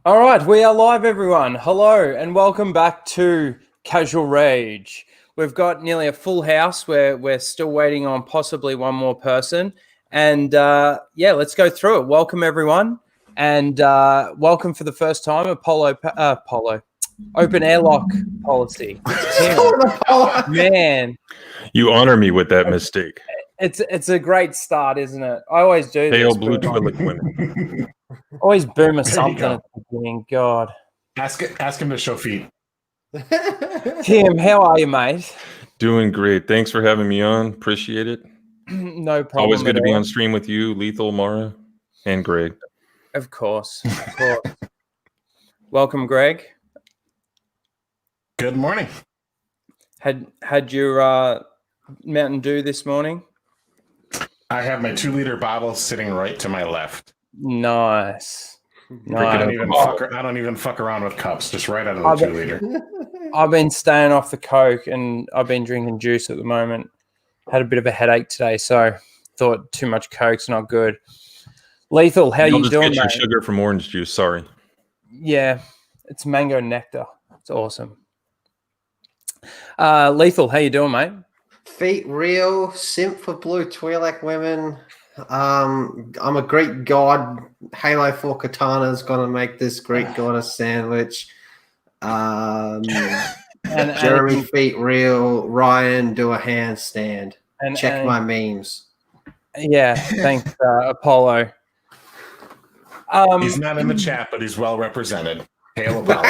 All right, we are live, everyone. Hello, and welcome back to Casual Rage. We've got nearly a full house. We're still waiting on possibly one more person. And let's go through it. Welcome, everyone. And welcome for the first time, Open-Airlock Policy. Man. You honor me with that mistake. It's a great start, isn't it? I always do this. Pale blue Twi'lek women. Always boom or something at the beginning. God. Ask him to show feet. Tim, how are you, mate? Doing great. Thanks for having me on. Appreciate it. No problem. Always good to be on stream with you, Lethal, Mara, and Greg. Of course. Welcome, Greg. Good morning. Had your Mountain Dew this morning? I have my 2-liter bottle sitting right to my left. Nice. I don't even fuck around with cups, just right out of the 2-liter. I've been staying off the Coke and I've been drinking juice at the moment. Had a bit of a headache today, so thought too much Coke's not good. Lethal, how you doing, get your mate? Sugar from orange juice, sorry. Yeah, it's mango nectar. It's awesome. Lethal, how you doing, mate? Feet real, simp for blue Twi'lek women. I'm a Greek god. Halo 4 Katana's gonna make this Greek goddess sandwich. Jeremy feet real. Ryan do a handstand. Check my memes. Yeah, thanks, Apollo. He's not in the chat, but he's well represented. Hail Apollo.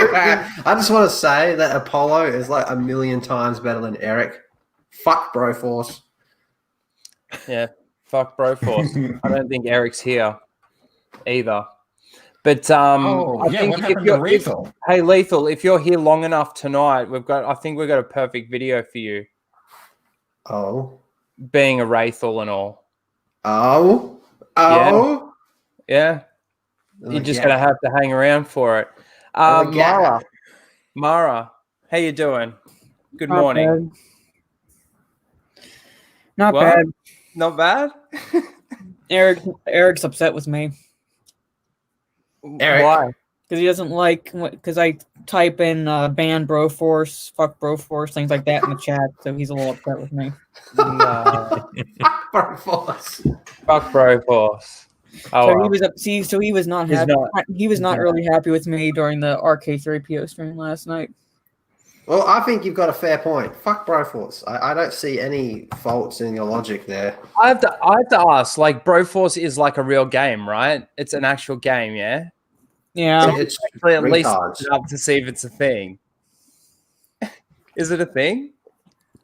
I just want to say that Apollo is like a million times better than Eric. Fuck Broforce. Yeah, fuck Broforce. I don't think Eric's here either. But I think hey, Lethal, if you're here long enough tonight, I think we've got a perfect video for you. Oh. Being a Wraithal and all. Oh. Yeah. You're just gonna have to hang around for it. Mara, how you doing? Good morning. Not bad. Not bad? Eric's upset with me. Eric. Why? Because he doesn't like, because I type in ban Broforce, fuck Broforce, things like that in the chat, so he's a little upset with me. No. Fuck Broforce. Fuck Broforce. Oh, so he was not happy. He was not really happy with me during the RK3PO stream last night. Well, I think you've got a fair point. Fuck Broforce. I don't see any faults in your logic there. I have to ask, like, Broforce is like a real game, right? It's an actual game, yeah? Yeah. So it's at least retards. look it up to see if it's a thing. Is it a thing?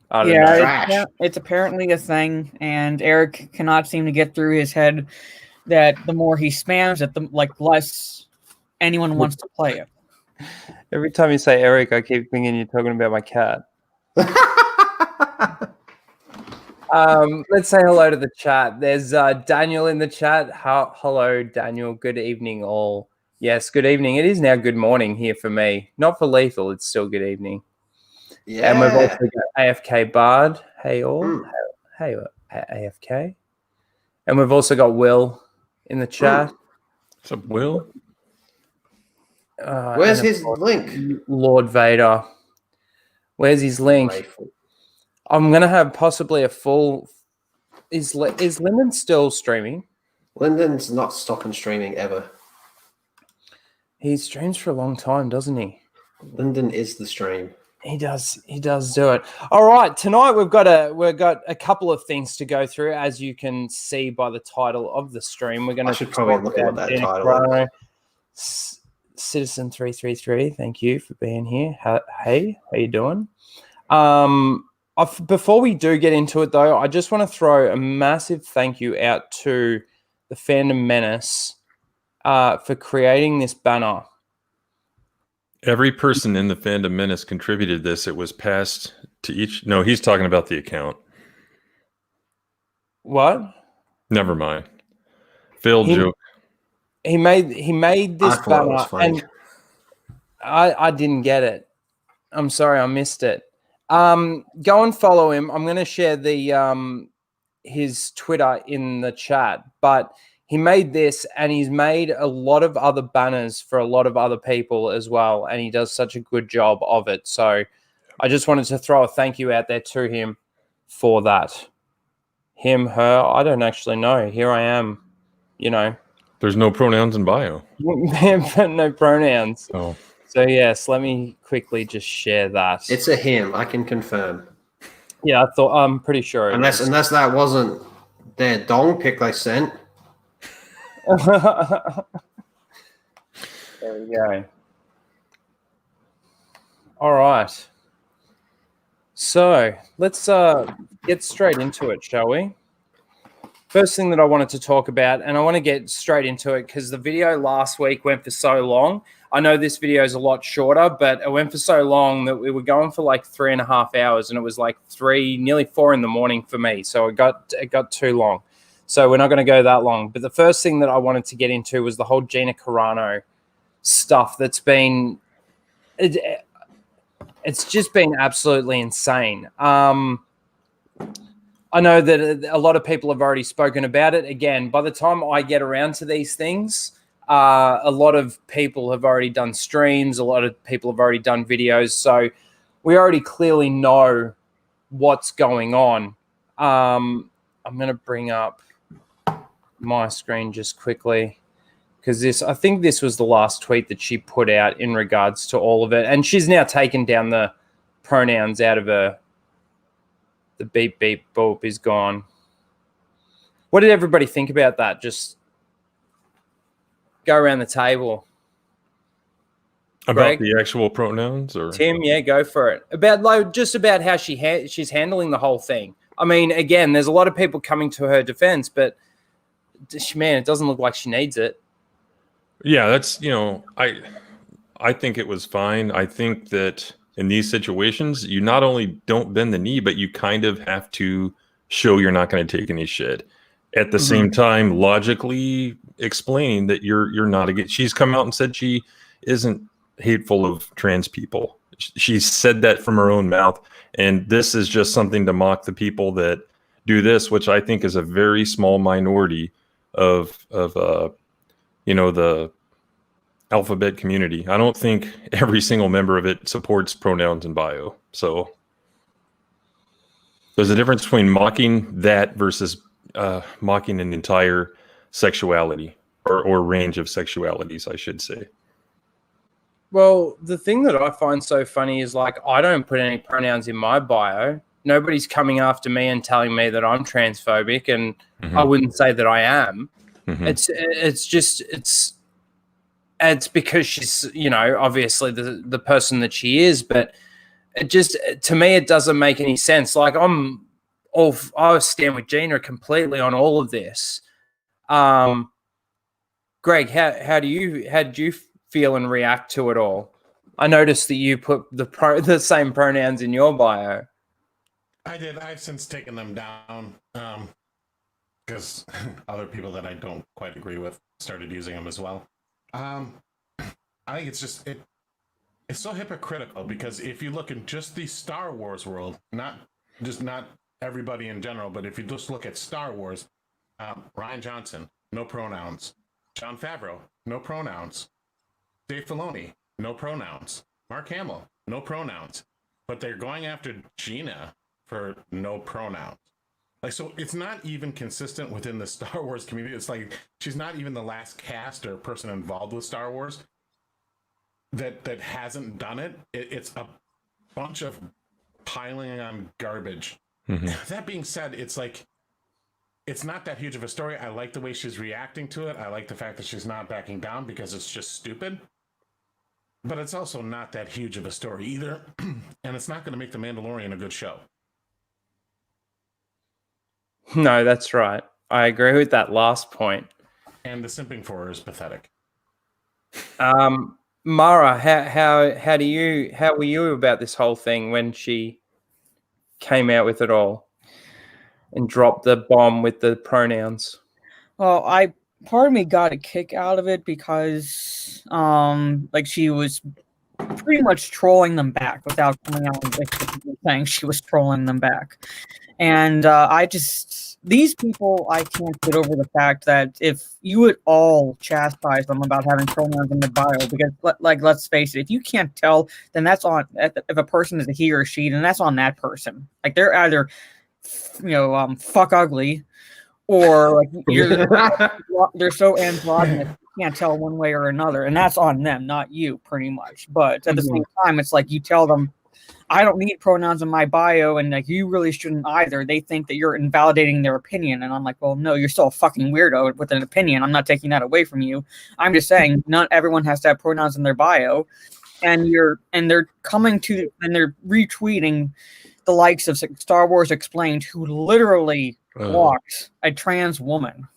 I don't know. It's apparently a thing, and Eric cannot seem to get through his head that the more he spams it, the less anyone wants to play it. Every time you say Eric, I keep thinking you're talking about my cat. Let's say hello to the chat. There's Daniel in the chat. Hello, Daniel. Good evening, all. Yes, good evening. It is now good morning here for me. Not for Lethal. It's still good evening. Yeah. And we've also got AFK Bard. Hey, all. Hey, AFK. And we've also got Will in the chat. What's up, Will? Where's his link? Lord Vader. Where's his link? I'm going to have possibly a full... Is Lyndon still streaming? Lyndon's not stopping streaming ever. He streams for a long time, doesn't he? Lyndon is the stream. He does do it. All right, tonight we've got a couple of things to go through, as you can see by the title of the stream. We're going to probably look at that Gina title. Carano, Citizen 333. Thank you for being here. Hey, how you doing? Before we do get into it, though, I just want to throw a massive thank you out to the Fandom Menace for creating this banner. Every person in the Fandom Menace contributed this. It was passed to each. No, he's talking about the account. What? Never mind. Failed joke. He made this banner, and I didn't get it. I'm sorry, I missed it. Go and follow him. I'm going to share his Twitter in the chat, but he made this, and he's made a lot of other banners for a lot of other people as well, and he does such a good job of it. So I just wanted to throw a thank you out there to him for that. Him, her, I don't actually know. Here I am, There's no pronouns in bio. no pronouns. Oh. So yes, let me quickly just share that. It's a him, I can confirm. Yeah, I'm pretty sure. Unless that wasn't their dong pic they sent. There we go. All right. So let's get straight into it, shall we? First thing that I wanted to talk about, and I want to get straight into it because the video last week went for so long. I know this video is a lot shorter, but it went for so long that we were going for like 3.5 hours, and it was like nearly 4 in the morning for me. So it got too long. So we're not going to go that long. But the first thing that I wanted to get into was the whole Gina Carano stuff that's been... It's just been absolutely insane. I know that a lot of people have already spoken about it. Again, by the time I get around to these things, a lot of people have already done streams. A lot of people have already done videos. So we already clearly know what's going on. I'm going to bring up my screen just quickly because I think this was the last tweet that she put out in regards to all of it. And she's now taken down the pronouns out of her. The beep, beep, boop is gone. What did everybody think about that? Just go around the table. About Greg? the actual pronouns, or Tim, yeah, go for it. About how she's handling the whole thing. I mean, again, there's a lot of people coming to her defense, but man, it doesn't look like she needs it. Yeah, that's I think it was fine. I think that in these situations, you not only don't bend the knee, but you kind of have to show you're not going to take any shit. At the same time, logically explaining that you're not against. She's come out and said she isn't hateful of trans people. She said that from her own mouth, and this is just something to mock the people that do this, which I think is a very small minority of the alphabet community. I don't think every single member of it supports pronouns in bio. So there's a difference between mocking that versus mocking an entire sexuality or range of sexualities, I should say. Well, the thing that I find so funny is like I don't put any pronouns in my bio. Nobody's coming after me and telling me that I'm transphobic, and I wouldn't say that I am. It's because she's, obviously the person that she is, but it just, to me, it doesn't make any sense. Like I stand with Gina completely on all of this. Greg, how did you feel and react to it all? I noticed that you put the same pronouns in your bio. I did. I've since taken them down because other people that I don't quite agree with started using them as well. I think it's just it's so hypocritical because if you look in just the Star Wars world, not everybody in general, but if you just look at Star Wars, Rian Johnson, no pronouns. Jon Favreau, no pronouns. Dave Filoni, no pronouns. Mark Hamill, no pronouns. But they're going after Gina for no pronouns. Like, so it's not even consistent within the Star Wars community. It's like she's not even the last cast or person involved with Star Wars that hasn't done it. It's a bunch of piling on garbage. That being said, it's like it's not that huge of a story. I like the way she's reacting to it. I like the fact that she's not backing down because it's just stupid. But it's also not that huge of a story either. And it's not going to make The Mandalorian a good show. No, that's right. I agree with that last point. And the simping for her is pathetic. Mara, how were you about this whole thing when she came out with it all and dropped the bomb with the pronouns? Well, part of me got a kick out of it because like she was pretty much trolling them back without coming out and saying she was trolling them back. And these people, I can't get over the fact that if you would all chastise them about having pronouns in their bio, because let's face it, if you can't tell, then that's on, if a person is a he or she, then that's on that person. Like they're either, fuck ugly, or like they're so androgynous you can't tell one way or another, and that's on them, not you, pretty much. But at the same time, it's like you tell them, I don't need pronouns in my bio, and like you really shouldn't either. They think that you're invalidating their opinion, and I'm like, well, no, you're still a fucking weirdo with an opinion. I'm not taking that away from you. I'm just saying, not everyone has to have pronouns in their bio, and they're retweeting the likes of Star Wars Explained, who literally walks a trans woman,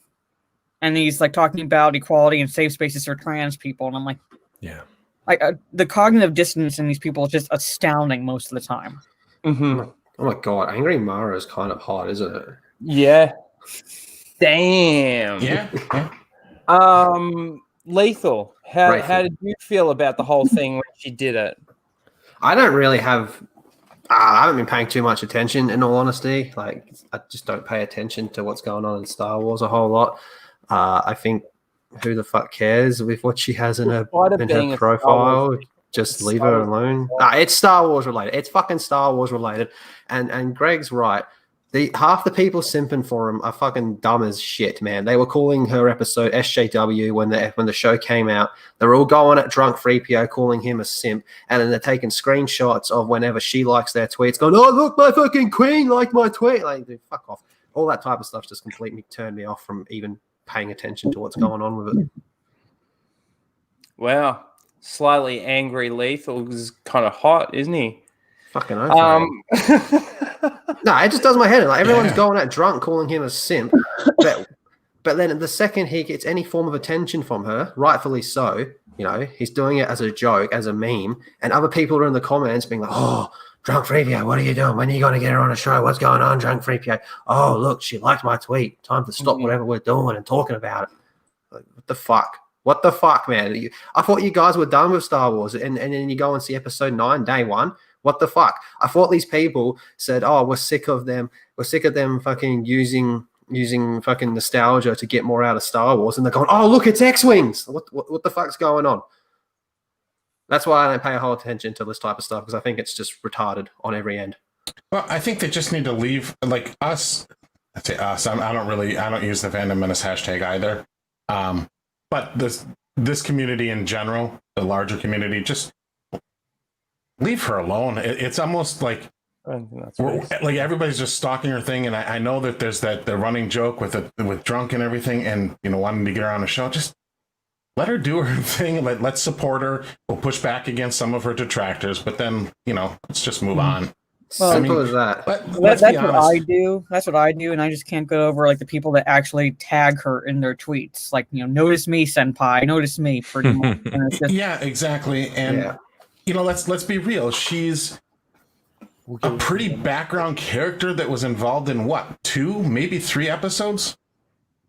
and he's like talking about equality and safe spaces for trans people, and I'm like, yeah. The cognitive dissonance in these people is just astounding most of the time. Oh my god, Angry Mara is kind of hot, isn't it? Yeah. Damn. Yeah. Lethal. How did you feel about the whole thing when she did it? I don't really have. I haven't been paying too much attention, in all honesty. Like, I just don't pay attention to what's going on in Star Wars a whole lot. I think, who the fuck cares with what she has in her profile? Just leave her alone. It's Star Wars related. It's fucking Star Wars related. And Greg's right. Half the people simping for him are fucking dumb as shit, man. They were calling her episode SJW when the show came out. They're all going at Drunk 3PO, calling him a simp, and then they're taking screenshots of whenever she likes their tweets, going, "Oh, look, my fucking queen liked my tweet." Like, dude, fuck off. All that type of stuff just completely turned me off from even paying attention to what's going on with it. Wow. Slightly angry Lethal is kind of hot, isn't he? Fucking oath. No, it just does my head in. Like, everyone's going at Drunk, calling him a simp, but then the second he gets any form of attention from her, rightfully so, he's doing it as a joke, as a meme, and other people are in the comments being like, "Oh, Drunk 3PO, what are you doing? When are you going to get her on a show? What's going on, Drunk 3PO? Oh, look, she liked my tweet. Time to stop whatever we're doing and talking about it." Like, what the fuck? What the fuck, man? I thought you guys were done with Star Wars, and then you go and see episode 9, day 1. What the fuck? I thought these people said, "Oh, we're sick of them. We're sick of them fucking using fucking nostalgia to get more out of Star Wars." And they're going, "Oh, look, it's X-Wings. What the fuck's going on?" That's why I don't pay a whole attention to this type of stuff, because I think it's just retarded on every end. Well, I think they just need to leave, like us. I say us. I don't use the fandom menace hashtag either. But this community in general, the larger community, just leave her alone. It's almost like everybody's just stalking her thing. And I know that there's the running joke with Drunk and everything, and wanting to get her on a show. Just let her do her thing. Let's support her. We'll push back against some of her detractors, but then let's just move on. Well, simple as that. That's what I do. That's what I do, and I just can't get over like the people that actually tag her in their tweets. Like, notice me, senpai. Notice me, pretty much. And it's just, yeah, exactly. And let's be real. She's a pretty background character that was involved in 2, maybe 3 episodes,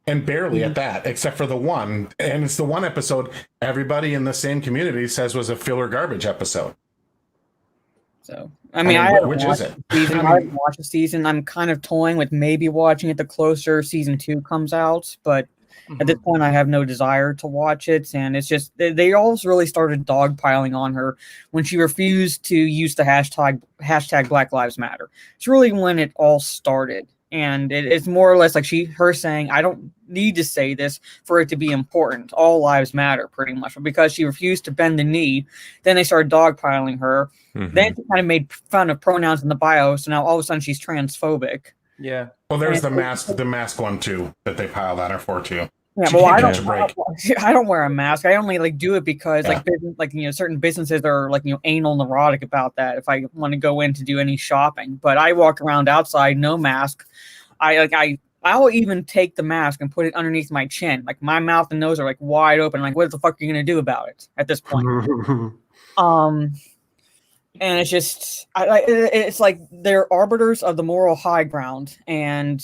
and barely at that, except for the one. And it's the one episode everybody in the same community says was a filler garbage episode. So, I haven't which is it? I haven't watched the season. I'm kind of toying with maybe watching it the closer season 2 comes out, but at this point, I have no desire to watch it. And it's just, they all really started dogpiling on her when she refused to use the hashtag Black Lives Matter. It's really when it all started. And it's more or less like her saying, "I don't need to say this for it to be important. All lives matter," pretty much. But because she refused to bend the knee, then they started dogpiling her. Then she kind of made fun of pronouns in the bio. So now all of a sudden she's transphobic. Yeah. Well, there's the mask one too that they piled on her for too. Yeah, well, I don't wear a mask. I only do it because certain businesses are anal neurotic about that. If I want to go in to do any shopping, but I walk around outside no mask. I'll even take the mask and put it underneath my chin. Like, my mouth and nose are wide open. Like, what the fuck are you gonna do about it at this point? And it's just, it's like they're arbiters of the moral high ground and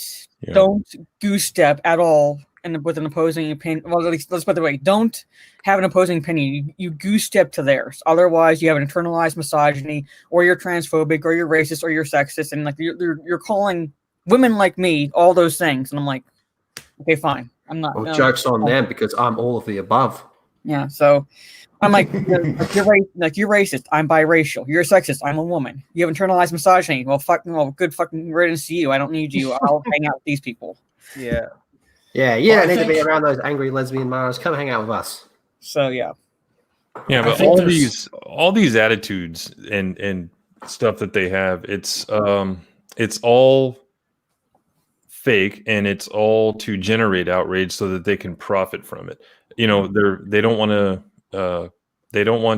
don't goose step at all. And with an opposing opinion, well, let's put it the way: don't have an opposing opinion. You goose step to theirs. Otherwise, you have an internalized misogyny, or you're transphobic, or you're racist, or you're sexist, and you're calling women like me, all those things. And I'm like, okay, fine. I'm not. Well, joke's on them because I'm all of the above. Yeah, so I'm like, you're racist. I'm biracial. You're a sexist. I'm a woman. You have internalized misogyny. Well, good fucking riddance to you. I don't need you. I'll hang out with these people. Yeah. Yeah, you don't need to be around those angry lesbian Mars. Come hang out with us. So yeah. Yeah, but all these attitudes and stuff that they have, it's all fake, and it's all to generate outrage so that they can profit from it. You know, they don't want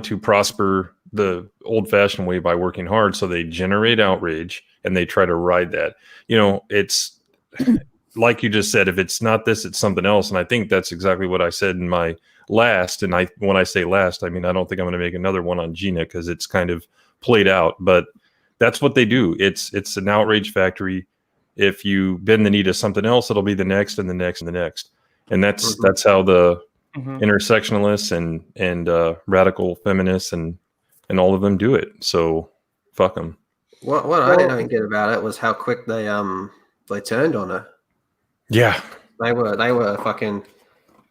to prosper the old-fashioned way by working hard, so they generate outrage and they try to ride that. You know, it's like you just said, if it's not this, it's something else. And I think that's exactly what I said in my last. And when I say last, I mean, I don't think I'm going to make another one on Gina because it's kind of played out, but that's what they do. It's an outrage factory. If you bend the knee to something else, it'll be the next and the next and the next. And that's how the intersectionalists and radical feminists and all of them do it. So fuck them. What I didn't get about it was how quick they turned on her. Yeah, they were fucking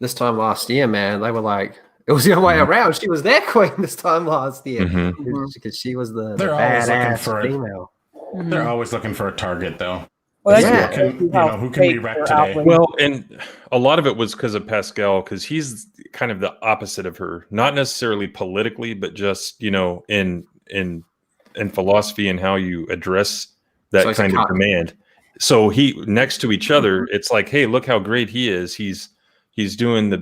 this time last year, man. They were like, it was the other way around. She was their queen this time last year because she was the badass female. They're always looking for a target, though. Well, who can we wreck today? Well, and a lot of it was because of Pascal, because he's kind of the opposite of her, not necessarily politically, but just in philosophy and how you address that kind of demand. So next to each other, it's like, hey, look how great he is. He's doing the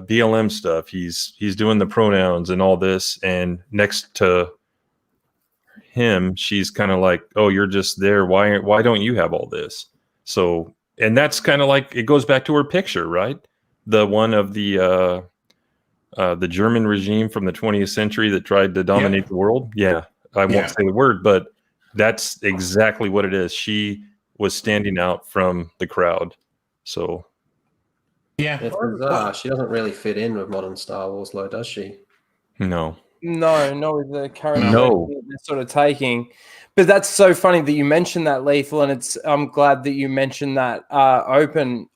BLM stuff. He's doing the pronouns and all this. And next to him, she's kind of like, oh, you're just there. Why don't you have all this? So, and that's kind of like, it goes back to her picture, right? The one of the German regime from the 20th century that tried to dominate the world. Yeah, I won't say the word, but that's exactly what it is. She was standing out from the crowd. So yeah, she doesn't really fit in with modern Star Wars, though, does she? No, not with the current they're sort of taking. But that's so funny that you mentioned that, Lethal, and I'm glad that you mentioned that open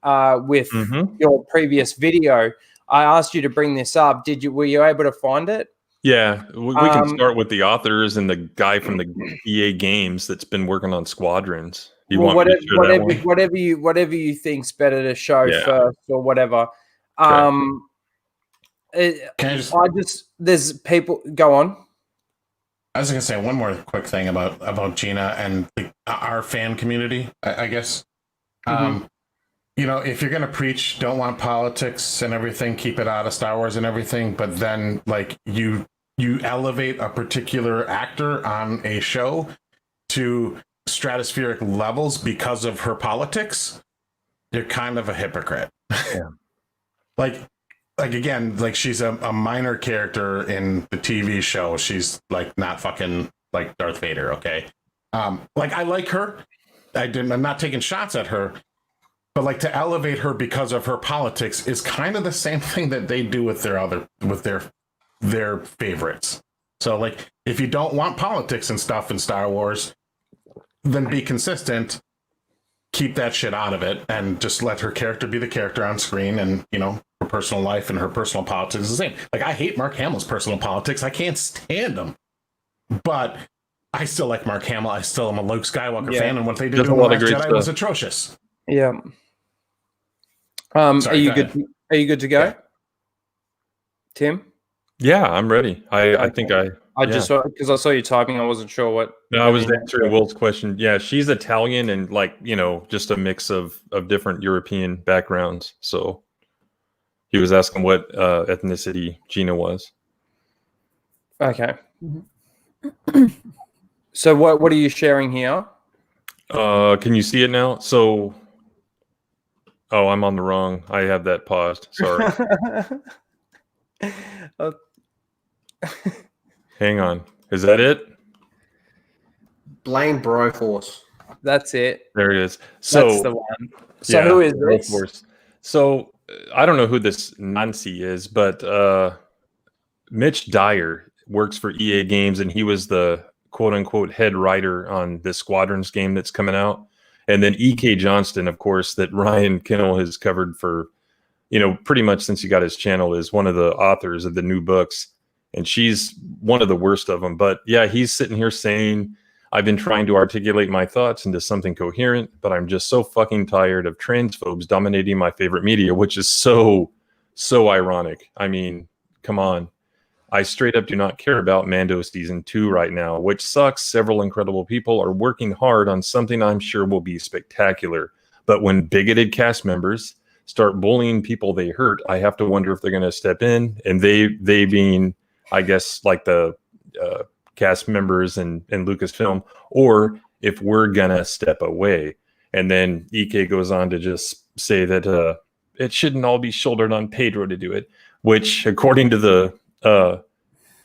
with your previous video. I asked you to bring this up. Were you able to find it? Yeah, we can start with the authors and the guy from the EA games that's been working on Squadrons. Whatever you think's better to show first or whatever. There's people. Go on. I was going to say one more quick thing about Gina and our fan community. I guess, if you're going to preach, don't want politics and everything, keep it out of Star Wars and everything. But then, like you elevate a particular actor on a show to stratospheric levels because of her politics. You're kind of a hypocrite. Yeah. Like she's a minor character in the TV show. She's like not fucking like Darth Vader, okay? Like I like her. I'm not taking shots at her, but like to elevate her because of her politics is kind of the same thing that they do with their favorites. So like if you don't want politics and stuff in Star Wars, then be consistent. Keep that shit out of it and just let her character be the character on screen, and her personal life and her personal politics is the same. Like I hate Mark Hamill's personal politics. I can't stand him. But I still like Mark Hamill. I still am a Luke Skywalker fan, and what they did to The Last Jedi was atrocious. Yeah. Are you good? Are you good to go, Tim? Yeah, I'm ready. I think I just because I saw you typing, I wasn't sure what. No, I was answering Will's question. Yeah, she's Italian and just a mix of different European backgrounds. So he was asking what ethnicity Gina was. Okay. So what are you sharing here? Can you see it now? So, I'm on the wrong. I have that paused. Sorry. Hang on. Is that it? Blame Broforce. That's it. There it is. So that's the one. So who is this? Broforce. So I don't know who this Nancy is, but Mitch Dyer works for EA Games, and he was the quote unquote head writer on this Squadrons game that's coming out. And then E.K. Johnston, of course, that Ryan Kinel has covered for, pretty much since he got his channel, is one of the authors of the new books. And she's one of the worst of them. But yeah, he's sitting here saying, I've been trying to articulate my thoughts into something coherent, but I'm just so fucking tired of transphobes dominating my favorite media, which is so ironic. I mean, come on. I straight up do not care about Mando Season 2 right now, which sucks. Several incredible people are working hard on something I'm sure will be spectacular. But when bigoted cast members start bullying people they hurt, I have to wonder if they're going to step in. And they being, I guess, like the cast members and Lucasfilm, or if we're going to step away. And then EK goes on to just say that it shouldn't all be shouldered on Pedro to do it, which, according to the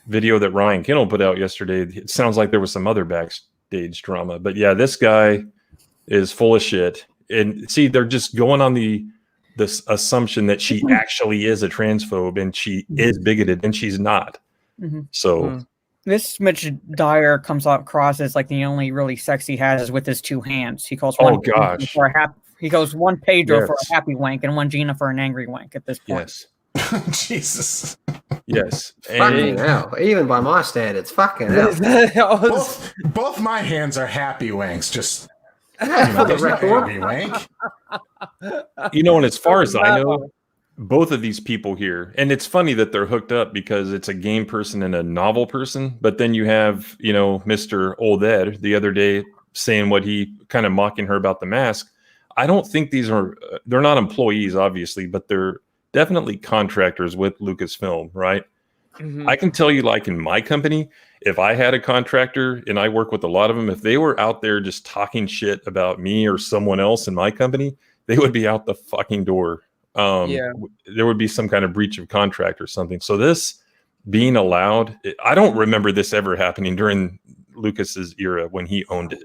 video that Ryan Kinel put out yesterday, it sounds like there was some other backstage drama. But yeah, this guy is full of shit. And see, they're just going on this assumption that she actually is a transphobe and she is bigoted, and she's not. So this Mitch Dyer comes across as like the only really sex he has is with his two hands. He calls one for a happy, he goes one Pedro for a happy wank and one Gina for an angry wank at this point. Yes. Jesus. Yes. Fucking hell. Even by my standards, fucking hell. Both my hands are happy wanks. Just for the record. Angry wank. And as far as I know, both of these people here, and it's funny that they're hooked up because it's a game person and a novel person, but then you have, Mr. Old Ed the other day saying what he kind of mocking her about the mask. I don't think they're not employees, obviously, but they're definitely contractors with Lucasfilm, right? I can tell you, like in my company, if I had a contractor, and I work with a lot of them, if they were out there just talking shit about me or someone else in my company, they would be out the fucking door. There would be some kind of breach of contract or something. So this being allowed, I don't remember this ever happening during Lucas's era when he owned it.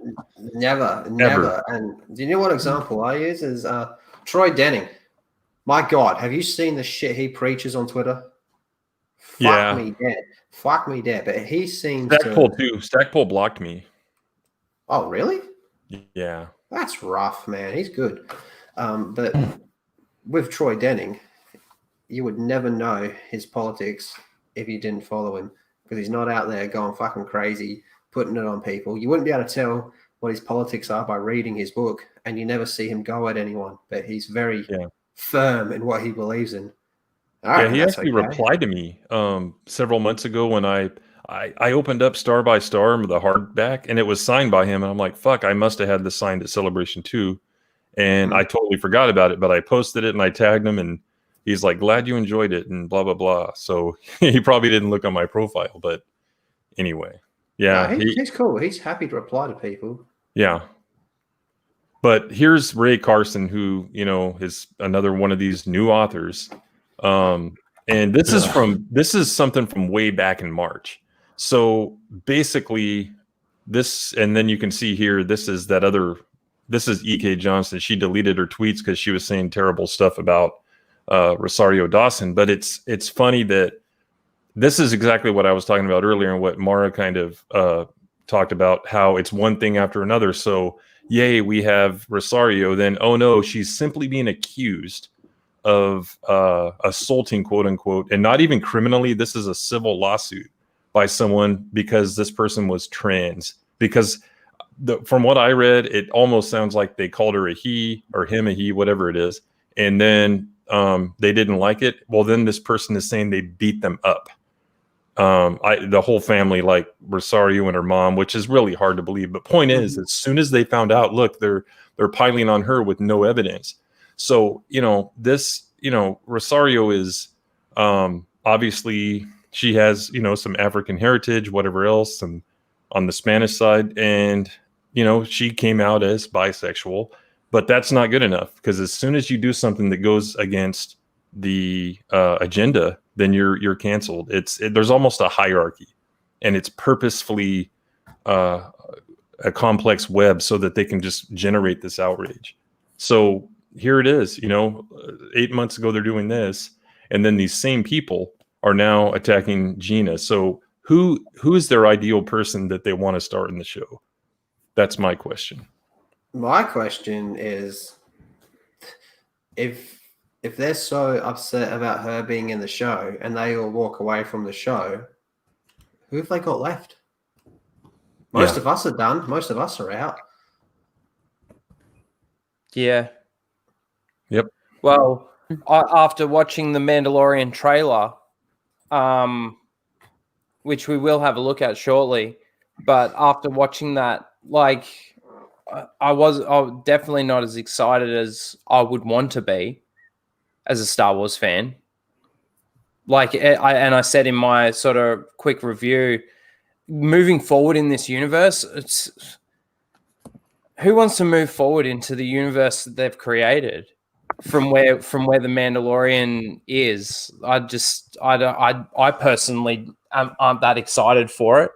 Never. And do you know what example I use is Troy Denning. My God, have you seen the shit he preaches on Twitter? Fuck me dead. But he seems Stackpole blocked me. Oh, really? Yeah. That's rough, man. He's good. But with Troy Denning, you would never know his politics if you didn't follow him, because he's not out there going fucking crazy, putting it on people. You wouldn't be able to tell what his politics are by reading his book, and you never see him go at anyone. But he's very firm in what he believes in. He actually replied to me several months ago when I opened up Star by Star, the hardback, and it was signed by him. And I'm like, fuck, I must have had this signed at Celebration 2. And I totally forgot about it, but I posted it and I tagged him, and he's like, glad you enjoyed it and blah, blah, blah. So he probably didn't look on my profile, but anyway. Yeah. He's cool. He's happy to reply to people. Yeah. But here's Ray Carson, who, is another one of these new authors. And this is something from way back in March. So basically this, and then you can see here, this is E.K. Johnston. She deleted her tweets because she was saying terrible stuff about Rosario Dawson. But it's funny that this is exactly what I was talking about earlier, and what Mara kind of talked about, how it's one thing after another. So yay, we have Rosario. Then, oh no, she's simply being accused of assaulting, quote unquote, and not even criminally. This is a civil lawsuit by someone because this person was trans. Because from what I read, it almost sounds like they called her a he or him a he, whatever it is. And then they didn't like it. Well, then this person is saying they beat them up. The whole family, like Rosario and her mom, which is really hard to believe. But point is, as soon as they found out, look, they're piling on her with no evidence. So, Rosario is obviously, she has, some African heritage, whatever else, some on the Spanish side. And, she came out as bisexual, but that's not good enough, because as soon as you do something that goes against the agenda, then you're canceled. There's almost a hierarchy, and it's purposefully a complex web so that they can just generate this outrage. So here it is, 8 months ago, they're doing this. And then these same people are now attacking Gina. So who is their ideal person that they want to start in the show? That's my question. My question is, if they're so upset about her being in the show and they all walk away from the show, who have they got left? Most of us are done. Most of us are out. Yeah. Yep. Well, after watching the Mandalorian trailer, which we will have a look at shortly, but after watching that, like, I was definitely not as excited as I would want to be as a Star Wars fan. Like, I said in my sort of quick review, moving forward in this universe, who wants to move forward into the universe that they've created from where the Mandalorian is? I personally aren't that excited for it.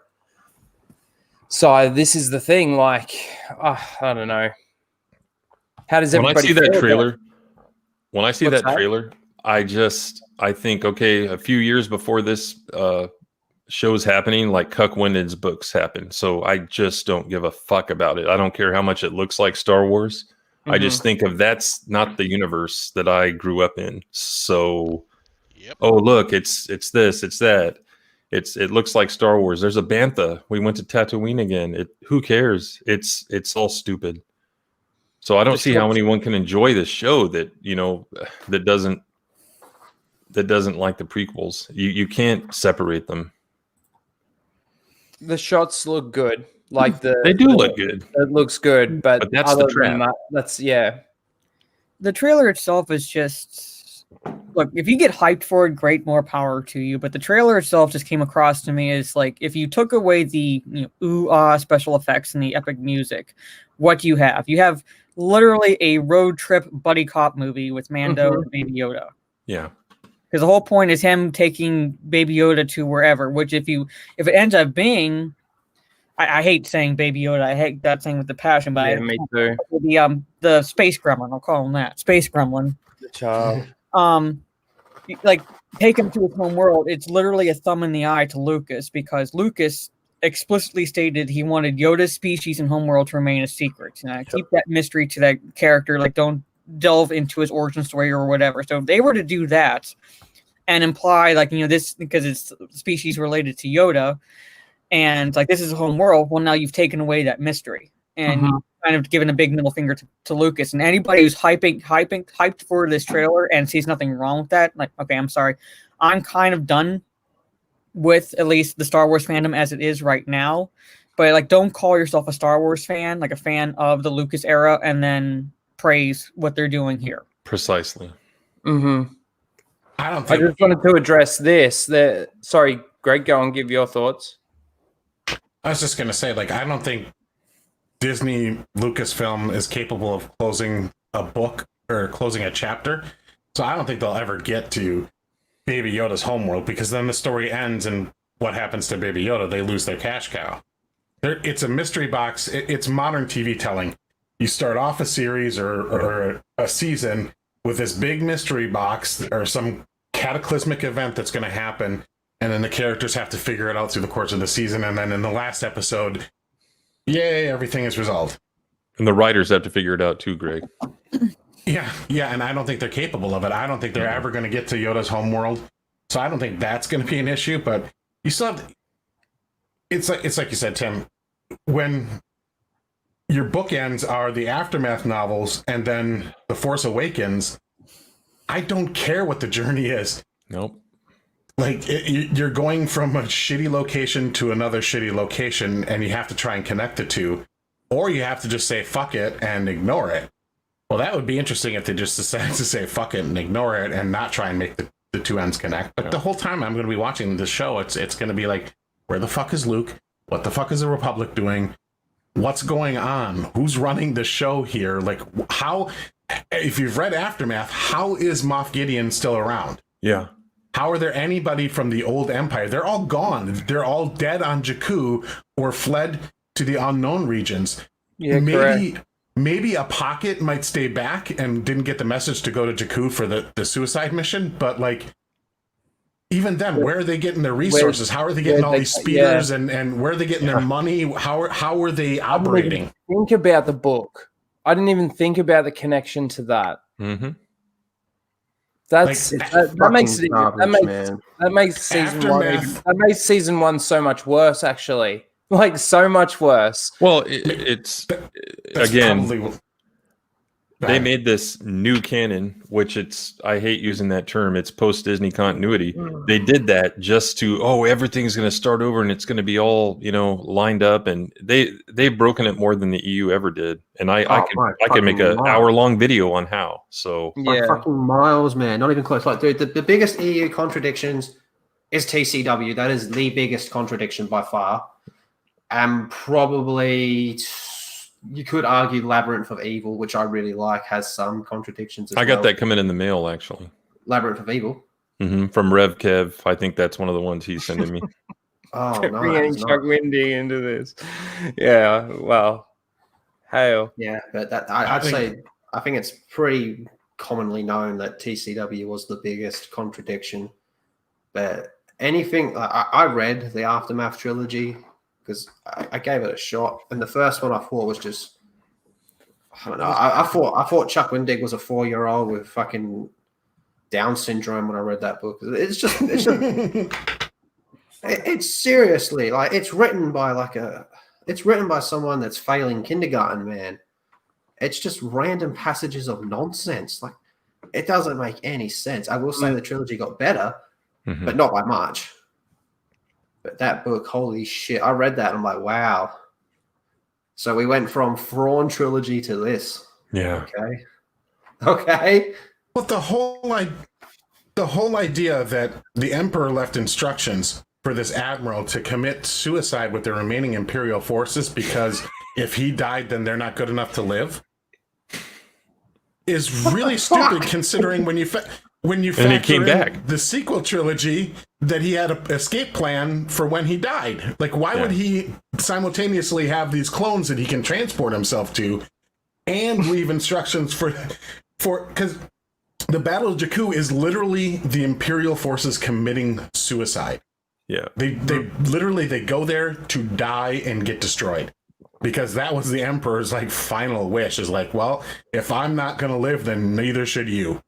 So this is the thing, like, I don't know. How does everybody when I see that feel trailer? When I see What's that that? trailer, I think, okay, a few years before this show's happening, like Cuck Winded's books happen. So I just don't give a fuck about it. I don't care how much it looks like Star Wars. I just think of that's not the universe that I grew up in. So, oh look, it's this, it's that. It looks like Star Wars. There's a bantha. We went to Tatooine again. Who cares? It's all stupid. So I don't see how anyone can enjoy this show that that doesn't like the prequels. You can't separate them. The shots look good. Like they do look good. It looks good, but that's the trap. That's The trailer itself is just look. If you get hyped for it, great, more power to you. But the trailer itself just came across to me as like if you took away the special effects and the epic music, what do you have? You have literally a road trip buddy cop movie with Mando and Baby Yoda. Yeah. Because the whole point is him taking Baby Yoda to wherever, which if it ends up being, I hate saying Baby Yoda, I hate that thing with the passion, but me too. The space gremlin, I'll call him that, space gremlin. The child. Like take him to his home world. It's literally a thumb in the eye to Lucas because Lucas explicitly stated he wanted Yoda's species and homeworld to remain a secret. Keep that mystery to that character. Like, don't delve into his origin story or whatever. So if they were to do that and imply, like, this because it's species related to Yoda, and like this is a home world. Well, now you've taken away that mystery and you've kind of given a big middle finger to Lucas. And anybody who's hyped for this trailer and sees nothing wrong with that, like, okay, I'm sorry, I'm kind of done with at least the Star Wars fandom as it is right now. But like, don't call yourself a Star Wars fan, like a fan of the Lucas era, and then praise what they're doing here. Precisely. I just wanted to address this. Sorry, Greg, go and give your thoughts. I was just going to say, like, I don't think Disney Lucasfilm is capable of closing a book or closing a chapter. So I don't think they'll ever get to Baby Yoda's homeworld, because then the story ends and what happens to Baby Yoda? They lose their cash cow. It's a mystery box. It's modern TV telling. You start off a series or a season with this big mystery box or some cataclysmic event that's going to happen, and then the characters have to figure it out through the course of the season, and then in the last episode, yay, everything is resolved. And the writers have to figure it out too, Greg. Yeah, and I don't think they're capable of it. I don't think they're ever going to get to Yoda's homeworld, so I don't think that's going to be an issue. But you still have to, it's like you said, Tim, when your bookends are the Aftermath novels and then The Force Awakens, I don't care what the journey is. Nope. Like, you're going from a shitty location to another shitty location, and you have to try and connect the two, or you have to just say fuck it and ignore it. Well, that would be interesting if they just decided to say fuck it and ignore it and not try and make the two ends connect. But the whole time I'm going to be watching the show, it's going to be like, where the fuck is Luke? What the fuck is the Republic doing? What's going on? Who's running the show here? Like, how, if you've read Aftermath, how is Moff Gideon still around? Yeah. How are there anybody from the old Empire? They're all gone. They're all dead on Jakku or fled to the unknown regions. Yeah, correct. Maybe a pocket might stay back and didn't get the message to go to Jakku for the suicide mission, but like, even then, where are they getting their resources? How are they getting all these speeders and where are they getting their money? How are they operating? Think about the book. I didn't even think about the connection to that. Mm-hmm. That's Like, that makes it garbage, man. that makes season one Aftermath. that makes season one so much worse, actually. Like so much worse. Well, it's That's again. probably- They made this new canon, which I hate using that term. It's post-Disney continuity. They did that just to, everything's going to start over and it's going to be all, lined up. And they've broken it more than the EU ever did. And I can make an hour-long video on how. So By fucking miles, man. Not even close. Like, dude, the biggest EU contradictions is TCW. That is the biggest contradiction by far. And probably... you could argue Labyrinth of Evil, which I really like, has some contradictions as well. I got that coming in the mail, actually. Labyrinth of Evil? Mm-hmm. From Rev Kev. I think that's one of the ones he's sending me. Oh, no. Bringing Chuck Wendig into this. Yeah, well, hail. Yeah, but I think it's pretty commonly known that TCW was the biggest contradiction. But anything... I read the Aftermath trilogy... because I gave it a shot, and the first one I thought was just, I don't know. I thought Chuck Wendig was a 4-year-old with fucking Down syndrome when I read that book. It's seriously like it's written by someone that's failing kindergarten, man. It's just random passages of nonsense. Like it doesn't make any sense. I will say the trilogy got better, but not by much. But that book, holy shit. I read that and I'm like, wow. So we went from Thrawn trilogy to this. Yeah. Okay. But the whole idea that the Emperor left instructions for this admiral to commit suicide with the remaining Imperial forces because if he died, then they're not good enough to live is really stupid considering when you factor in the sequel trilogy that he had an escape plan for when he died. Like, why would he simultaneously have these clones that he can transport himself to and leave instructions for because the Battle of Jakku is literally the Imperial forces committing suicide. Yeah. They literally go there to die and get destroyed. Because that was the Emperor's like final wish is like, well, if I'm not going to live, then neither should you.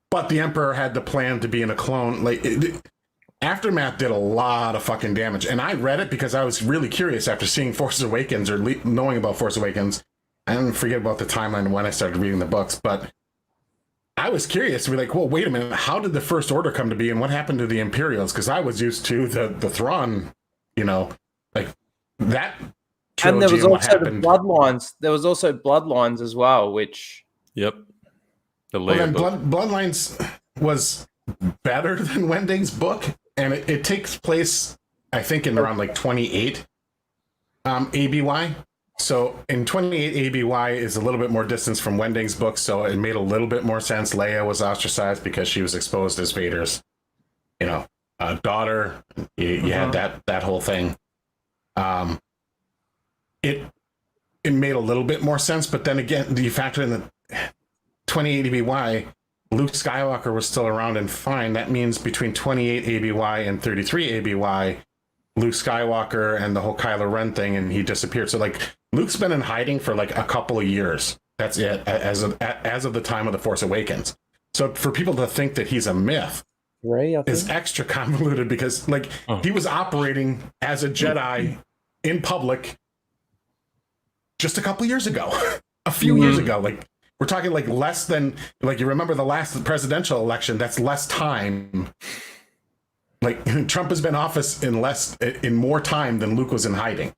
But the Emperor had the plan to be in a clone. Like Aftermath did a lot of fucking damage, and I read it because I was really curious after seeing Force Awakens or knowing about Force Awakens. I didn't forget about the timeline when I started reading the books, but I was curious to be like, well, wait a minute, how did the First Order come to be, and what happened to the Imperials? Because I was used to the Thrawn, like that. And there was also the Bloodlines. There was also Bloodlines as well, which. Yep. Bloodlines was better than Wendig's book, and it takes place, I think, in around like 28 ABY. So in 28 ABY is a little bit more distance from Wendig's book, so it made a little bit more sense. Leia was ostracized because she was exposed as Vader's, daughter. You had that whole thing. It made a little bit more sense, but then again, you factor in the 28 ABY, Luke Skywalker was still around and fine. That means between 28 ABY and 33 ABY, Luke Skywalker and the whole Kylo Ren thing, and he disappeared. So like Luke's been in hiding for like a couple of years. That's it, as of the time of the Force Awakens. So for people to think that he's a myth is extra convoluted because like he was operating as a Jedi in public just a couple years ago, a few years ago. Like we're talking like less than, like you remember the last presidential election, that's less time. Like Trump has been in office in more time than Luke was in hiding.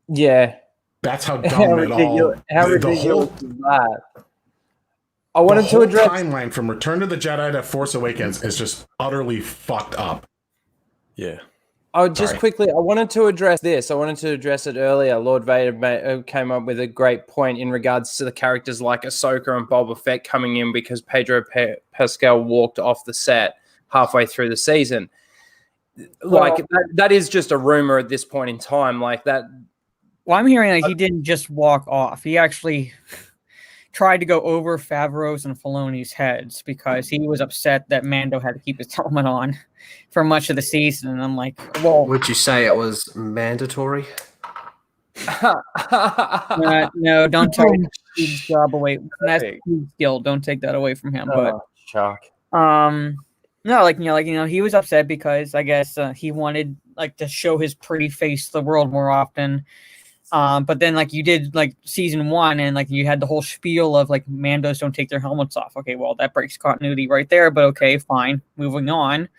Yeah. That's how dumb it all. How ridiculous is that? I wanted to address timeline from Return to the Jedi to Force Awakens is just utterly fucked up. Yeah. I wanted to address this. I wanted to address it earlier. Lord Vader came up with a great point in regards to the characters like Ahsoka and Boba Fett coming in because Pedro Pascal walked off the set halfway through the season. Like that is just a rumor at this point in time. Like that. Well, I'm hearing that he didn't just walk off. He actually tried to go over Favreau's and Filoni's heads because he was upset that Mando had to keep his helmet on for much of the season. And I'm like, well, would you say it was mandatory? No, don't take his job away. That's his skill. Don't take that away from him. But Chuck. no, he was upset because I guess he wanted to show his pretty face to the world more often. But then you did season 1 and you had the whole spiel of Mandos don't take their helmets off. Okay, well that breaks continuity right there, but okay, fine. Moving on.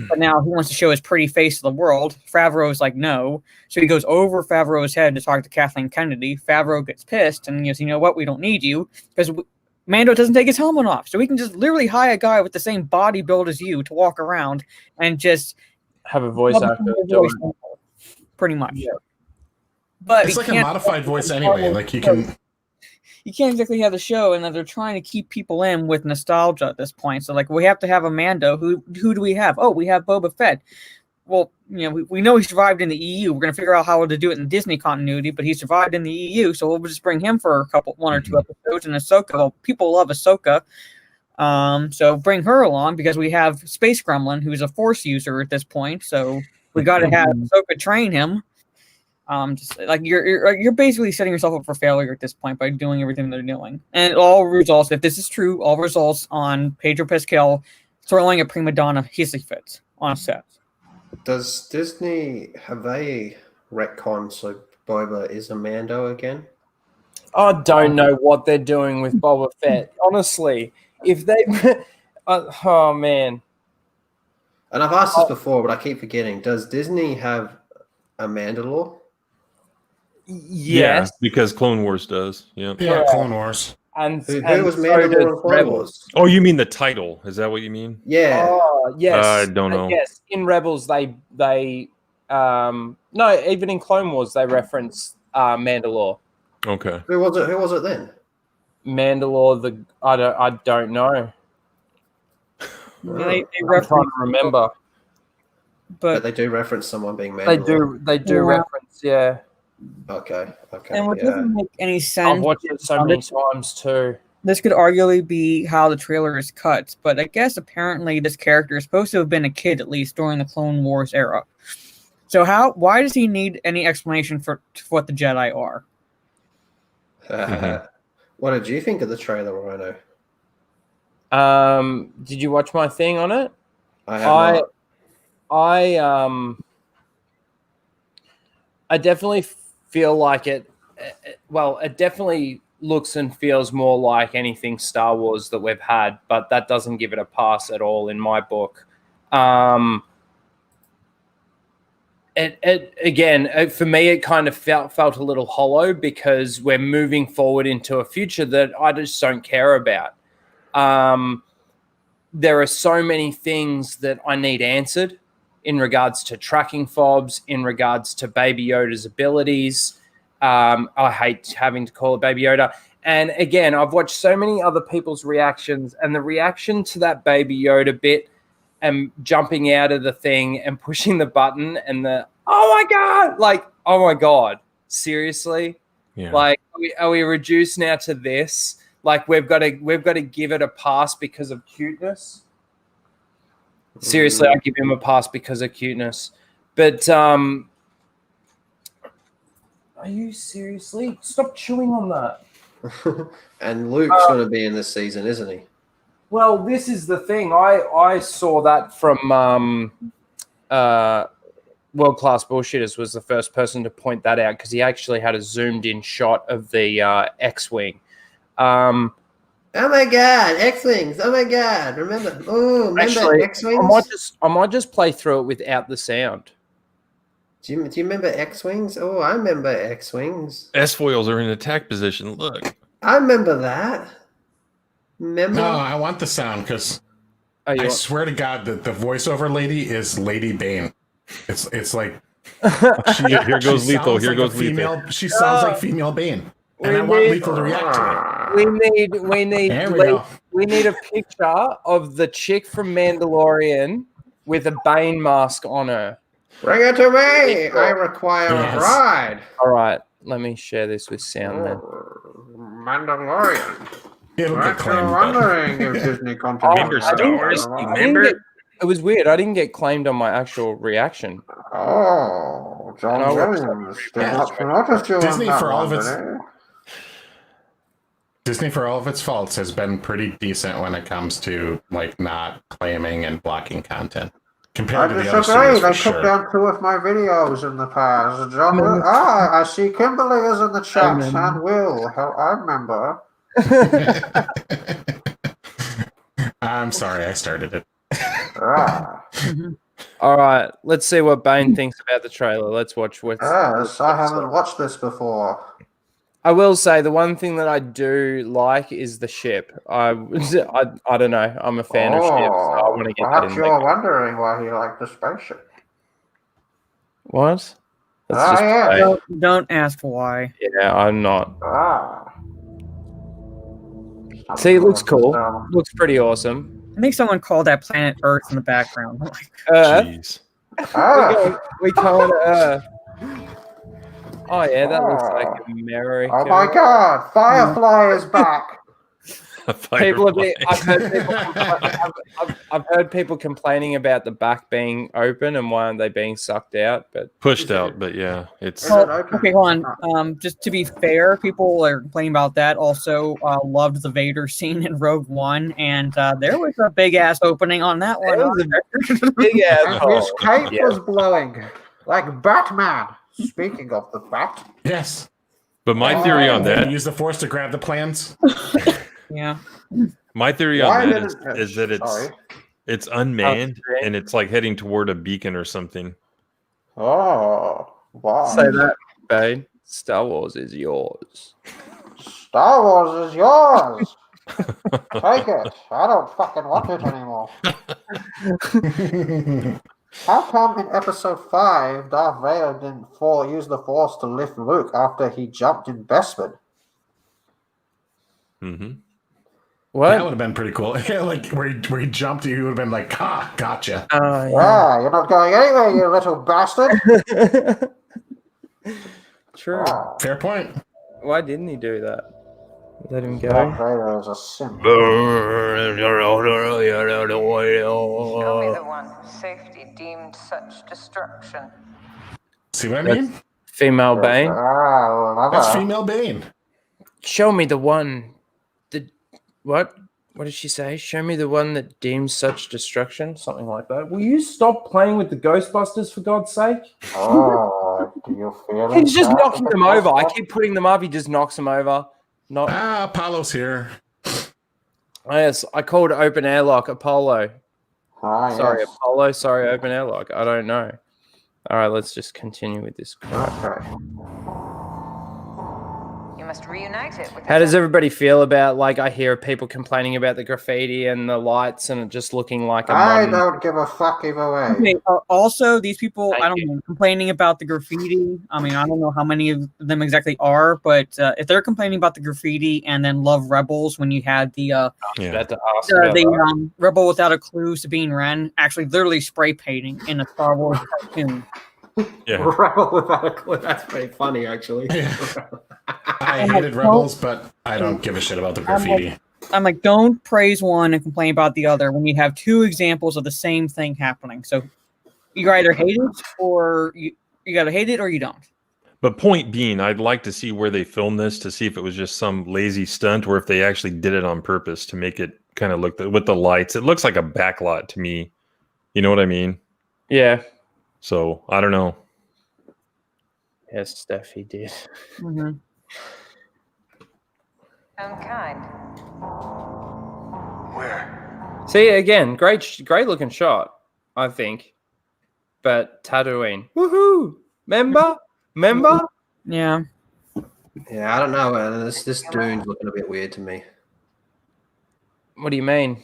But now he wants to show his pretty face to the world. Favreau's no. So he goes over Favreau's head to talk to Kathleen Kennedy. Favreau gets pissed and he goes, you know what, we don't need you because Mando doesn't take his helmet off. So we can just literally hire a guy with the same body build as you to walk around and just have a voice actor. Pretty much. Yeah. But it's a modified voice anyway. You can't exactly have the show, and they're trying to keep people in with nostalgia at this point. So we have to have a Mando. Who do we have? Oh, we have Boba Fett. Well, we know he survived in the EU. We're gonna figure out how to do it in Disney continuity, but he survived in the EU, so we'll just bring him for one or two episodes. And Ahsoka, well, people love Ahsoka. So bring her along because we have Space Gremlin, who's a Force user at this point. So we got to have Ahsoka train him. You're basically setting yourself up for failure at this point by doing everything they're doing, and it all results, if this is true, all results on Pedro Pascal throwing a prima donna hissy fit on set. Does Disney have a retcon so Boba is a Mando again? I don't know what they're doing with Boba Fett. Honestly, if they, oh man. And I've asked this before, but I keep forgetting. Does Disney have a Mandalore? Yes, because Clone Wars does. Yeah, Clone Wars. And who was Mandalore in Clone Wars? Oh, you mean the title? Is that what you mean? Yeah. Oh, yes. I don't know. Yes, in Rebels they no, even in Clone Wars they reference Mandalore. Okay. Who was it then? Mandalore. I don't know. They I'm trying to remember. But they do reference someone being Mandalore. They do reference, yeah. Okay. And what doesn't make any sense. I've watched it so many times too. This could arguably be how the trailer is cut, but I guess apparently this character is supposed to have been a kid at least during the Clone Wars era. So why does he need any explanation for what the Jedi are? What did you think of the trailer, Ryno? Did you watch my thing on it? I have not. I definitely feel like it. Well, it definitely looks and feels more like anything Star Wars that we've had, but that doesn't give it a pass at all in my book. For me, it kind of felt a little hollow because we're moving forward into a future that I just don't care about. There are so many things that I need answered in regards to tracking fobs, in regards to Baby Yoda's abilities. I hate having to call it Baby Yoda. And again, I've watched so many other people's reactions, and the reaction to that Baby Yoda bit and jumping out of the thing and pushing the button and oh my God, seriously? Yeah. Are we reduced now to this? We've got to give it a pass because of cuteness. Seriously, I give him a pass because of cuteness. But are you seriously? Stop chewing on that. And Luke's going to be in this season, isn't he? Well, this is the thing. I saw that from World Class Bullshitters was the first person to point that out because he actually had a zoomed in shot of the X-Wing. Oh my God, X-Wings! Oh my God, remember X-Wings? I might just play through it without the sound. Do you remember X-Wings? Oh, I remember X-Wings. S-foils are in attack position. Look, I remember that. Remember? No, I want the sound because I swear to God that the voiceover lady is Lady Bane. It's like here goes Lethal. Here goes Lethal. She sounds like female Bane. And I want Lethal to react to it. We need a picture of the chick from Mandalorian with a Bane mask on her. Bring it to me. I require a ride. All right, let me share this with sound then. Mandalorian. It'll get claimed. Wondering if Disney continues. Remember Star Wars? Remember? It was weird. I didn't get claimed on my actual reaction. Oh, John And I watched Williams it. did not promote you Disney, on that for all one, of its did he? Disney, for all of its faults, has been pretty decent when it comes to like not claiming and blocking content compared to the other studios. They For took sure. down 2 of my videos in the past. I see Kimberly is in the chat and Will. I remember. I'm sorry, I started it. All right, let's see what Bane thinks about the trailer. Let's watch what's. Yes, I haven't watched this before. I will say the one thing that I do like is the ship. I don't know. I'm a fan of ships. So I want to get that Perhaps in you're there. wondering why he liked the spaceship. What? Yeah. Don't ask why. Yeah, I'm not. Ah. See, it looks cool. Looks pretty awesome. Make someone call that planet Earth in the background. Jeez. We call it Earth. Oh yeah, that looks like America. Oh my God! Firefly is back. People are being, I've heard people complaining about the back being open and why aren't they being sucked out? But Pushed out, but yeah, it's Okay, hold on. Just to be fair, people are complaining about that. Also, loved the Vader scene in Rogue One, and there was a big ass opening on that one. It was a big ass. His cape was blowing like Batman. Speaking of the Bat, Yes. But my theory on that, Use the Force to grab the plans. Yeah. my theory on that is that it's unmanned and it's like heading toward a beacon or something. Oh, wow! Say that, Bane. Star Wars is yours. Star Wars is yours. Take it. I don't fucking want it anymore. How come in episode 5, Darth Vader didn't use the Force to lift Luke after he jumped in Bespin? Mm-hmm. What? That would have been pretty cool. Yeah, like where he jumped, he would have been like, "Ah, gotcha." Yeah, you're not going anywhere, you little bastard. True. Fair point. Why didn't he do that? Let him Darth go. Vader is a simp. Show me the one whose safety deemed such destruction. See what I mean? Female Bane. That's female Bane. Show me the one. What? What did she say? Show me the one that deems such destruction. Something like that. Will you stop playing with the Ghostbusters for God's sake? Oh, do you feel He's just knocking them over. I keep putting them up. He just knocks them over. Apollo's here. Yes, I called Open-Airlock Apollo. Sorry, yes. Apollo. Sorry, Open-Airlock. I don't know. All right, let's just continue with this crap. Okay. You must reunite it with How does everybody feel about, like, I hear people complaining about the graffiti and the lights and it just looking like a I modern... don't give a fuck either way. Okay, also, these people, Thank I don't know, complaining about the graffiti. I mean, I don't know how many of them exactly are, but if they're complaining about the graffiti and then love Rebels when you had the Rebel Without a Clue, Sabine Wren, actually literally spray painting in a Star Wars cartoon. Yeah. Rebel Without a Clue. That's pretty funny, actually. I hated Rebels, but I don't give a shit about the graffiti. I'm like, don't praise one and complain about the other when you have two examples of the same thing happening. So you either hate it or you gotta hate it or you don't. But point being, I'd like to see where they filmed this to see if it was just some lazy stunt or if they actually did it on purpose to make it kind of look with the lights. It looks like a backlot to me. You know what I mean? Yeah. So I don't know. Yes, Steph, he did. Mm-hmm. Unkind. Where? See, again, great looking shot, I think. But Tatooine. Woohoo! Remember? Yeah. Yeah, I don't know. This Dune's looking a bit weird to me. What do you mean?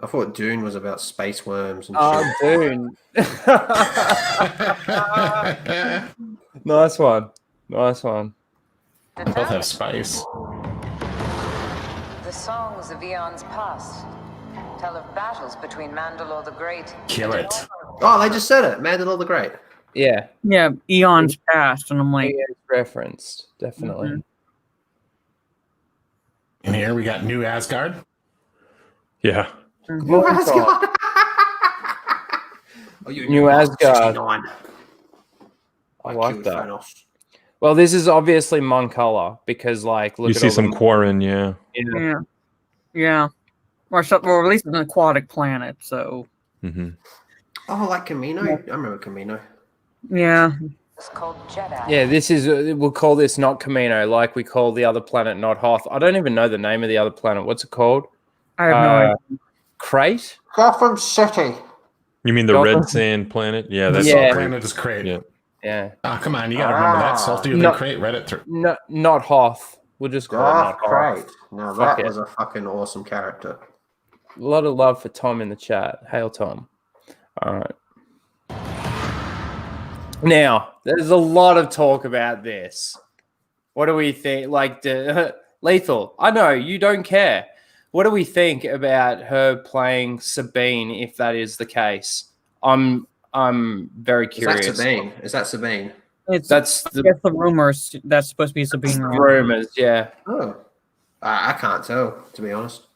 I thought Dune was about space worms and Oh, shit. Dune. Nice one. The Both have TRoS. spice. The songs of eons past tell of battles between Mandalore the Great. Kill it. Oh, they just said it. Mandalore the Great. Yeah. Yeah, eons past, and I'm like, It's referenced, definitely. Mhm. And here we got New Asgard. Yeah. Morning time. Oh, you New Asgard. 69. I like killed that. Thanos. Well, this is obviously Mon color because, like, look You at see all some the- Quarren, yeah. Yeah. Yeah. Or at least it's an aquatic planet, so Hmm. Oh, like Camino? Yeah. I remember Camino. yeah. It's called Jedi. Yeah, this is. We'll call this not Camino, like we call the other planet not Hoth. I don't even know the name of the other planet. What's it called? I have no idea. Crate. Gotham City. You mean the Gotham? red sand planet? Yeah, The that's Yeah. Salt great. Planet is Crate. Yeah. Yeah. Oh, come on, you gotta remember that. Saltier No. than Crate. Read it through. No, not Hoth. We'll just call it not Hoth. Great. Now Fuck that it. was a fucking awesome character. A lot of love for Tom in the chat. Hail Tom. All right. Now, there's a lot of talk about this. What do we think? Like, Lethal, I know you don't care. What do we think about her playing Sabine, if that is the case? I'm very curious. Is that Sabine? That's I guess the rumors that's supposed to be Sabine. Wren. rumors, yeah. Oh. I can't tell, to be honest.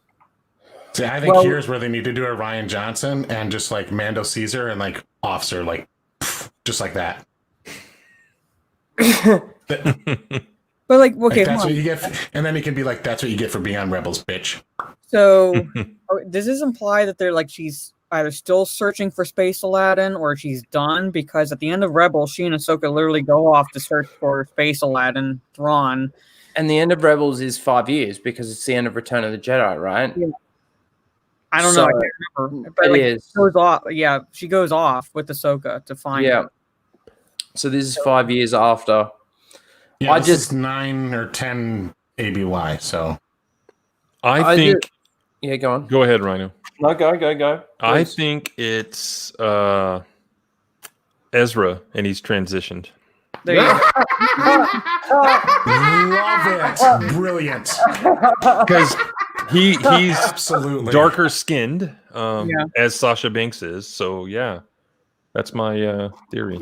See, I think Well- here's where they need to do a Ryan Johnson and just like Mando Caesar and like Officer, like just like that. But like, Like, okay, that's hold what on. you get, and then he can be like, "That's what you get for being on Rebels, bitch." So does this imply that they're like she's either still searching for Space Aladdin or she's done? Because at the end of Rebels, she and Ahsoka literally go off to search for Space Aladdin, Thrawn. And the end of Rebels is 5 years because it's the end of Return of the Jedi, right? Yeah. I don't know. I So, can't remember. But it like, is. goes off. Yeah, she goes off with Ahsoka to find Yeah. her. So this is 5 years after. Yeah, I this just- is 9 or 10 ABY. So I think. Yeah, go on. Go ahead, Ryno. No, go. I Please. think it's Ezra, and he's transitioned. There you go. love it, brilliant, Because he's absolutely darker skinned, Yeah. as Sasha Banks is. So yeah, that's my theory.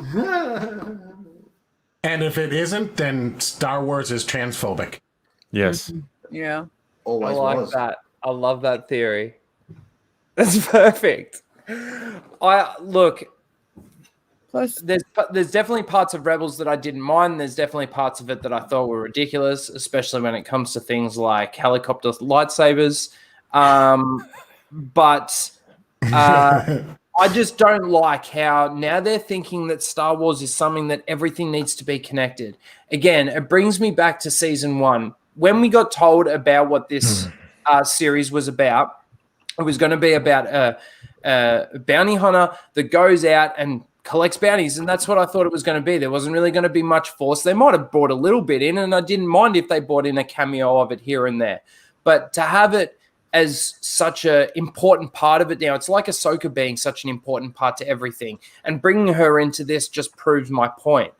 And if it isn't, then Star Wars is transphobic. Yes. Yeah. I Always like was. that. I love that theory. That's perfect. Look. Plus, There's definitely parts of Rebels that I didn't mind. There's definitely parts of it that I thought were ridiculous, especially when it comes to things like helicopter lightsabers. But I just don't like how now they're thinking that Star Wars is something that everything needs to be connected. Again, it brings me back to season 1. When we got told about what this series was about, it was going to be about a bounty hunter that goes out and collects bounties, and that's what I thought it was going to be. There wasn't really going to be much force. They might have brought a little bit in, and I didn't mind if they brought in a cameo of it here and there. But to have it as such an important part of it now, it's like Ahsoka being such an important part to everything, and bringing her into this just proves my point.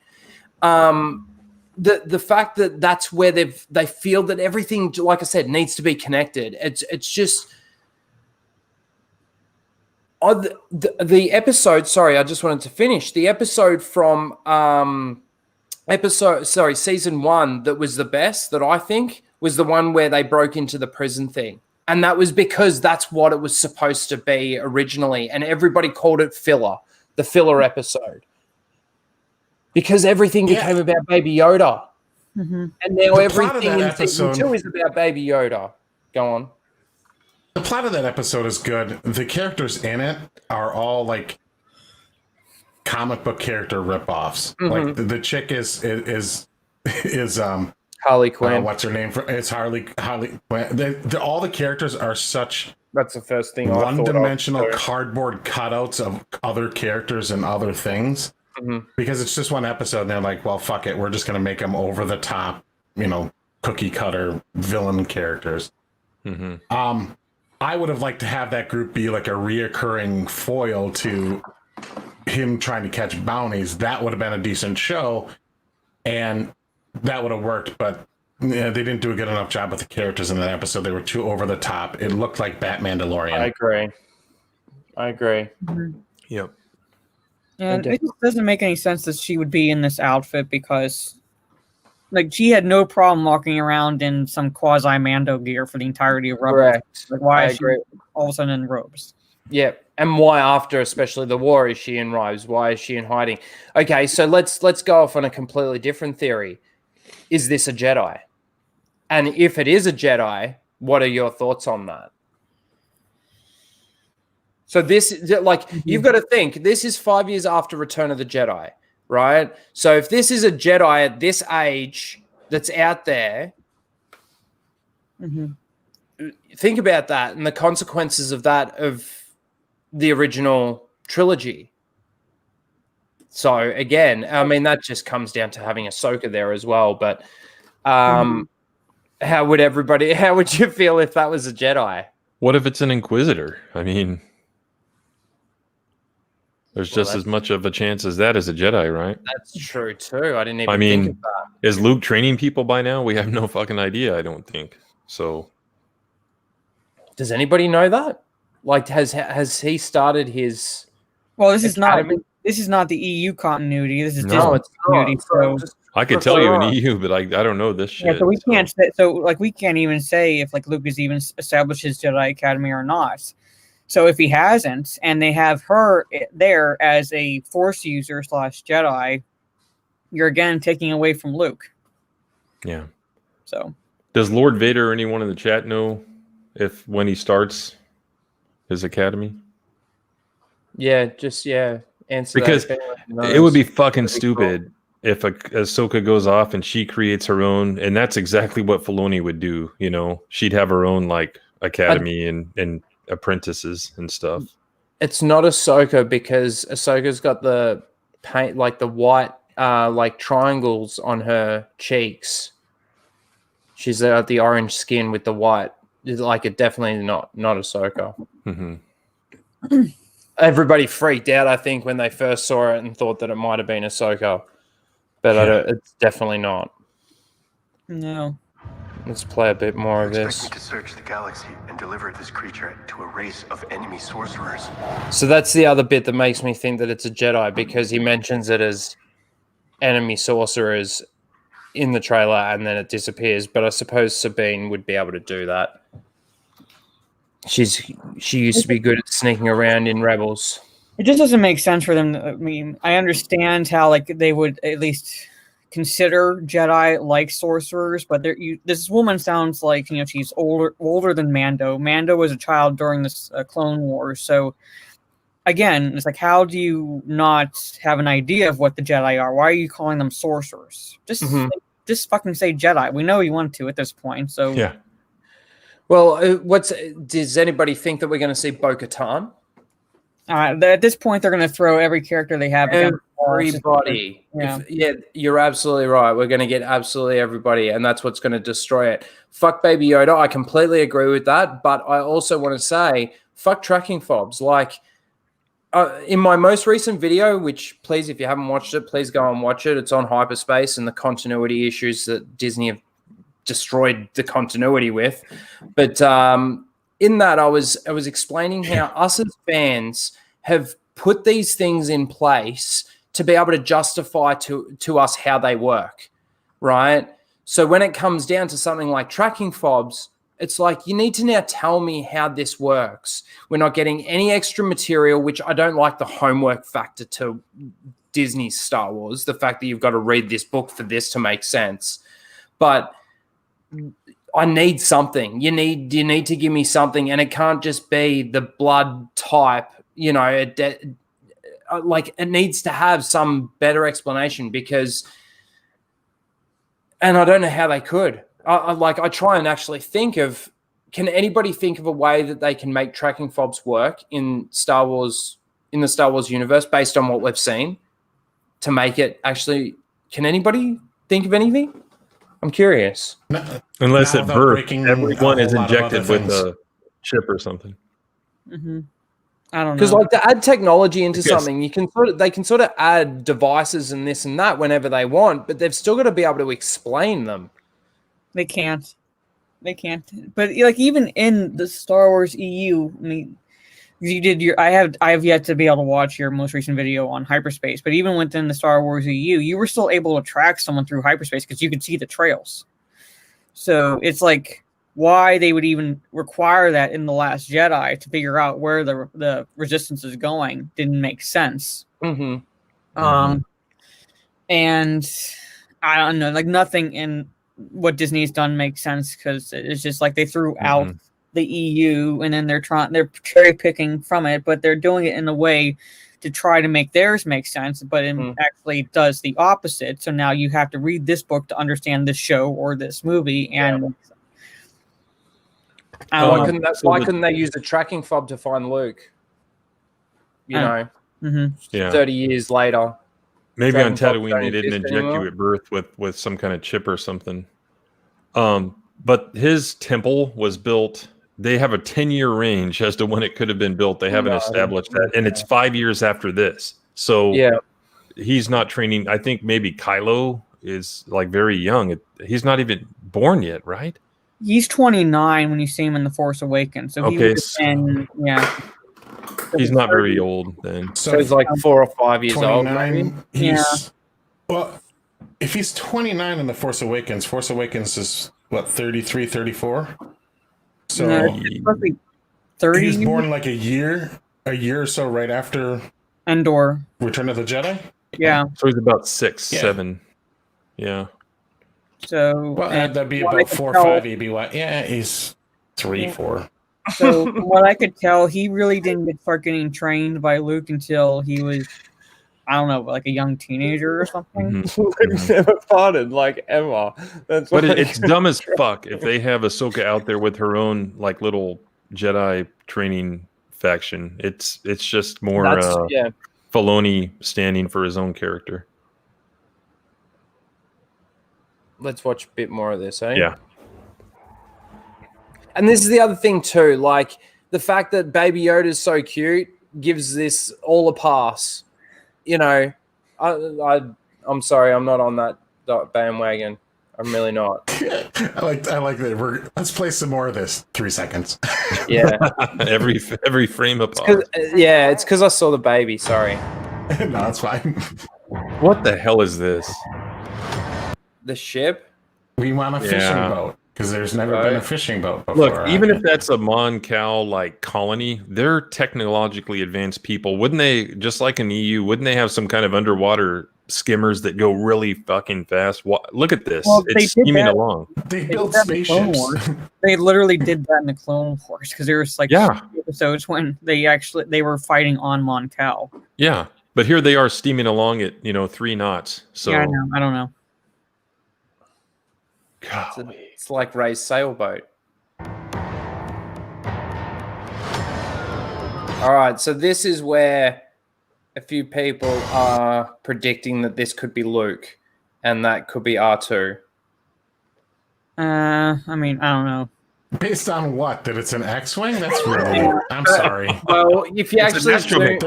The fact that that's where they feel that everything, like I said, needs to be connected. It's just. The episode, sorry, I just wanted to finish. The episode from season 1 that was the best, that I think, was the one where they broke into the prison thing. And that was because that's what it was supposed to be originally. And everybody called it filler, the filler episode. Because everything became about Baby Yoda. mhm. And now The plot of everything that in season episode- 2 is about Baby Yoda. Go on. The plot of that episode is good. The characters in it are all like comic book character ripoffs. Like the chick is Harley Quinn. what's her name? It's Harley. All the characters are such That's the first thing I thought of. one-dimensional cardboard cutouts of other characters and other things. Because it's just one episode, and they're like, "Well, fuck it, we're just gonna make them over the top, cookie cutter villain characters." I would have liked to have that group be like a reoccurring foil to him trying to catch bounties. That would have been a decent show, and that would have worked. But they didn't do a good enough job with the characters in that episode. They were too over the top. It looked like Mandalorian. I agree. Yep. And it just doesn't make any sense that she would be in this outfit because, like, she had no problem walking around in some quasi Mando gear for the entirety of Rebels. Correct. Like, why I is she agree. all of a sudden in robes? Yep. And why after, especially the war, is she in robes? Why is she in hiding? Okay, so let's go off on a completely different theory. Is this a Jedi? And if it is a Jedi, what are your thoughts on that? So this, like, you've got to think, this is 5 years after Return of the Jedi, right? So if this is a Jedi at this age that's out there, think about that and the consequences of that, of the original trilogy. So again, I mean, that just comes down to having Ahsoka there as well. But how would you feel if that was a Jedi? What if it's an Inquisitor? I mean, there's just as much of a chance as that as a Jedi, right? That's true too. I didn't even think of that. Is Luke training people by now? We have no fucking idea, I don't think. So does anybody know that? Like, has he started his? Well, this is not the EU continuity. This is Disney it's continuity. not. So I could tell you in EU, but I don't know this shit. yeah, so we can't say, we can't even say if like Luke has even established his Jedi Academy or not. So if he hasn't, and they have her there as a Force user / Jedi, you're again taking away from Luke. Yeah. So does Lord Vader or anyone in the chat know if when he starts his academy? Yeah, answer because that. It would be fucking stupid if Ahsoka goes off and she creates her own, and that's exactly what Filoni would do. You know, she'd have her own like academy and apprentices and stuff. It's not Ahsoka because Ahsoka's got the paint, like the white like triangles on her cheeks. She's got the orange skin with the white. It's like it definitely not Ahsoka. Everybody freaked out, I think, when they first saw it and thought that it might have been Ahsoka, but it's definitely not. No. Let's play a bit more of this. Expect me to search the galaxy and deliver this creature to a race of enemy sorcerers. So that's the other bit that makes me think that it's a Jedi, because he mentions it as enemy sorcerers in the trailer and then it disappears. But I suppose Sabine would be able to do that. She used to be good at sneaking around in Rebels. It just doesn't make sense for them. I mean, I understand how like they would at least consider Jedi like sorcerers, but this woman sounds like, you know, she's older than Mando. Mando was a child during this Clone Wars, so again, it's like, how do you not have an idea of what the Jedi are? Why are you calling them sorcerers? Just fucking say Jedi. We know you want to at this point, so yeah. Well, does anybody think that we're going to see Bo-Katan? At this point, they're going to throw every character they have. Everybody. Yeah, you're absolutely right. We're going to get absolutely everybody, and that's what's going to destroy it. Fuck Baby Yoda. I completely agree with that, but I also want to say, fuck tracking fobs. Like, in my most recent video, which, please, if you haven't watched it, please go and watch it. It's on hyperspace and the continuity issues that Disney have destroyed the continuity with. But in that, I was explaining how us as fans have put these things in place to be able to justify to us how they work, right? So when it comes down to something like tracking fobs, it's like, you need to now tell me how this works. We're not getting any extra material, which I don't like the homework factor to Disney's Star Wars, the fact that you've got to read this book for this to make sense. But I need something. You need to give me something, and it can't just be the blood type. You know, it needs to have some better explanation, because, and I don't know how they could. I try and actually think of, can anybody think of a way that they can make tracking fobs work in Star Wars, in the Star Wars universe, based on what we've seen, to make it actually? Can anybody think of anything? I'm curious. Unless at birth, everyone is injected with a chip or something. I don't know. Because like, to add technology into something, they can sort of add devices and this and that whenever they want, but they've still got to be able to explain them. They can't. But like, even in the Star Wars EU, I mean, I have yet to be able to watch your most recent video on hyperspace, but even within the Star Wars EU, you were still able to track someone through hyperspace because you could see the trails. So it's like, why they would even require that in The Last Jedi to figure out where the Resistance is going didn't make sense. Mm-hmm. And I don't know, like nothing in what Disney's done makes sense because it's just like they threw out the EU and then they're cherry picking from it, but they're doing it in a way to try to make theirs make sense, but it actually does the opposite. So now you have to read this book to understand this show or this movie. And why couldn't they use a tracking fob to find Luke? You know, 30 years later. Maybe on Tatooine they didn't inject you at birth with some kind of chip or something. But his temple was built. They have a 10-year range as to when it could have been built. They haven't established that, and it's 5 years after this. So he's not training. I think maybe Kylo is like very young. He's not even born yet, right? He's 29 when you see him in The Force Awakens. So he was he's not very old then. So he's like 4 or 5 years old. Maybe? Well, if he's 29 in The Force Awakens is what, 33, 34? So it's probably 30. He was born like a year or so right after Endor. Return of the Jedi? Yeah. So he's about 6, 7. Yeah. So that'd be about 4 or 5. He'd be what? Yeah, he's 3, 4. So from what I could tell, he really didn't start getting trained by Luke until he was, I don't know, like a young teenager or something. Luke's never farted, like, ever. That's but it's dumb as fuck if they have Ahsoka out there with her own like little Jedi training faction. It's just more Filoni standing for his own character. Let's watch a bit more of this, eh? Yeah. And this is the other thing too, like the fact that Baby Yoda is so cute gives this all a pass. You know, I'm sorry, I'm not on that bandwagon. I'm really not. I like that. Let's play some more of this. 3 seconds. Yeah. every frame of pause. It's because I saw the baby. Sorry. No, that's fine. What the hell is this? The ship? We want a fishing boat. Because there's never been a fishing boat before. Look, even if that's a Mon Cal like colony, they're technologically advanced people. Wouldn't they, just like in the EU, wouldn't they have some kind of underwater skimmers that go really fucking fast? Look at this. Well, it's steaming along. They built spaceships. They literally did that in the Clone Wars because there was like episodes when they were fighting on Mon Cal. Yeah, but here they are steaming along at 3 knots. So yeah, I don't know. It's like Ray's sailboat. All right, so this is where a few people are predicting that this could be Luke and that could be R2. I mean, I don't know. Based on what? That it's an X-wing? That's really... I'm sorry. Well, if you actually zoom in...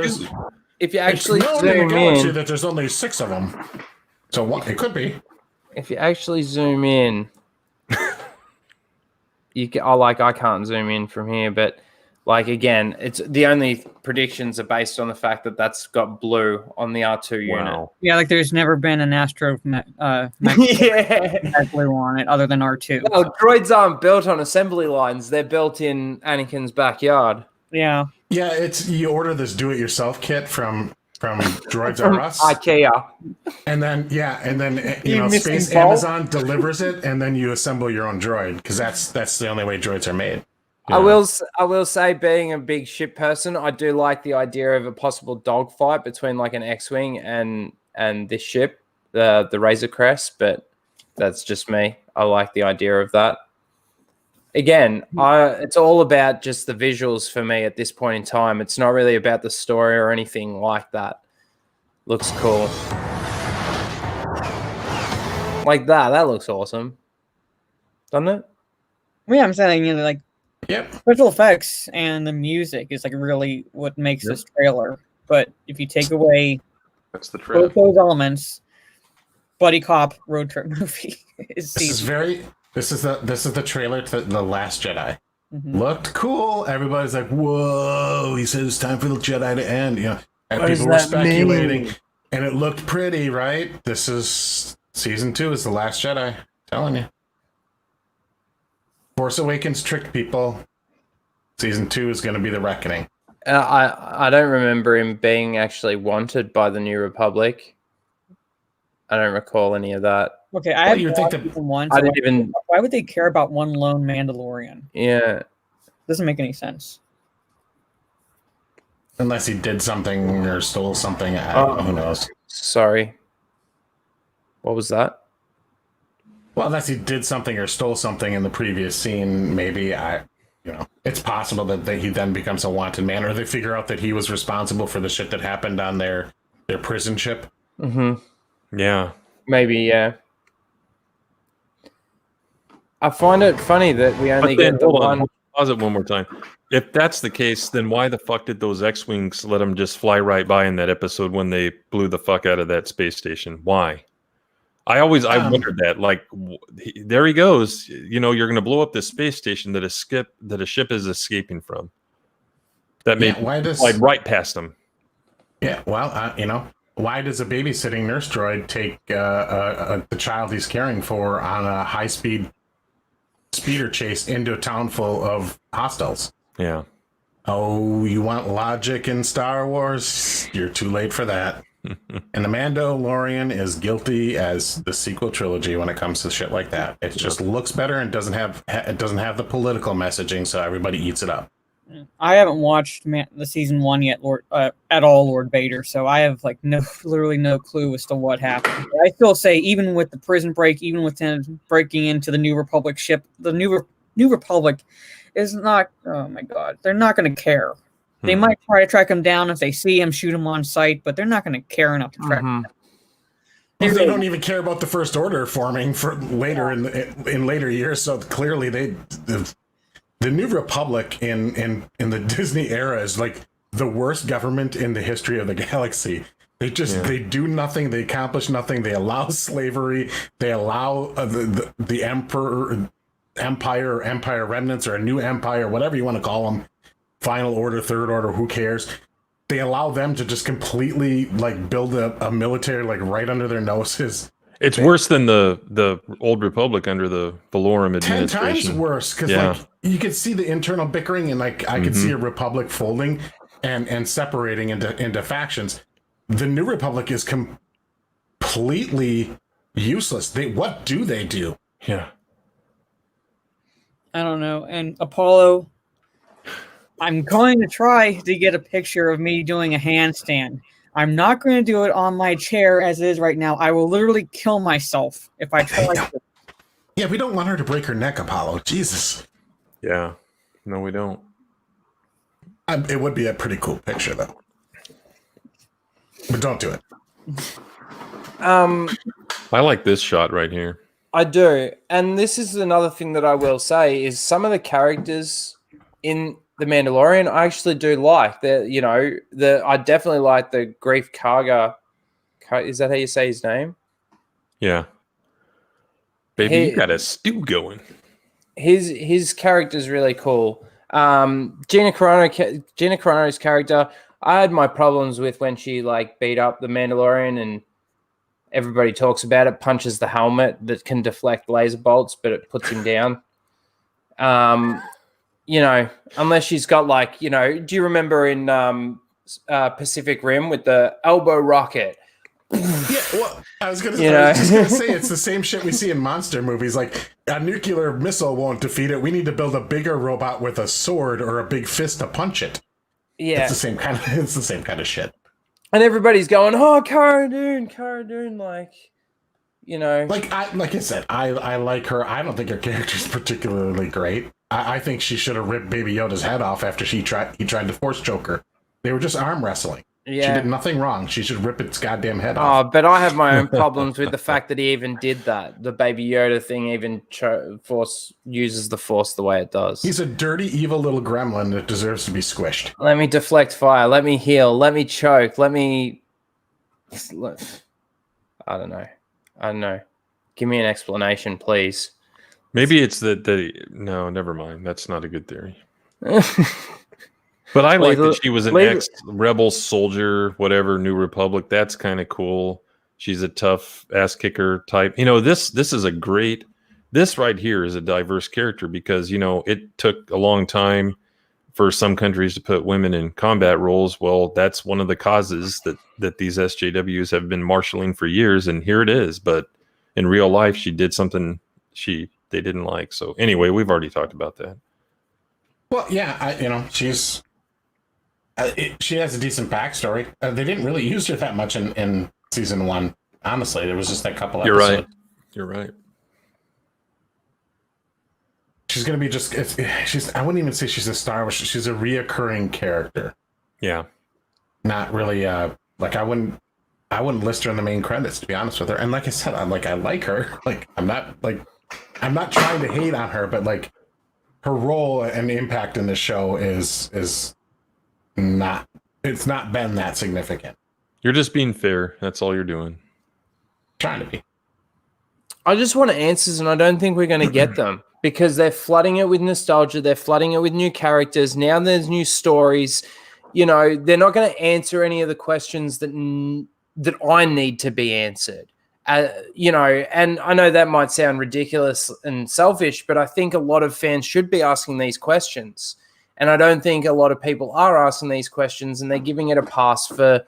that there's only 6 of them. So what? It could be. If you actually zoom in... I can't zoom in from here, but like again, it's the only predictions are based on the fact that that's got blue on the R2 unit. Yeah, like there's never been an Astro blue on it other than R2. Well, droids aren't built on assembly lines; they're built in Anakin's backyard. Yeah, you order this do-it-yourself kit from Droids R Us, IKEA, and then Space Amazon delivers it, and then you assemble your own droid because that's the only way droids are made. I will say, being a big ship person, I do like the idea of a possible dogfight between like an X-wing and this ship, the Razor Crest. But that's just me. I like the idea of that. Again, it's all about just the visuals for me at this point in time. It's not really about the story or anything like that. Looks cool. Like that. That looks awesome. Doesn't it? Yeah, I'm saying, like, yep. Special effects and the music is like really what makes this trailer. But if you take away both those elements, buddy cop road trip movie is This is the trailer to The Last Jedi. Looked cool. Everybody's like, "Whoa!" He said it's time for the Jedi to end. And people were speculating, and it looked pretty, right? This is season 2. Is The Last Jedi. I'm telling you. Force Awakens tricked people. Season 2 is going to be the reckoning. I don't remember him being actually wanted by the New Republic. I don't recall any of that. Okay, I Well, have think watched that- season 1. I So didn't even. why would they care about one lone Mandalorian? Yeah. Doesn't make any sense. Unless he did something or stole something. Who knows? Sorry. What was that? Well, unless he did something or stole something in the previous scene, maybe it's possible that he then becomes a wanted man, or they figure out that he was responsible for the shit that happened on their prison ship. Mm-hmm. Yeah. Maybe, yeah. I find it funny that we only But then, get the hold one. on, pause it one more time. If that's the case, then why the fuck did those X-Wings let them just fly right by in that episode when they blew the fuck out of that space station? Why? I wondered that. Like, there he goes. You know, you're going to blow up this space station that a ship is escaping from. That made fly right past them. Yeah, well, why does a babysitting nurse droid take the child he's caring for on a high-speed speeder chase into a town full of hostiles? Yeah. Oh, you want logic in Star Wars? You're too late for that. And the Mandalorian is guilty as the sequel trilogy when it comes to shit like that. It just looks better and doesn't have the political messaging, so everybody eats it up. I haven't watched the season 1 yet, at all, Lord Vader. So I have literally no clue as to what happened. But I still say, even with the prison break, even with him breaking into the New Republic ship, the New Republic is not. Oh my God, they're not going to care. They might try to track him down if they see him, shoot him on sight, but they're not going to care enough to track him. They don't even care about the First Order forming for later in later years. So clearly, the New Republic in the Disney era is like the worst government in the history of the galaxy. They they do nothing. They accomplish nothing. They allow slavery. They allow the empire or empire remnants or a new empire, whatever you want to call them. Final Order, Third Order, who cares? They allow them to just completely build a military right under their noses. It's worse than the old Republic under the Valorum administration. 10 times worse, because you could see the internal bickering, and I could see a Republic folding and separating into factions. The New Republic is completely useless. What do they do? Yeah. I don't know. And Apollo, I'm going to try to get a picture of me doing a handstand. I'm not going to do it on my chair as it is right now. I will literally kill myself if I try to. Yeah, we don't want her to break her neck, Apollo. Jesus. Yeah. No, we don't. It would be a pretty cool picture, though. But don't do it. I like this shot right here. I do. And this is another thing that I will say is some of the characters in The Mandalorian I actually do like. I definitely like the Grief Karga. Is that how you say his name? Yeah. Baby, you got a stew going. His character's really cool. Gina Carano's character, I had my problems with when she beat up the Mandalorian, and everybody talks about it, punches the helmet that can deflect laser bolts, but it puts him down. Unless she's got do you remember in Pacific Rim with the elbow rocket? Yeah, well, I was just gonna say it's the same shit we see in monster movies. Like, a nuclear missile won't defeat it. We need to build a bigger robot with a sword or a big fist to punch it. Yeah, it's the same kind of shit. And everybody's going, "Oh, Cara Dune, like I said, I like her. I don't think her character's particularly great. I think she should have ripped Baby Yoda's head off after he tried to force choke her. They were just arm wrestling. Yeah. She did nothing wrong. She should rip its goddamn head off. Oh, but I have my own problems with the fact that he even did that. The Baby Yoda thing even uses the Force the way it does. He's a dirty, evil little gremlin that deserves to be squished. Let me deflect fire. Let me heal. Let me choke. I don't know. Give me an explanation, please. Maybe it's no, never mind. That's not a good theory. But I like that she was an ex-rebel soldier, whatever, New Republic. That's kind of cool. She's a tough ass kicker type. This is a great This right here is a diverse character because, it took a long time for some countries to put women in combat roles. Well, that's one of the causes that these SJWs have been marshaling for years, and here it is. But in real life, she did something they didn't like. So anyway, we've already talked about that. Well, yeah, she's she has a decent backstory. They didn't really use her that much in season 1. Honestly, there was just a couple episodes. You're right. She's gonna be I wouldn't even say she's a star, but she's a reoccurring character. Yeah. Not really I wouldn't list her in the main credits, to be honest with her. And like I said, I like her. Like I'm not trying to hate on her, but like her role and impact in this show is not been that significant. You're just being fair. That's all you're doing. Trying to be. I just want answers, and I don't think we're going to get them because they're flooding it with nostalgia. They're flooding it with new characters. Now there's new stories. They're not going to answer any of the questions that I need to be answered. And I know that might sound ridiculous and selfish, but I think a lot of fans should be asking these questions. And I don't think a lot of people are asking these questions, and they're giving it a pass for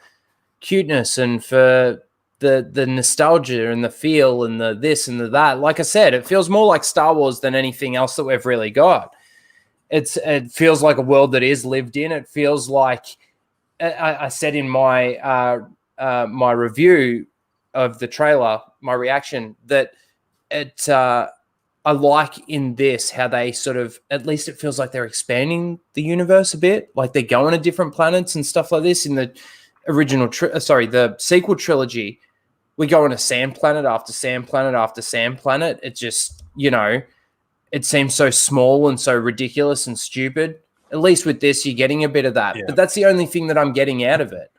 cuteness and for the nostalgia and the feel and the this and the that. Like I said, it feels more like Star Wars than anything else that we've really got. It feels like a world that is lived in. It feels like I said in my my review of the trailer, my reaction, that I like in this how they sort of, at least it feels like they're expanding the universe a bit, like they're going to different planets and stuff like this. In the original, the sequel trilogy, we go on a sand planet after sand planet after sand planet. It just, it seems so small and so ridiculous and stupid. At least with this, you're getting a bit of that. Yeah. But that's the only thing that I'm getting out of it.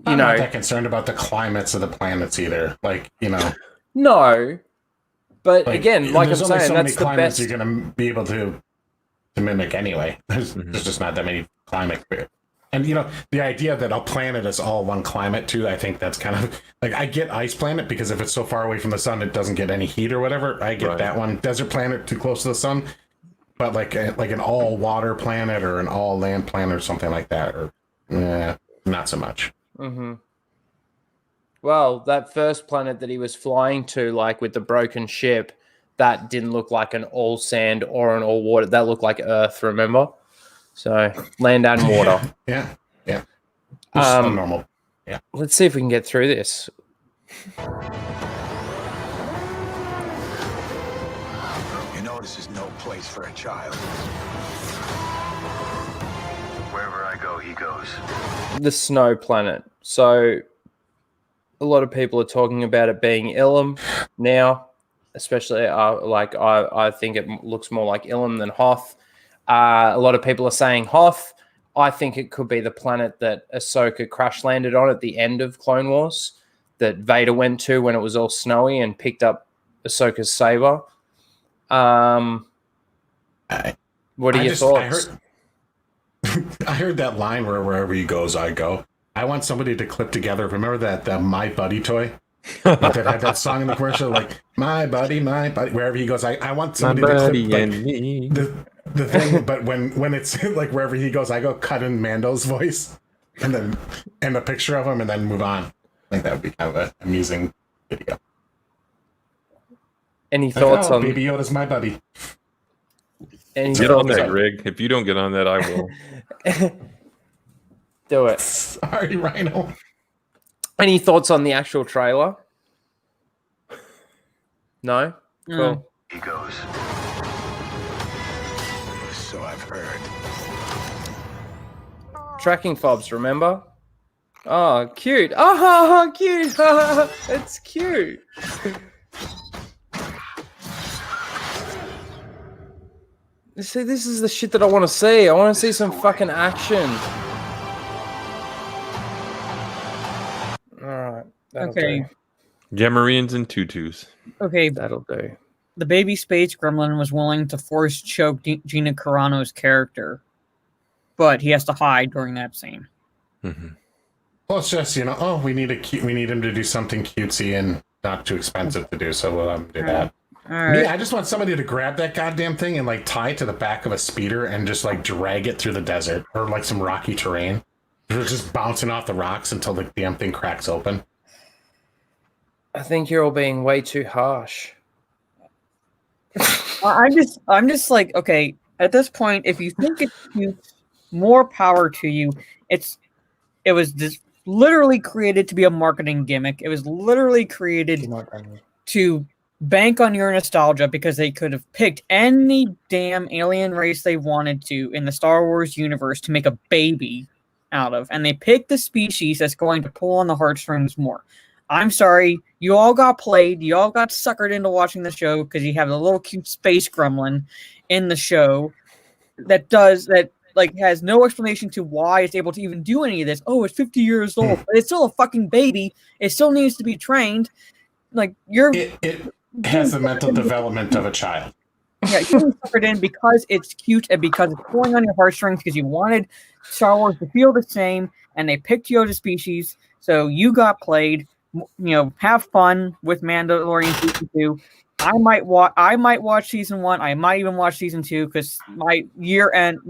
I'm not that concerned about the climates of the planets either. No. But again, like I'm saying, that's the best you're going to be able to mimic anyway. There's just not that many climate. And, the idea that a planet is all one climate, too, I think that's kind of... I get ice planet, because if it's so far away from the sun, it doesn't get any heat or whatever. I get that one. Desert planet, too close to the sun. But, like an all-water planet or an all-land planet or something like that, or not so much. Mm-hmm. Well, that first planet that he was flying to, with the broken ship, that didn't look like an all-sand or an all-water. That looked like Earth, remember? So land and water. Yeah. Normal. Yeah. Let's see if we can get through this. This is no place for a child. Wherever I go, he goes. The snow planet. So a lot of people are talking about it being Ilum now, especially I think it looks more like Ilum than Hoth. A lot of people are saying Hoth. I think it could be the planet that Ahsoka crash landed on at the end of Clone Wars, that Vader went to when it was all snowy and picked up Ahsoka's saber. What are your thoughts? I heard that line where wherever he goes, I go. I want somebody to clip together. Remember that My Buddy toy? That had that song in the commercial, my buddy, wherever he goes. I want somebody to clip the thing, but when it's wherever he goes, I go cut in Mando's voice and a picture of him and then move on. I think that would be kind of an amusing video. Any thoughts on Baby Yoda's my buddy? Get on that, Greg. If you don't get on that, I will. Do it. Sorry, Ryno. Any thoughts on the actual trailer? No? Cool. He goes. So I've heard. Tracking fobs, remember? Oh, cute. Oh, cute. It's cute. See, this is the shit that I want to see. I want to see some fucking action. All right. Okay. Gamorreans and tutus. Okay. That'll do. The baby space gremlin was willing to force choke Gina Carano's character, but he has to hide during that scene. Mm-hmm. Well, it's just, we need him to do something cutesy and not too expensive to do, so we'll do that. All right. I just want somebody to grab that goddamn thing and like tie it to the back of a speeder and just like drag it through the desert or like some rocky terrain. It's just bouncing off the rocks until the damn thing cracks open. I think you're all being way too harsh. I'm just like, okay, at this point, if you think it's cute, more power to you. It was just literally created to be a marketing gimmick. It was literally created to bank on your nostalgia because they could have picked any damn alien race they wanted to in the Star Wars universe to make a baby out of. And they picked the species that's going to pull on the heartstrings more. I'm sorry, you all got played. You all got suckered into watching the show because you have a little cute space gremlin in the show that has no explanation to why it's able to even do any of this. Oh, it's 50 years old, but it's still a fucking baby. It still needs to be trained. Like it has the mental development of a child. Yeah, you suckered in because it's cute and because it's pulling on your heartstrings because you wanted Star Wars to feel the same, and they picked Yoda species, so you got played. Have fun with Mandalorian season 2. I might watch season 1. I might even watch season 2 because my year end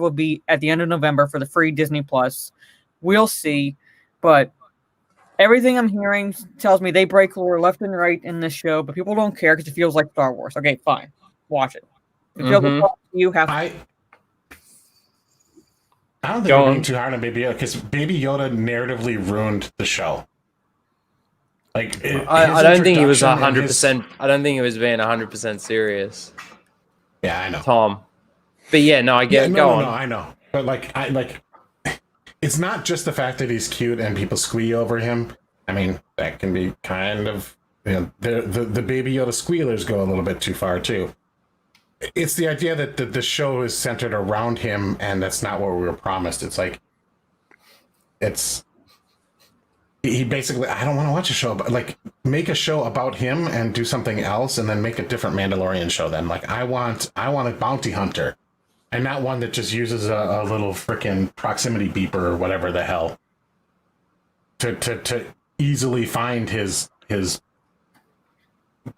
will be at the end of November for the free Disney Plus. We'll see, but everything I'm hearing tells me they break lore left and right in this show, but people don't care because it feels like Star Wars. Okay, fine, watch it. If it feels like Star Wars, you have. I don't think we're being too hard on Baby Yoda because Baby Yoda narratively ruined the show. Like, I don't think he was 100%. I don't think he was being 100% serious. Yeah, I know, Tom. But yeah, no, I get. Go on. No, I know. But it's not just the fact that he's cute and people squee over him. I mean, that can be kind of the Baby Yoda squealers go a little bit too far too. It's the idea that the show is centered around him, and that's not what we were promised. It's like he basically, I don't want to watch a show, but like make a show about him and do something else, and then make a different Mandalorian show. Then, like, I want a bounty hunter, and not one that just uses a little freaking proximity beeper or whatever the hell to easily find his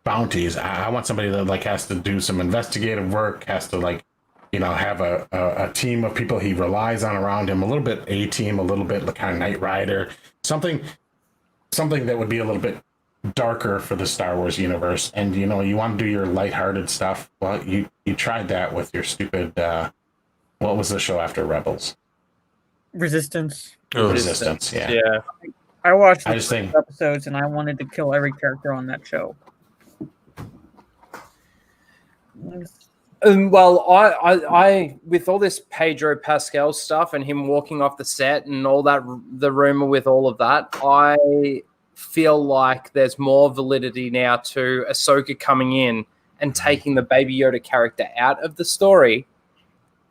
bounties. I want somebody that like has to do some investigative work, has to like have a team of people he relies on around him, a little bit A-Team, a little bit kind of Knight Rider, something that would be a little bit darker for the Star Wars universe. And you want to do your lighthearted stuff. Well, you tried that with your stupid what was the show after Rebels? Resistance. Resistance. Yeah. I watched the episodes and I wanted to kill every character on that show. Well, I with all this Pedro Pascal stuff and him walking off the set and all that, the rumor with all of that, I feel like there's more validity now to Ahsoka coming in and taking the Baby Yoda character out of the story,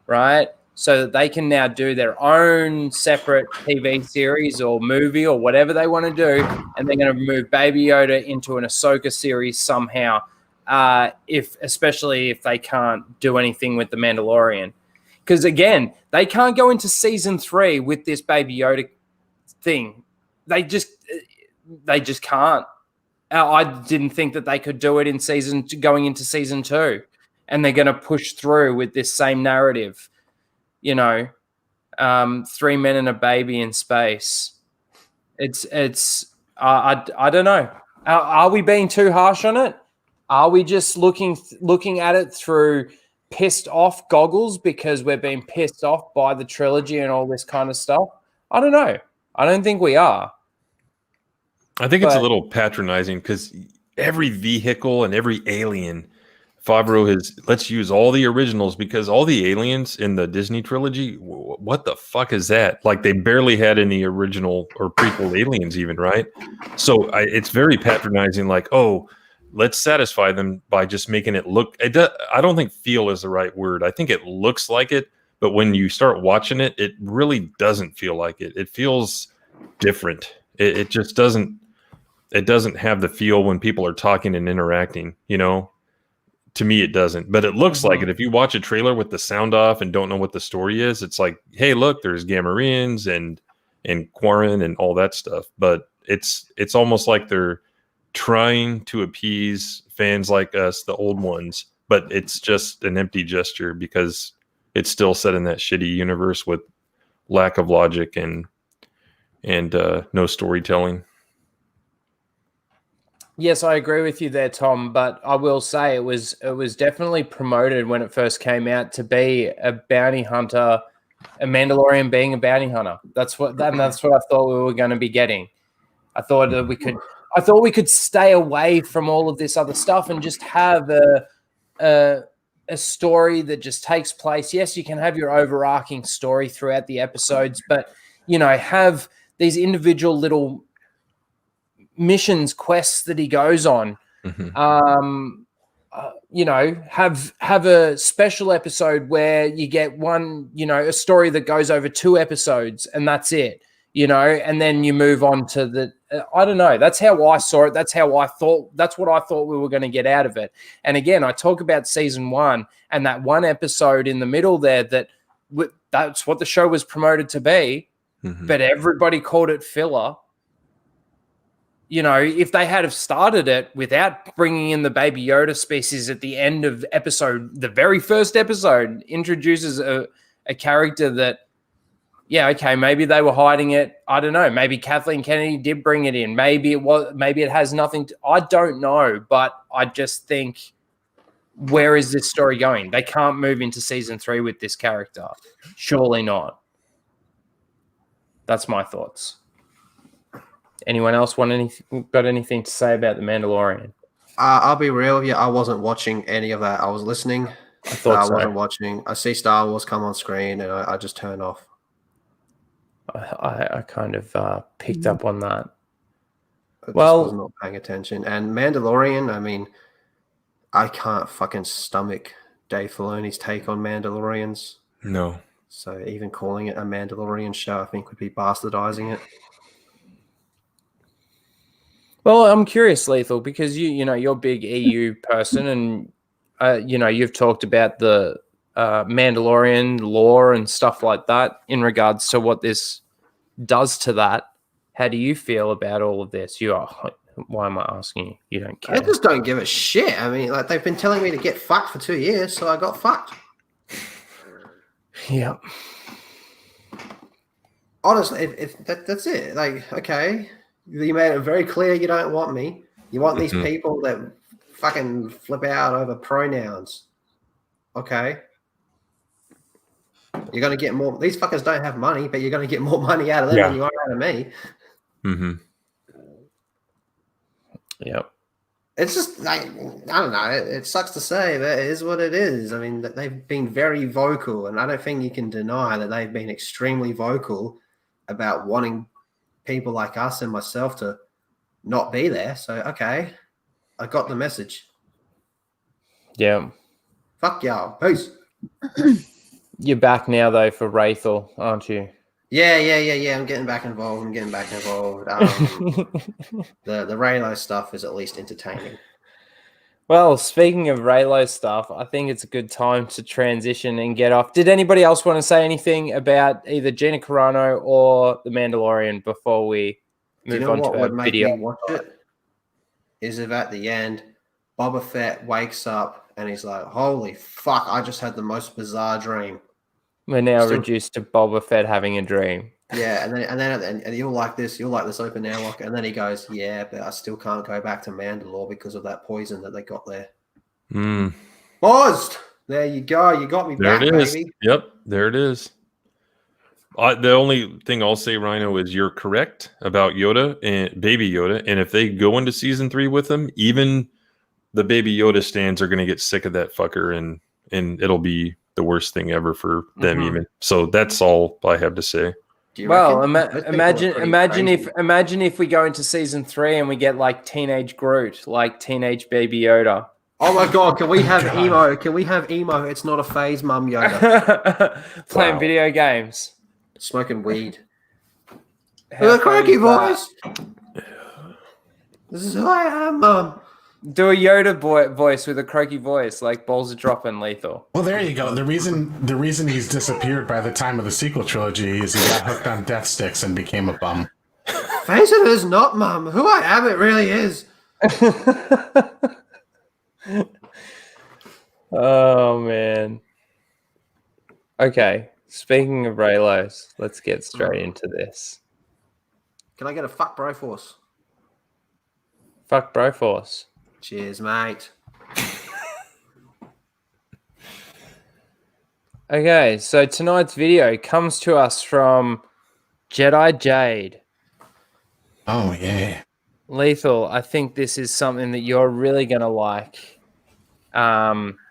right? So that they can now do their own separate TV series or movie or whatever they want to do, and they're going to move Baby Yoda into an Ahsoka series somehow. Especially if they can't do anything with the Mandalorian, because again, they can't go into season 3 with this Baby Yoda thing. They just can't. I didn't think that they could do it in going into season 2, and they're going to push through with this same narrative. 3 men and a baby in space. I don't know. Are we being too harsh on it? Are we just looking at it through pissed off goggles because we're being pissed off by the trilogy and all this kind of stuff? I don't know. I don't think we are. I think it's a little patronizing because every vehicle and every alien, Favreau let's use all the originals, because all the aliens in the Disney trilogy, what the fuck is that? Like, they barely had any original or prequel aliens even, right? So it's very patronizing, like, oh, let's satisfy them by just making it look. I don't think feel is the right word. I think it looks like it, but when you start watching it, it really doesn't feel like it. It feels different. It just doesn't. It doesn't have the feel when people are talking and interacting. To me, it doesn't. But it looks like it. If you watch a trailer with the sound off and don't know what the story is, it's like, hey, look, there's Gamorreans and Quarren and all that stuff. But it's almost like they're trying to appease fans like us, the old ones, but it's just an empty gesture because it's still set in that shitty universe with lack of logic and no storytelling. Yes, I agree with you there, Tom. But I will say it was definitely promoted when it first came out to be a bounty hunter, a Mandalorian being a bounty hunter. That's what I thought we were going to be getting. I thought that we could stay away from all of this other stuff and just have a story that just takes place. Yes, you can have your overarching story throughout the episodes, but have these individual little missions, quests that he goes on. Mm-hmm. Have a special episode where you get one, a story that goes over 2 episodes and that's it, and then you move on to the, I don't know. That's how I saw it. That's how I thought. That's what I thought we were going to get out of it. And again, I talk about season 1 and that one episode in the middle there that's what the show was promoted to be, but everybody called it filler. If they had have started it without bringing in the Baby Yoda species at the end of the very first episode, introduces a character that, maybe they were hiding it. I don't know. Maybe Kathleen Kennedy did bring it in. Maybe it has nothing to, I don't know, but I just think, where is this story going? They can't move into season 3 with this character. Surely not. That's my thoughts. Anyone else got anything to say about The Mandalorian? I'll be real with you. I wasn't watching any of that. I was listening. I wasn't watching. I see Star Wars come on screen, and I just turn off. I kind of picked up on that. I was not paying attention. And Mandalorian, I mean, I can't fucking stomach Dave Filoni's take on Mandalorians. No. So even calling it a Mandalorian show, I think, would be bastardizing it. Well, I'm curious, Lethal, because you're a big EU person, and you've talked about the Mandalorian lore and stuff like that in regards to what this does to that. How do you feel about all of this? Why am I asking you? You don't care. I just don't give a shit. I mean, like, they've been telling me to get fucked for 2 years, so I got fucked. Yeah. Honestly, if that's it. Like, okay. You made it very clear you don't want me. You want these people that fucking flip out over pronouns. Okay. You're going to get more. These fuckers don't have money, but you're going to get more money out of them than you are out of me. Mm-hmm. Yep. It's just like, I don't know. It sucks to say, but it is what it is. I mean, they've been very vocal, and I don't think you can deny that they've been extremely vocal about wanting people like us and myself to not be there. So, okay, I got the message. Yeah. Fuck y'all. Peace. You're back now, though, for Wraithel, aren't you? Yeah. I'm getting back involved. The Ryno stuff is at least entertaining. Well, speaking of Raylo stuff, I think it's a good time to transition and get off. Did anybody else want to say anything about either Gina Carano or The Mandalorian before we move on to our video? Me watch it is if at the end, Boba Fett wakes up and he's like, holy fuck, I just had the most bizarre dream. We're now reduced to Boba Fett having a dream. Yeah, and you'll like this Open-Airlock, and then he goes, yeah, but I still can't go back to Mandalore because of that poison that they got there. Paused. There you go. You got me there back, it is. baby. Yep, there it is. The only thing I'll say, Ryno, is you're correct about Yoda and Baby Yoda, and if they go into season 3 with him, even the Baby Yoda stands are going to get sick of that fucker, and it'll be the worst thing ever for them. Even so, that's all I have to say. Well, imagine if we go into season 3 and we get like teenage Groot, like teenage Baby Yoda. Oh my god, can we have emo? Can we have emo? It's not a phase, Mum Yoda. Playing video games. Smoking weed. With a croaky voice. This is who I am, Mum. Do a Yoda voice with a croaky voice, like balls are dropping, Lethal. Well, there you go. The reason he's disappeared by the time of the sequel trilogy is he got hooked on death sticks and became a bum. Face it is not, Mum. Who I am, it really is. Oh man. Okay. Speaking of Raylos, let's get straight into this. Can I get a fuck Broforce? Fuck Broforce. Cheers, mate. Okay, so tonight's video comes to us from Jedi Jade. Oh yeah. Lethal, I think this is something that you're really going to like,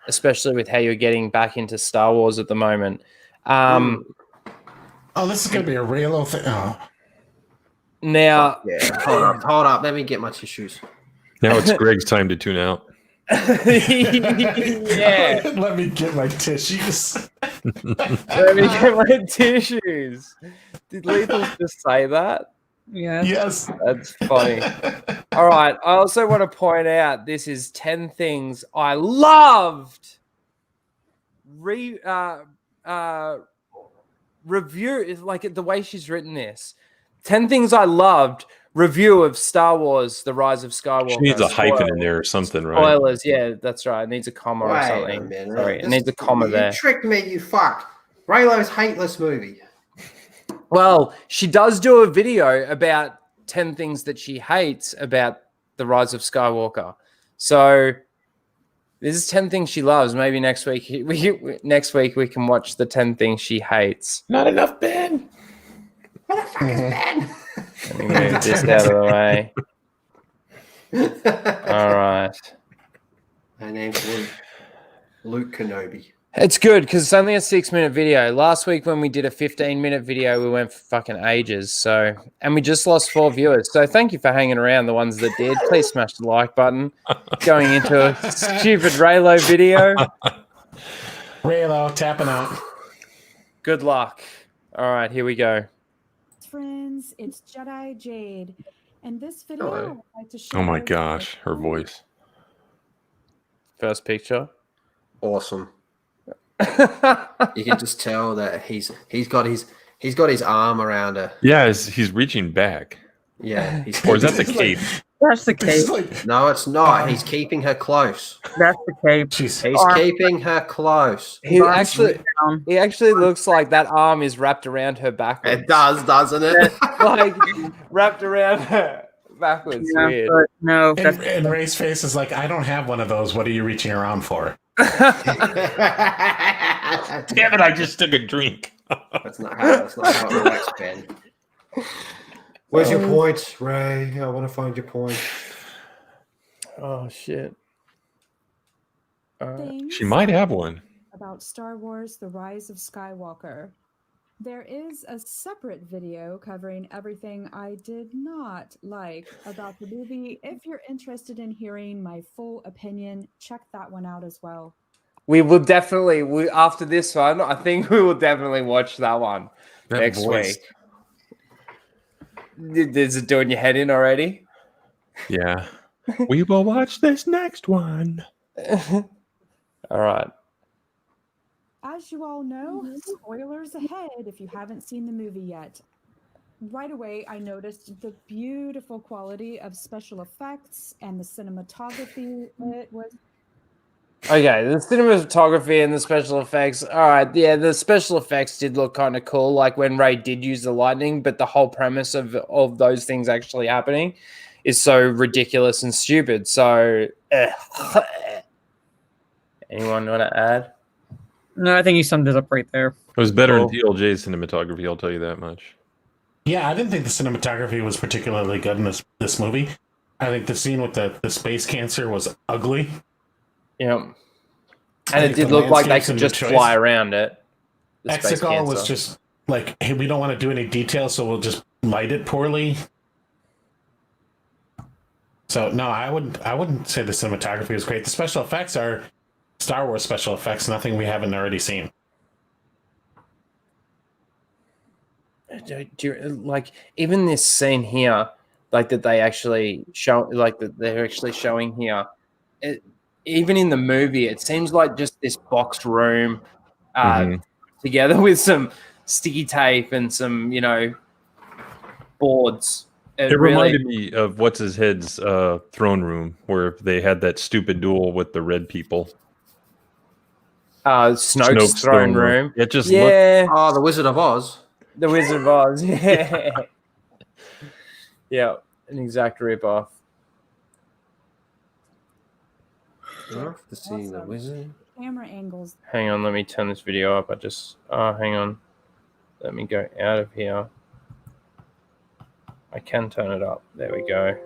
especially with how you're getting back into Star Wars at the moment. Oh, this is gonna be a real thing. Oh. Now, Yeah, hold up. Let me get my tissues. Now it's Greg's time to tune out. yeah, Let me get my tissues. let me get my tissues. Did Lethal just say that? Yeah. Yes. That's funny. All right. I also want to point out this is 10 things I loved. Review is like the way she's written this. 10 things I loved. Review of Star Wars: The Rise of Skywalker. She needs a hyphen in there or something, right? Spoilers. Yeah, that's right. It needs a comma or Wait something. a minute. Sorry, it needs a comma you there. tricked me, you fuck. Raylo's hateless movie. Well, she does do a video about 10 things that she hates about The Rise of Skywalker. So this is 10 things she loves. Maybe next week we can watch the 10 things she hates. Not enough Ben. Let me move this out of the way. All right. My name's Luke Kenobi. It's good because it's only a 6-minute video. Last week when we did a 15-minute video, we went for fucking ages. So, and we just lost 4 viewers. So thank you for hanging around, the ones that did. Please smash the like button. Going into a stupid Raylo video. Raylo tapping out. Good luck. All right, here we go. Friends, it's Jedi Jade, and this video Hello. I would like to share. Oh my gosh, her voice. First picture. Awesome. You can just tell that he's got his arm around her. Yeah, he's reaching back. Yeah. Or is that the cape? That's the cape. It's like, No, it's not. He's keeping her close. That's the cape. jeez. He's Arm. keeping her close. He Arms down. actually looks like that arm is wrapped around her backwards. It does, doesn't it? Like wrapped around her backwards. Yeah, Weird. but no, that's And Ray's face is like, I don't have one of those. What are you reaching around for? Damn it, I just took a drink. That's not how it works, Ben. Where's your point, Ray? I want to find your point. Oh shit. Things She might have one. about Star Wars: The Rise of Skywalker. There is a separate video covering everything I did not like about the movie. If you're interested in hearing my full opinion, check that one out as well. We will definitely, after this one, I think we will definitely watch that one That next voice. week. Is it doing your head in already? Yeah. We will watch this next one. All right. As you all know, spoilers ahead if you haven't seen the movie yet. Right away, I noticed the beautiful quality of special effects and the cinematography. It was Okay, the cinematography and the special effects. All right, yeah, the special effects did look kind of cool, like when Ray did use the lightning, but the whole premise of those things actually happening is so ridiculous and stupid. So, anyone want to add? no. I think you summed it up right there. It was better Cool. in DLJ's cinematography, I'll tell you that much. Yeah, I didn't think the cinematography was particularly good in this movie. I think the scene with the space cancer was ugly. Yeah. I And think it did the look like they landscapes could and the just choice- fly around it. The space Exegol was cancer. just like, hey, we don't want to do any details, so we'll just light it poorly. So no, I wouldn't say the cinematography was great. The special effects are Star Wars special effects, nothing we haven't already seen. Do you, like even this scene here, like that they actually show, like that they're actually showing here. Even in the movie, it seems like just this box room, together with some sticky tape and some, boards. It reminded me of what's his head's throne room, where they had that stupid duel with the red people. Snoke's throne room. It just looked... Oh, the Wizard of Oz. The Wizard of Oz. Yeah. Yeah, an exact rip-off. Off to see the wizard. Camera angles. Hang on, let me turn this video up. Hang on. Let me go out of here. I can turn it up. There we go.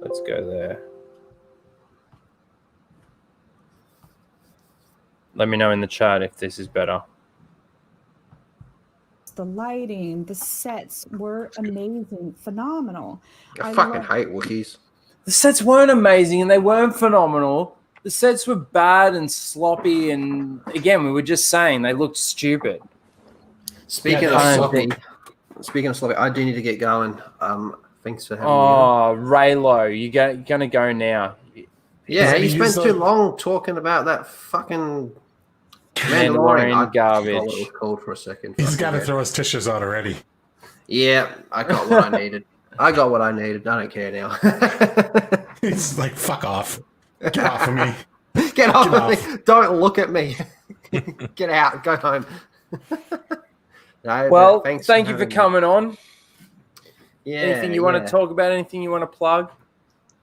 Let's go there. Let me know in the chat if this is better. The lighting, the sets were amazing, phenomenal. I fucking hate Wookiees. The sets weren't amazing and they weren't phenomenal. The sets were bad and sloppy, and again, we were just saying they looked stupid. Speaking of sloppy, I do need to get going. Thanks for having me. Oh, Raylo, you're gonna go now. Yeah, you spent too long talking about that fucking Mandalorian garbage. I got a little cold for a second. He's got to throw his tissues out already. Yeah, I got what I needed. I don't care now. He's like, fuck off. Get off of me. Get off of me. Don't look at me. Get out. Go home. No, well, thank you for coming on. Yeah. Anything you want to talk about? Anything you want to plug?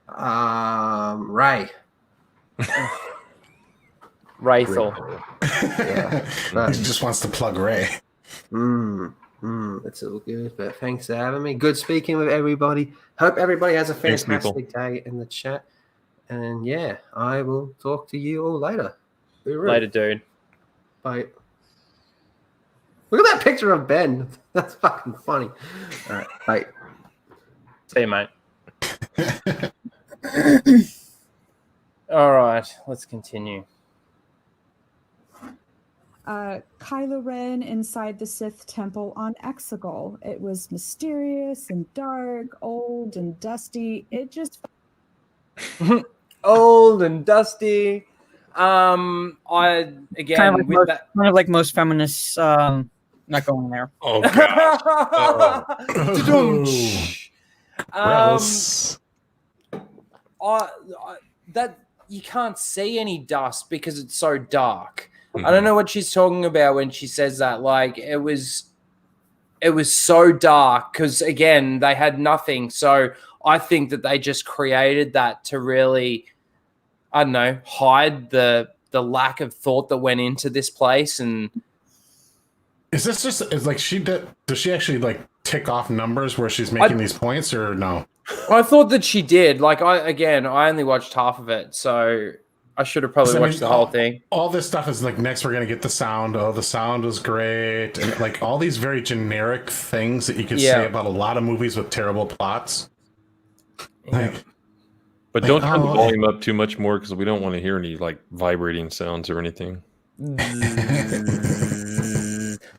Ray. Raythel. Yeah. He just wants to plug Ray. That's all good. But thanks for having me. Good speaking with everybody. Hope everybody has a fantastic day in the chat. And yeah, I will talk to you all later. Later, dude. Bye. Look at that picture of Ben. That's fucking funny. All right, bye. See you, mate. All right, let's continue. Kylo Ren inside the Sith temple on Exegol. It was mysterious and dark, old and dusty. It just old and dusty. I again kind of with that kind of like most feminists. Not going there. Oh god. That you can't see any dust because it's so dark. I don't know what she's talking about when she says that. Like it was so dark because again they had nothing. So I think that they just created that to really, I don't know, hide the lack of thought that went into this place. And is this just is like does she actually like tick off numbers where she's making these points or no? I thought that she did. Like I only watched half of it, so I should have probably watched the whole thing. All this stuff is like next we're gonna get the sound. Oh, the sound was great, and like all these very generic things that you could say about a lot of movies with terrible plots. Like, but don't turn the volume up too much more because we don't want to hear any like vibrating sounds or anything.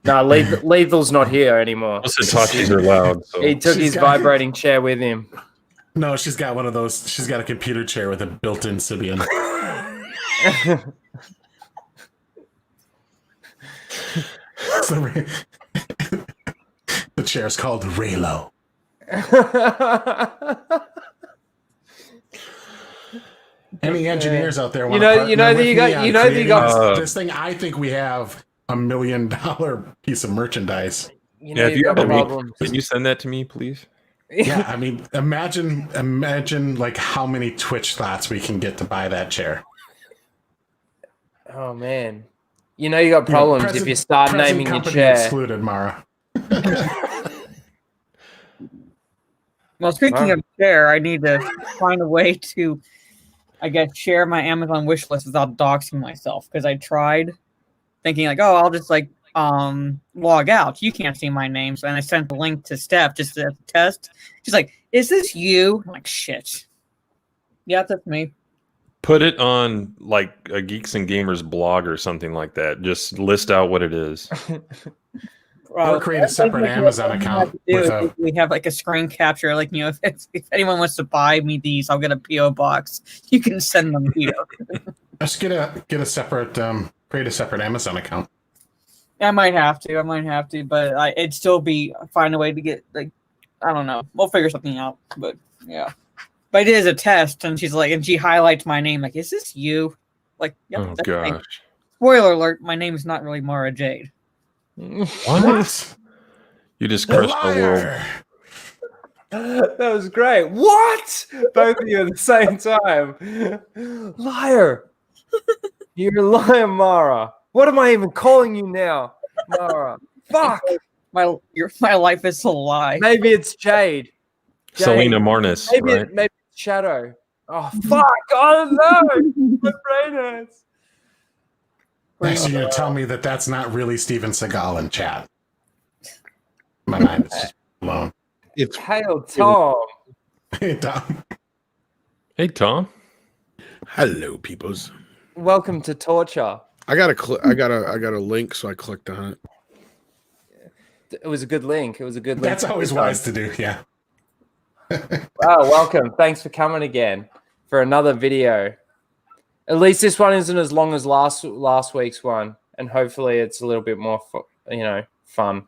No, Lethal's not here anymore. Hitachi's are loud. So. He took his vibrating chair with him. No, she's got one of those. She's got a computer chair with a built-in Sibian. The chair's called Raylo. Any engineers out there? You know that you got this thing. I think we have $1 million piece of merchandise. If you have a problem, can you send that to me, please? Yeah, I mean, imagine like how many Twitch slots we can get to buy that chair. Oh man, you got problems if you start naming your chair. Excluded, Mara. Well, speaking of chair, I need to find a way to, I guess, share my Amazon wish list without doxing myself because I tried thinking like, oh, I'll just like log out. You can't see my name. So then I sent the link to Steph just to test. She's like, is this you? I'm like, shit. Yeah, that's me. Put it on like a Geeks and Gamers blog or something like that. Just list out what it is. Or create a separate Amazon account. We have like a screen capture. Like, if anyone wants to buy me these, I'll get a PO box. You can send them here. Just get a separate create a separate Amazon account. I might have to, but it'd still find a way to get like I don't know. We'll figure something out. But yeah. But I did as a test, and she's like, and she highlights my name, like, is this you? Like, yep. Oh that's me. gosh. Spoiler alert: my name is not really Mara Jade. What? You just crushed the world. Liar! That was great. What? Both of you at the same time. Liar. You're a liar, Mara. What am I even calling you now, Mara? Fuck. My life is a lie. Maybe it's Jade. Selena Marnis, right? Maybe it's Shadow. Oh, fuck. I don't know. My brain hurts. Next, you're going to tell me that that's not really Steven Seagal in chat. My mind is just blown. It's Hail Tom. Hey, Tom. Hey, Tom. hello, peoples. Welcome to torture. I got a link, so I clicked on it. It was a good link. It was a good link. That's always wise to do, yeah. Oh, welcome. Thanks for coming again for another video. At least this one isn't as long as last week's one, and hopefully it's a little bit more, fun.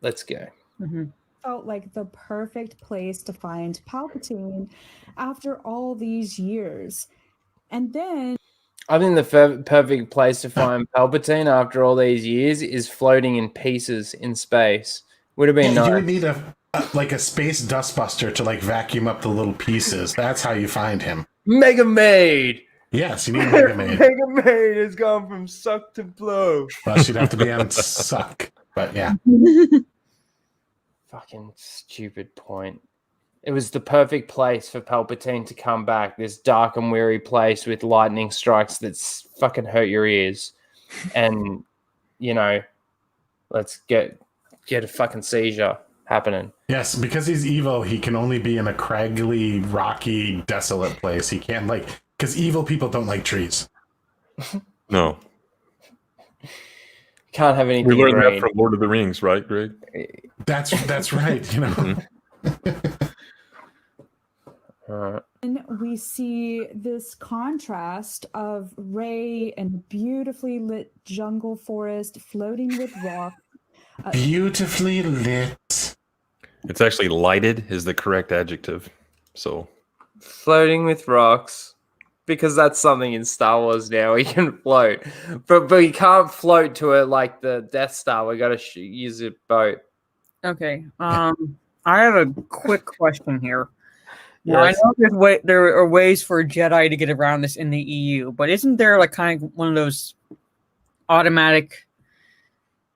Let's go. Mm-hmm. Felt like the perfect place to find Palpatine after all these years. And then I think the perfect place to find Palpatine after all these years is floating in pieces in space. Would have been You nice. would need a space dustbuster to vacuum up the little pieces. That's how you find him. Mega Maid. Yes, you need Mega Maid. Mega Maid has gone from suck to blow. Well, she'd have to be on suck, but yeah. Fucking stupid point. It was the perfect place for Palpatine to come back. This dark and weary place with lightning strikes that's fucking hurt your ears. And, let's get a fucking seizure happening. Yes, because he's evil, he can only be in a craggly, rocky, desolate place. He can't because evil people don't like trees. No. Can't have anything We learned green. that from Lord of the Rings, right, Greg? That's right, And we see this contrast of Rey and a beautifully lit jungle forest floating with rock. Beautifully lit. It's actually lighted is the correct adjective. So Floating with rocks. Because that's something in Star Wars now. We can float. But we can't float to it like the Death Star. We got to use a boat. Okay. I have a quick question here. Now, Yes. I know there are ways for Jedi to get around this in the EU, but isn't there kind of one of those automatic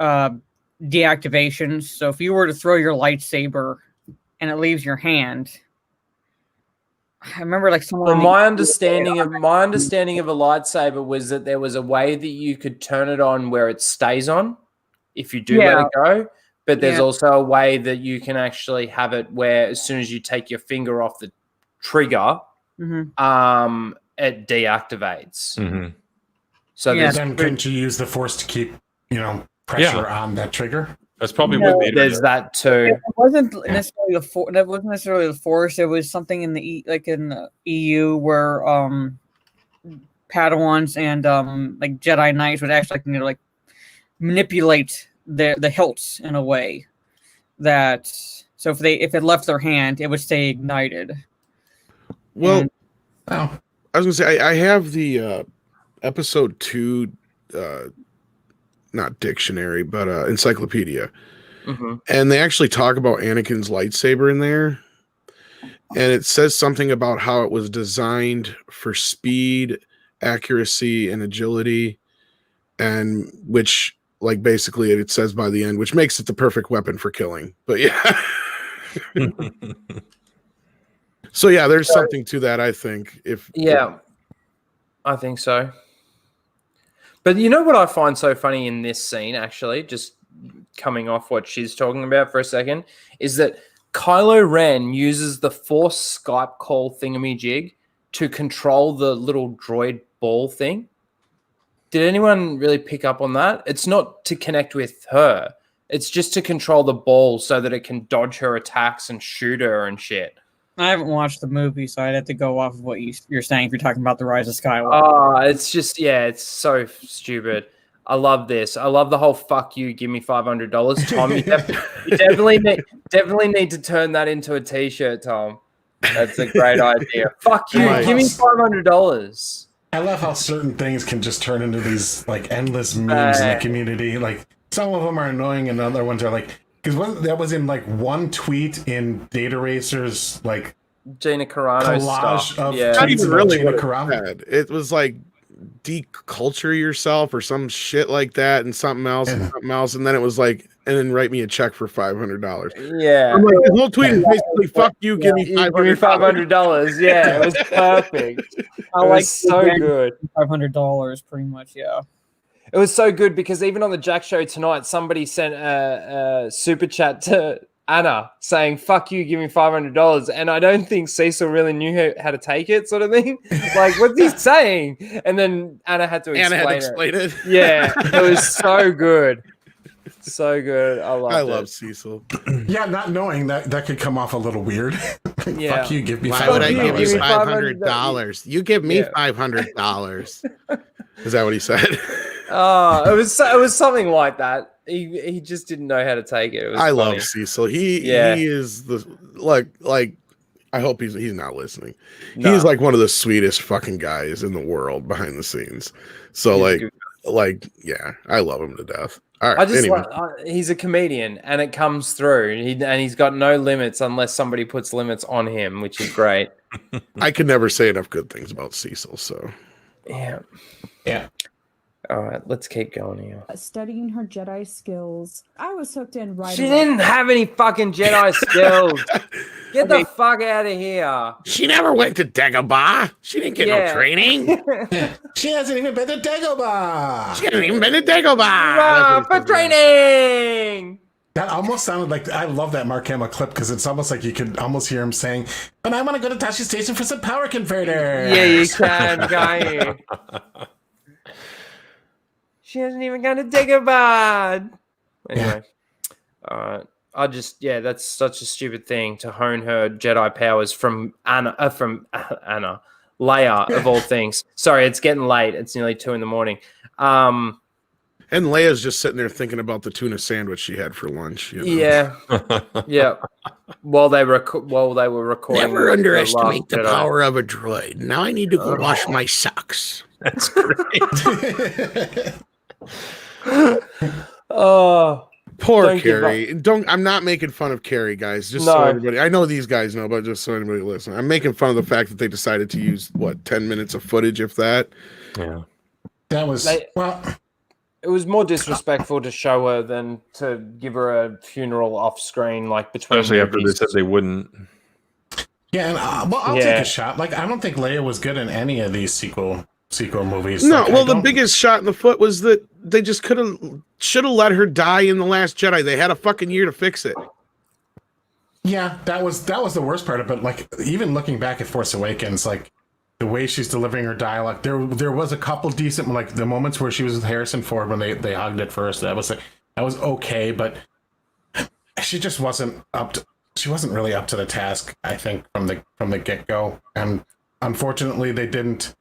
deactivations? So if you were to throw your lightsaber and it leaves your hand, I remember someone. Well, my understanding of a lightsaber was that there was a way that you could turn it on where it stays on if you do let it go. But there's also a way that you can actually have it where as soon as you take your finger off the trigger, it deactivates. mm-hmm. So Then couldn't you use the Force to keep, pressure on that trigger? That's probably what made there's it. that too. It wasn't necessarily the Force. That wasn't necessarily the Force. It was something in the in the EU where Padawans and Jedi Knights would actually manipulate the hilts in a way that if it left their hand, it would stay ignited. Well, Oh. I was gonna say I have the episode 2 not dictionary, but encyclopedia. Mm-hmm. And they actually talk about Anakin's lightsaber in there. And it says something about how it was designed for speed, accuracy, and agility. And which, basically it says by the end, which makes it the perfect weapon for killing. But yeah. So yeah, there's something to that, I think. I think so. But you know what I find so funny in this scene, actually, just coming off what she's talking about for a second, is that Kylo Ren uses the Force Skype call thingamajig to control the little droid ball thing. Did anyone really pick up on that? It's not to connect with her. It's just to control the ball so that it can dodge her attacks and shoot her and shit. I haven't watched the movie, so I'd have to go off of what you're saying if you're talking about the Rise of Skywalker. Oh, it's just, it's so stupid. I love this. I love the whole "fuck you, give me $500." Tom, you definitely need to turn that into a T-shirt, Tom. That's a great idea. Fuck you, give me $500. I love how certain things can just turn into these like endless memes in the community. Like some of them are annoying, and other ones are like because that was in like one tweet in Data Racer's like Gina Carano collage stuff. of Not tweets even about really Gina what Carano. it was like deculture yourself or some shit like that, and something else, and then it was like, and then write me a check for $500. Yeah, I'm like, the whole tweet is basically "fuck you, give me $500." Yeah, it was perfect. It was so good. $500, pretty much. Yeah. It was so good because even on the Jack Show tonight, somebody sent a super chat to Anna saying "fuck you, give me $500," and I don't think Cecil really knew how to take it, sort of thing. Like, what's he saying? And then Anna had to explain it. Yeah, it was so good, so good. I love Cecil. Yeah, not knowing that could come off a little weird. Yeah. Fuck you, give me. Why would I give you $500? $500? You give me $500. Is that what he said? Oh, it was something like that. He just didn't know how to take it. It was funny. love Cecil. He is the like. I hope he's not listening. No. He's like one of the sweetest fucking guys in the world behind the scenes. So yeah, I love him to death. All right, I just anyway. he's a comedian, and it comes through. He's got no limits unless somebody puts limits on him, which is great. I could never say enough good things about Cecil. So yeah. All right, let's keep going here. Studying her Jedi skills. I was hooked in right She away. didn't have any fucking Jedi skills. Get the fuck out of here. she never went to Dagobah. She didn't get no training. She hasn't even been to Dagobah. She hasn't even been to Dagobah. For training. That almost sounded like I love that Mark Hamill clip because it's almost like you could almost hear him saying, "But I want to go to Tashi Station for some power converters." Yeah, you can, guy. She hasn't even gone to Dagobah. Anyway, that's such a stupid thing to hone her Jedi powers from Anna, Leia of all things. Sorry, it's getting late. It's nearly 2 a.m. And Leia's just sitting there thinking about the tuna sandwich she had for lunch. You know? Yeah. While they were recording. Never underestimate the power of a droid. Now I need to go wash my socks. That's great. Oh, poor Carrie. I'm not making fun of Carrie, guys. Just so everybody, I know these guys know, but just so anybody listen, I'm making fun of the fact that they decided to use 10 minutes of footage, if that. Yeah, that was it was more disrespectful to show her than to give her a funeral off screen, like between. Especially after they said they wouldn't. Yeah, and I'll take a shot. Like, I don't think Leia was good in any of these sequel movies. No, the biggest shot in the foot was that they just should have let her die in The Last Jedi. They had a fucking year to fix it. Yeah, that was the worst part of it. Like, even looking back at Force Awakens, like the way she's delivering her dialogue, there was a couple decent, like the moments where she was with Harrison Ford when they hugged at first. That was okay, but she just wasn't really up to the task. I think from the get go, and unfortunately they didn't.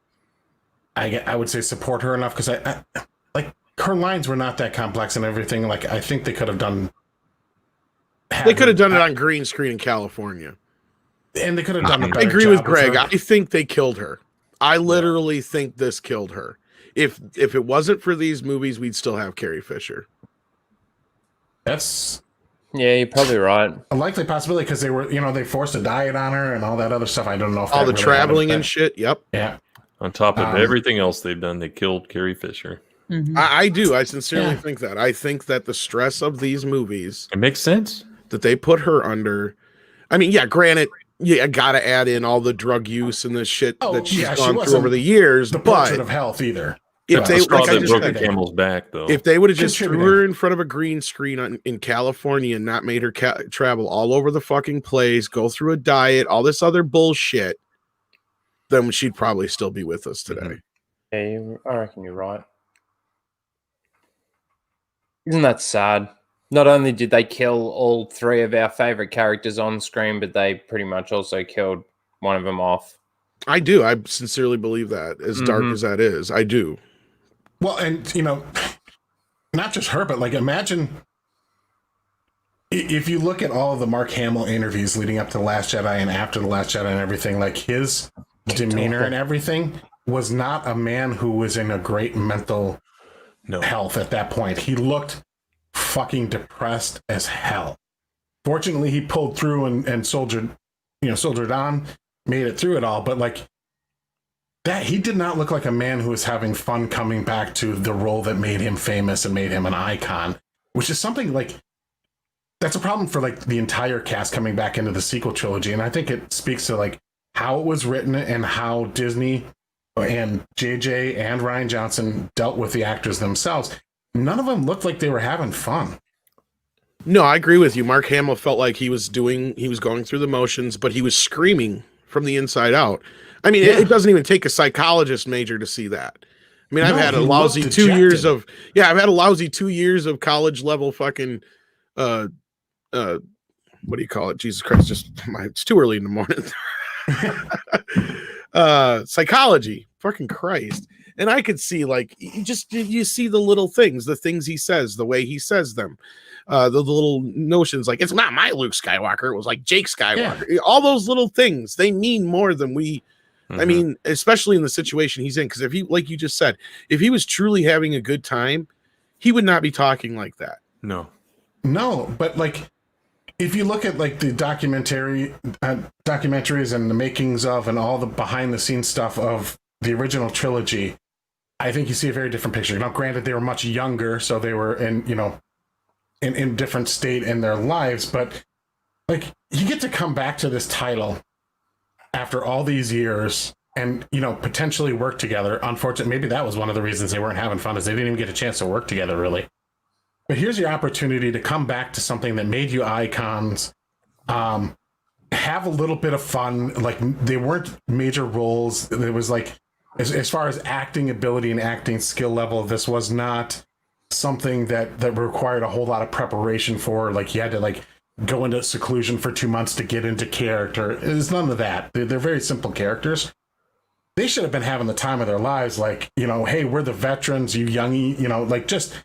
I would say support her enough because I like her lines were not that complex and everything. Like, I think they could have done. They could have done it on green screen in California, and they could have done. I agree with Greg. I think they killed her. I literally think this killed her. If it wasn't for these movies, we'd still have Carrie Fisher. That's. Yeah, you're probably right. A likely possibility because they were, they forced a diet on her and all that other stuff. I don't know if all the really traveling and shit. Yep. Yeah. On top of everything else they've done, they killed Carrie Fisher. Mm-hmm. I do. I sincerely think that. I think that the stress of these movies. It makes sense. That they put her under. I mean, yeah, granted, I got to add in all the drug use and the shit that she's gone through over the years. The portrait of health either. If they broke the camel's back, though. If they would have just threw her in front of a green screen in California and not made her travel all over the fucking place, go through a diet, all this other bullshit, then she'd probably still be with us today. Yeah, I reckon you're right. Isn't that sad? Not only did they kill all 3 of our favorite characters on screen, but they pretty much also killed one of them off. I do. I sincerely believe that, as dark as that is. I do. Well, and not just her, but like imagine if you look at all of the Mark Hamill interviews leading up to The Last Jedi and after The Last Jedi and everything, like his demeanor and everything was not a man who was in a great mental health at that point. He looked fucking depressed as hell. Fortunately, he pulled through and soldiered on, made it through it all. But like that, he did not look like a man who was having fun coming back to the role that made him famous and made him an icon, which is something like that's a problem for like the entire cast coming back into the sequel trilogy. And I think it speaks to like how it was written and how Disney and JJ and Rian Johnson dealt with the actors themselves. None of them looked like they were having fun. No, I agree with you. Mark Hamill felt like he was going through the motions, but he was screaming from the inside out. I mean, it doesn't even take a psychologist major to see that. I mean, I've had a lousy 2 years of I've had a lousy 2 years of college level fucking what do you call it? Jesus Christ, it's too early in the morning. Psychology, fucking Christ. And I could see like you see the little things, the things he says, the way he says them, the little notions like it's not my Luke Skywalker, it was like Jake Skywalker. Yeah. All those little things, they mean more than we. I mean, especially in the situation he's in, because if he, like you just said, if he was truly having a good time, he would not be talking like that. No, but like if you look at like the documentaries and the makings of and all the behind the scenes stuff of the original trilogy, I think you see a very different picture. Now, granted, they were much younger, so they were in different state in their lives, but like you get to come back to this title after all these years and, potentially work together. Unfortunately, maybe that was one of the reasons they weren't having fun, is they didn't even get a chance to work together, really. But here's your opportunity to come back to something that made you icons, have a little bit of fun. Like, they weren't major roles. It was like, as far as acting ability and acting skill level, this was not something that required a whole lot of preparation for. Like, you had to, like, go into seclusion for 2 months to get into character. It's none of that. They're very simple characters. They should have been having the time of their lives. Like, hey, we're the veterans, you youngie, like just,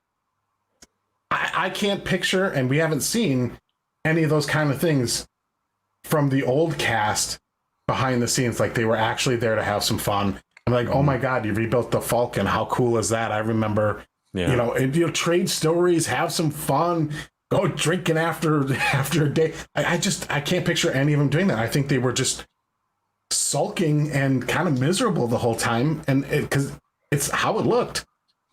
I can't picture, and we haven't seen any of those kind of things from the old cast behind the scenes. Like, they were actually there to have some fun. I'm like, oh my God, you rebuilt the Falcon. How cool is that? I remember, trade stories, have some fun. Go drinking after a day. I can't picture any of them doing that. I think they were just sulking and kind of miserable the whole time, and because it's how it looked.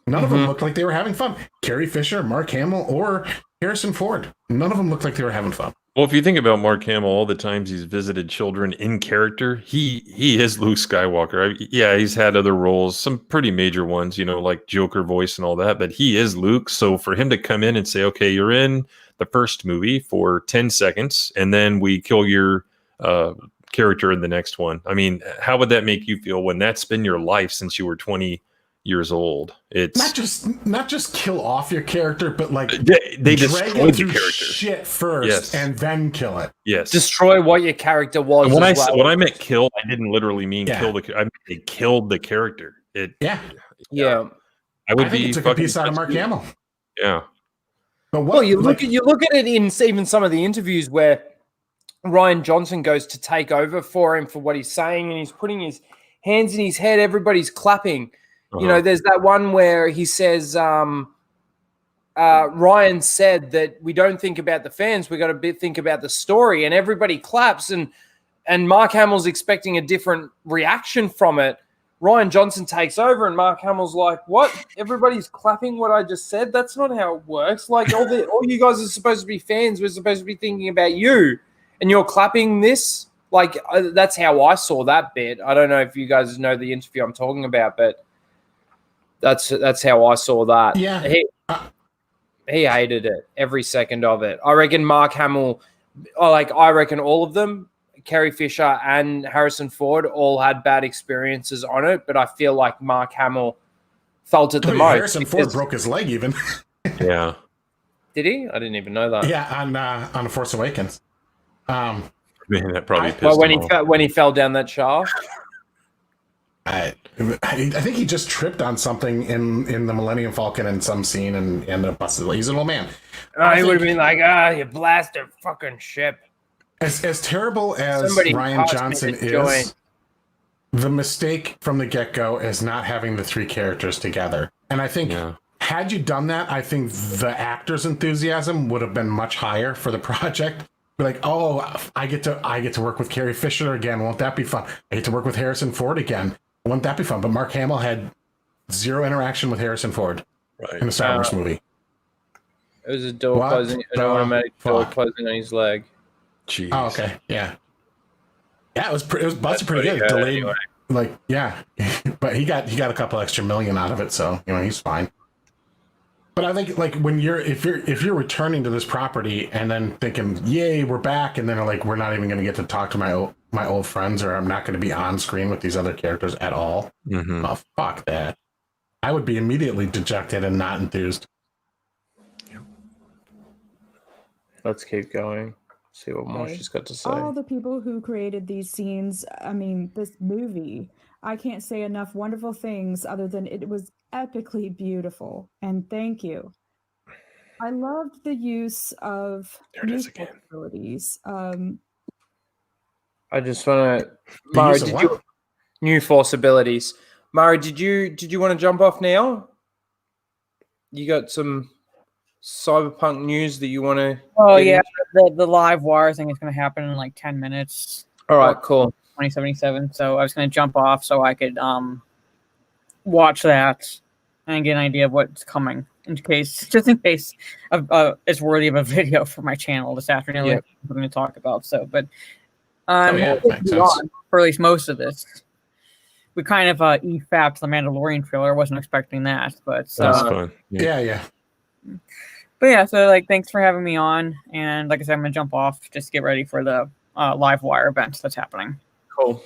None of them looked like they were having fun. Carrie Fisher, Mark Hamill, or Harrison Ford. None of them looked like they were having fun. Well, if you think about Mark Hamill, all the times he's visited children in character, he is Luke Skywalker. He's had other roles, some pretty major ones, like Joker voice and all that, but he is Luke. So for him to come in and say, okay, you're in the first movie for 10 seconds, and then we kill your character in the next one. I mean, how would that make you feel when that's been your life since you were 20 years old? It's not just kill off your character, but like they destroy the character shit first and then kill it. Yes, destroy what your character was. And when I meant kill, I didn't literally mean kill the. I mean, they killed the character. I would be took a piece out of Mark Hamill. Yeah, but you look at it in even some of the interviews where Rian Johnson goes to take over for him for what he's saying, and he's putting his hands in his head. Everybody's clapping. There's that one where he says, Ryan said that we don't think about the fans, we got to think about the story, and everybody claps, and Mark Hamill's expecting a different reaction from it. Rian Johnson takes over, and Mark Hamill's like, what? Everybody's clapping what I just said? That's not how it works. Like, all you guys are supposed to be fans. We're supposed to be thinking about you, and you're clapping this? Like, that's how I saw that bit. I don't know if you guys know the interview I'm talking about, but that's how I saw that. Yeah. He hated it, every second of it. I reckon Mark Hamill, I reckon all of them, Carrie Fisher and Harrison Ford, all had bad experiences on it, but I feel like Mark Hamill felt it the most. Harrison Ford broke his leg even. Yeah. Did he? I didn't even know that. Yeah, on The Force Awakens. Man, that probably pissed him off. When he fell down that shaft. I think he just tripped on something in the Millennium Falcon in some scene and ended up busted. He's an old man. He would have been like, you blasted fucking ship. As terrible as Somebody Rian tossed me Johnson the is, joint. the mistake from the get-go is not having the three characters together. And I think had you done that, I think the actors' enthusiasm would have been much higher for the project. Be like, oh, I get to work with Carrie Fisher again. Won't that be fun? I get to work with Harrison Ford again. Won't that be fun? But Mark Hamill had zero interaction with Harrison Ford in the Star Wars movie. It was a door closing, an automatic door closing on his leg. Jeez. Oh, okay, yeah. It was busted pretty good. Delayed, anyway. But he got a couple extra million out of it, so he's fine. But I think when if you're returning to this property and then thinking, yay, we're back, and then we're not even going to get to talk to my old friends, or I'm not going to be on screen with these other characters at all. Mm-hmm. Oh, fuck that. I would be immediately dejected and not enthused. Let's keep going. See what more she's got to say. All the people who created these scenes, this movie, I can't say enough wonderful things other than it was epically beautiful. And thank you. I loved the use of new possibilities. I just want to, Mari, new force abilities. Mari, did you want to jump off now? You got some cyberpunk news that you want to? Oh yeah, the live wire thing is going to happen in like 10 minutes. All right, cool. 2077. So I was going to jump off so I could watch that and get an idea of what's coming, just in case it's worthy of a video for my channel this afternoon. Like we're going to talk about. So, but for at least most of this. We kind of e-fapped the Mandalorian trailer. I wasn't expecting that, but that's fun. Yeah. But yeah, so thanks for having me on, and like I said, I'm gonna jump off just to get ready for the live wire event that's happening. Cool.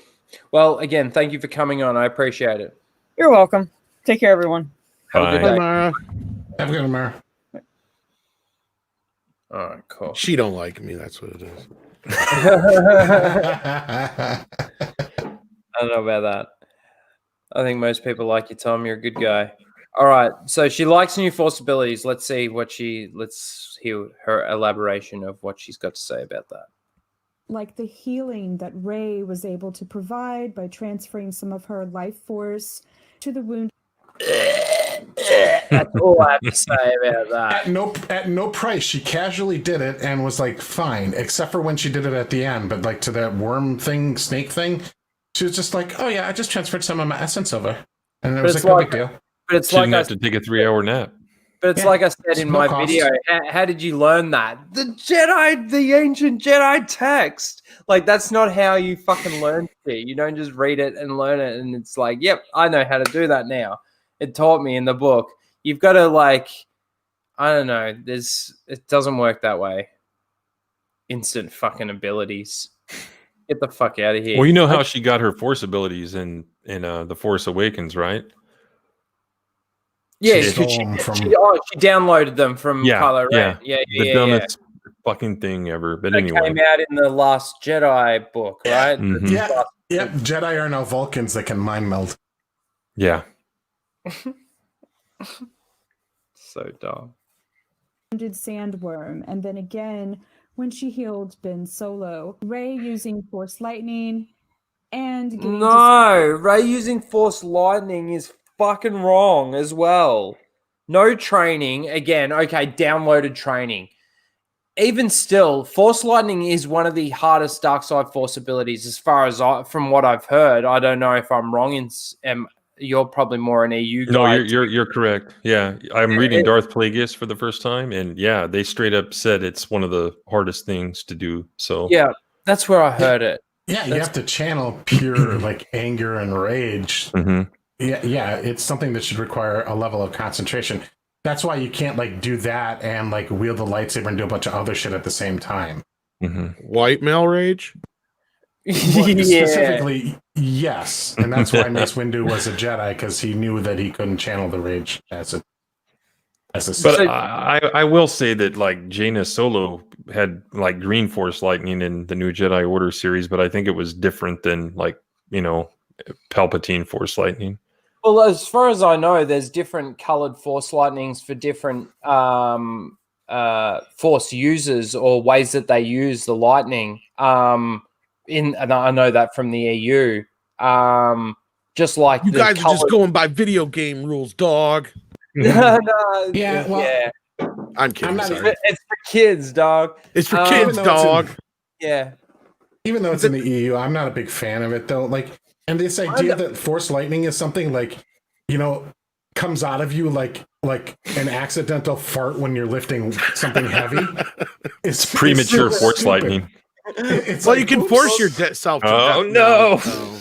Well, again, thank you for coming on. I appreciate it. You're welcome. Take care, everyone. Have a good day. Have a good one, Mara. All right, cool. She don't like me. That's what it is. I don't know about that. I think most people like you, Tom. You're a good guy. All right. So she likes new force abilities. Let's hear her elaboration of what she's got to say about that. Like the healing that Rey was able to provide by transferring some of her life force to the wound. That's all I have to say about that. At no price, she casually did it and was fine, except for when she did it at the end. But to that worm thing, snake thing, she was just like, oh yeah, I just transferred some of my essence over, and it was no big deal. But it's she didn't have to take a 3-hour nap. But it's like I said in my video. How did you learn that? The ancient Jedi text. That's not how you fucking learn shit. You don't just read it and learn it, and it's like, yep, I know how to do that now. It taught me in the book. You've got to I don't know. It doesn't work that way. Instant fucking abilities. Get the fuck out of here. Well, you know how she got her force abilities in The Force Awakens, right? Yeah, she downloaded them from Kylo Ren. Yeah. The dumbest fucking thing ever. But anyway, came out in the Last Jedi book, right? Mm-hmm. Yeah. Jedi are now Vulcans that can mind meld. Yeah. So dumb. Did Sandworm, and then again when she healed Ben Solo, Rey using Force Lightning, and Rey using Force Lightning is fucking wrong as well. No training again. Okay, downloaded training. Even still, Force Lightning is one of the hardest dark side Force abilities, as far as from what I've heard. I don't know if I'm wrong. You're probably more an EU guy. No, you're correct. Yeah, I'm reading Darth Plagueis for the first time, and yeah, they straight up said it's one of the hardest things to do. So yeah, that's where I heard it. Yeah, you have to channel pure anger and rage. Mm-hmm. Yeah, it's something that should require a level of concentration. That's why you can't do that and wield the lightsaber and do a bunch of other shit at the same time. Mm-hmm. White male rage. Specifically, yes, and that's why Mace Windu was a Jedi, because he knew that he couldn't channel the rage as a. But I will say that Jaina Solo had Green Force Lightning in the new Jedi Order series, but I think it was different than Palpatine Force lightning. Well, as far as I know, there's different colored Force lightnings for different Force users or ways that they use the lightning. And I know that from the EU. Just like You guys are just going by video game rules, dog. No, Yeah, well, yeah. I'm kidding. I'm not sorry. It's for kids, dog. It's for kids, even though it's dog. Yeah. even though it's in the EU, I'm not a big fan of it though. Like, and this idea that Force lightning is something like, comes out of you like an accidental fart when you're lifting something heavy. It's Premature so Force stupid. lightning. It's Well, like, you can oops. force your self. To Oh, death. no. So,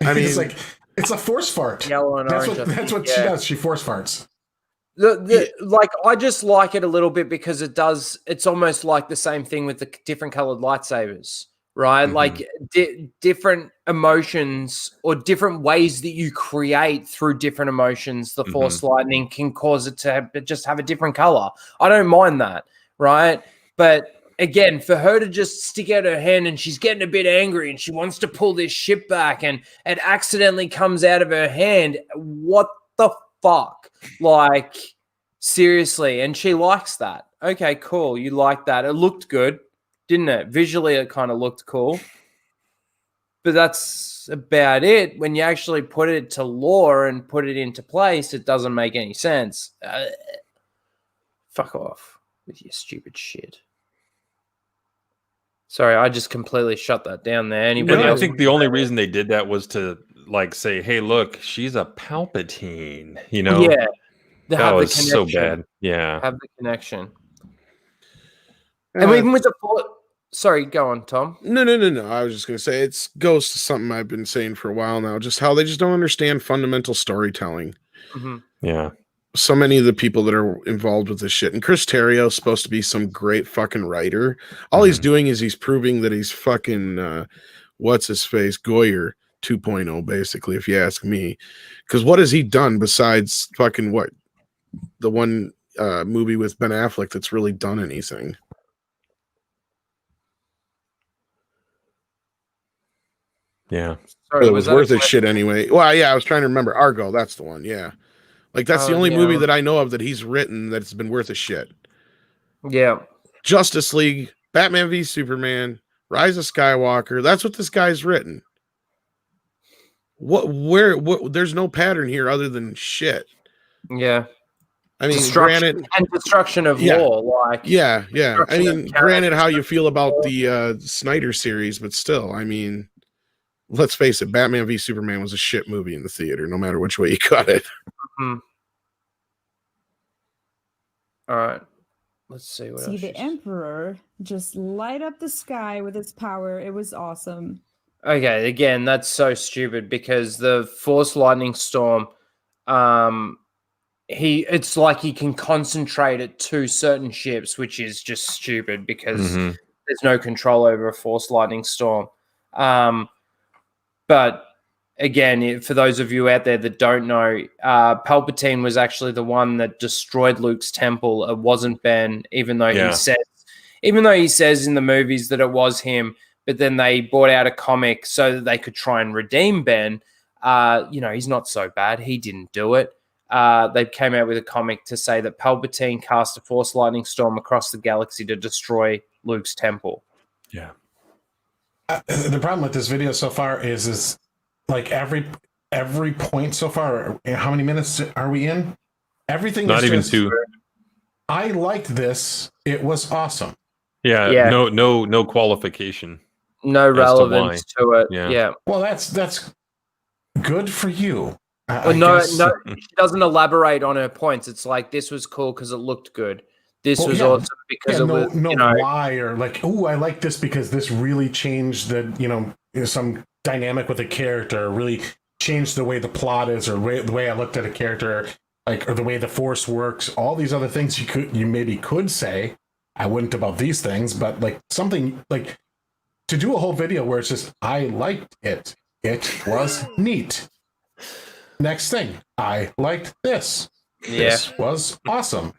I mean, It's like it's a force fart. Yellow and That's orange. I what think, she does. She force farts. Like, I just like it a little bit because it's almost like the same thing with the different colored lightsabers, right? Mhm. Like different emotions or different ways that you create through different emotions. The Force lightning can cause it to just have a different color. I don't mind that, right? But again, for her to just stick out her hand and she's getting a bit angry and she wants to pull this ship back and it accidentally comes out of her hand. What the fuck? Like, seriously. And she likes that. Okay, cool. You like that. It looked good, didn't it? Visually, it kind of looked cool. But that's about it. When you actually put it to lore and put it into place, it doesn't make any sense. Fuck off with your stupid shit. Sorry, I just completely shut that down there. Anybody And I else? think the only reason they did that was to say, "Hey, look, she's a Palpatine." Yeah, they that have was the so connection. bad. Yeah, Have the connection. And even with the sorry, go on, Tom. No. I was just going to say it goes to something I've been saying for a while now, just how they just don't understand fundamental storytelling. Mm-hmm. yeah. So many of the people that are involved with this shit, and Chris Terrio is supposed to be some great fucking writer. All he's doing is he's proving that he's fucking what's his face Goyer 2.0, basically, if you ask me. Because what has he done besides fucking what the one movie with Ben Affleck that's really done anything? Yeah. Sorry, It was that a worth his question? shit anyway. Well, yeah, I was trying to remember Argo. That's the one. Yeah, like that's the Oh, only yeah. movie that I know of that he's written that's been worth a shit. Yeah. Justice League, Batman v Superman, Rise of Skywalker. That's what this guy's written. What? There's no pattern here other than shit. Yeah. I mean, Destruction granted, and destruction of Yeah. law, like yeah. I destruction mean, of granted, how you characters. feel about the Snyder series, but still, I mean, let's face it, Batman v Superman was a shit movie in the theater, no matter which way you cut it. Mhm. All right. Let's see what See else. the Emperor just light up the sky with his power. It was awesome. Okay, again, that's so stupid because the Force Lightning Storm, it's like he can concentrate it to certain ships, which is just stupid because there's no control over a Force Lightning Storm. But again, for those of you out there that don't know, Palpatine was actually the one that destroyed Luke's temple. It wasn't Ben, even though he says in the movies that it was him. But then they brought out a comic so that they could try and redeem Ben. He's not so bad. He didn't do it. They came out with a comic to say that Palpatine cast a Force Lightning Storm across the galaxy to destroy Luke's temple. Yeah. The problem with this video so far is like every point so far. How many minutes are we in? Everything. Not is even just, 2. I liked this. It was awesome. Yeah. No qualification. No relevance to it. Yeah. Well, that's good for you. No, she doesn't elaborate on her points. It's like, this was cool because it looked good. This was awesome because it was, why, or like, oh, I like this because this really changed the, some dynamic with a character, or really changed the way the plot is, or the way I looked at a character, like, or the way the Force works. All these other things you maybe could say. I wouldn't about these things, but like something like to do a whole video where it's just, I liked it. It was neat. Next thing, I liked this. Yeah. This was awesome.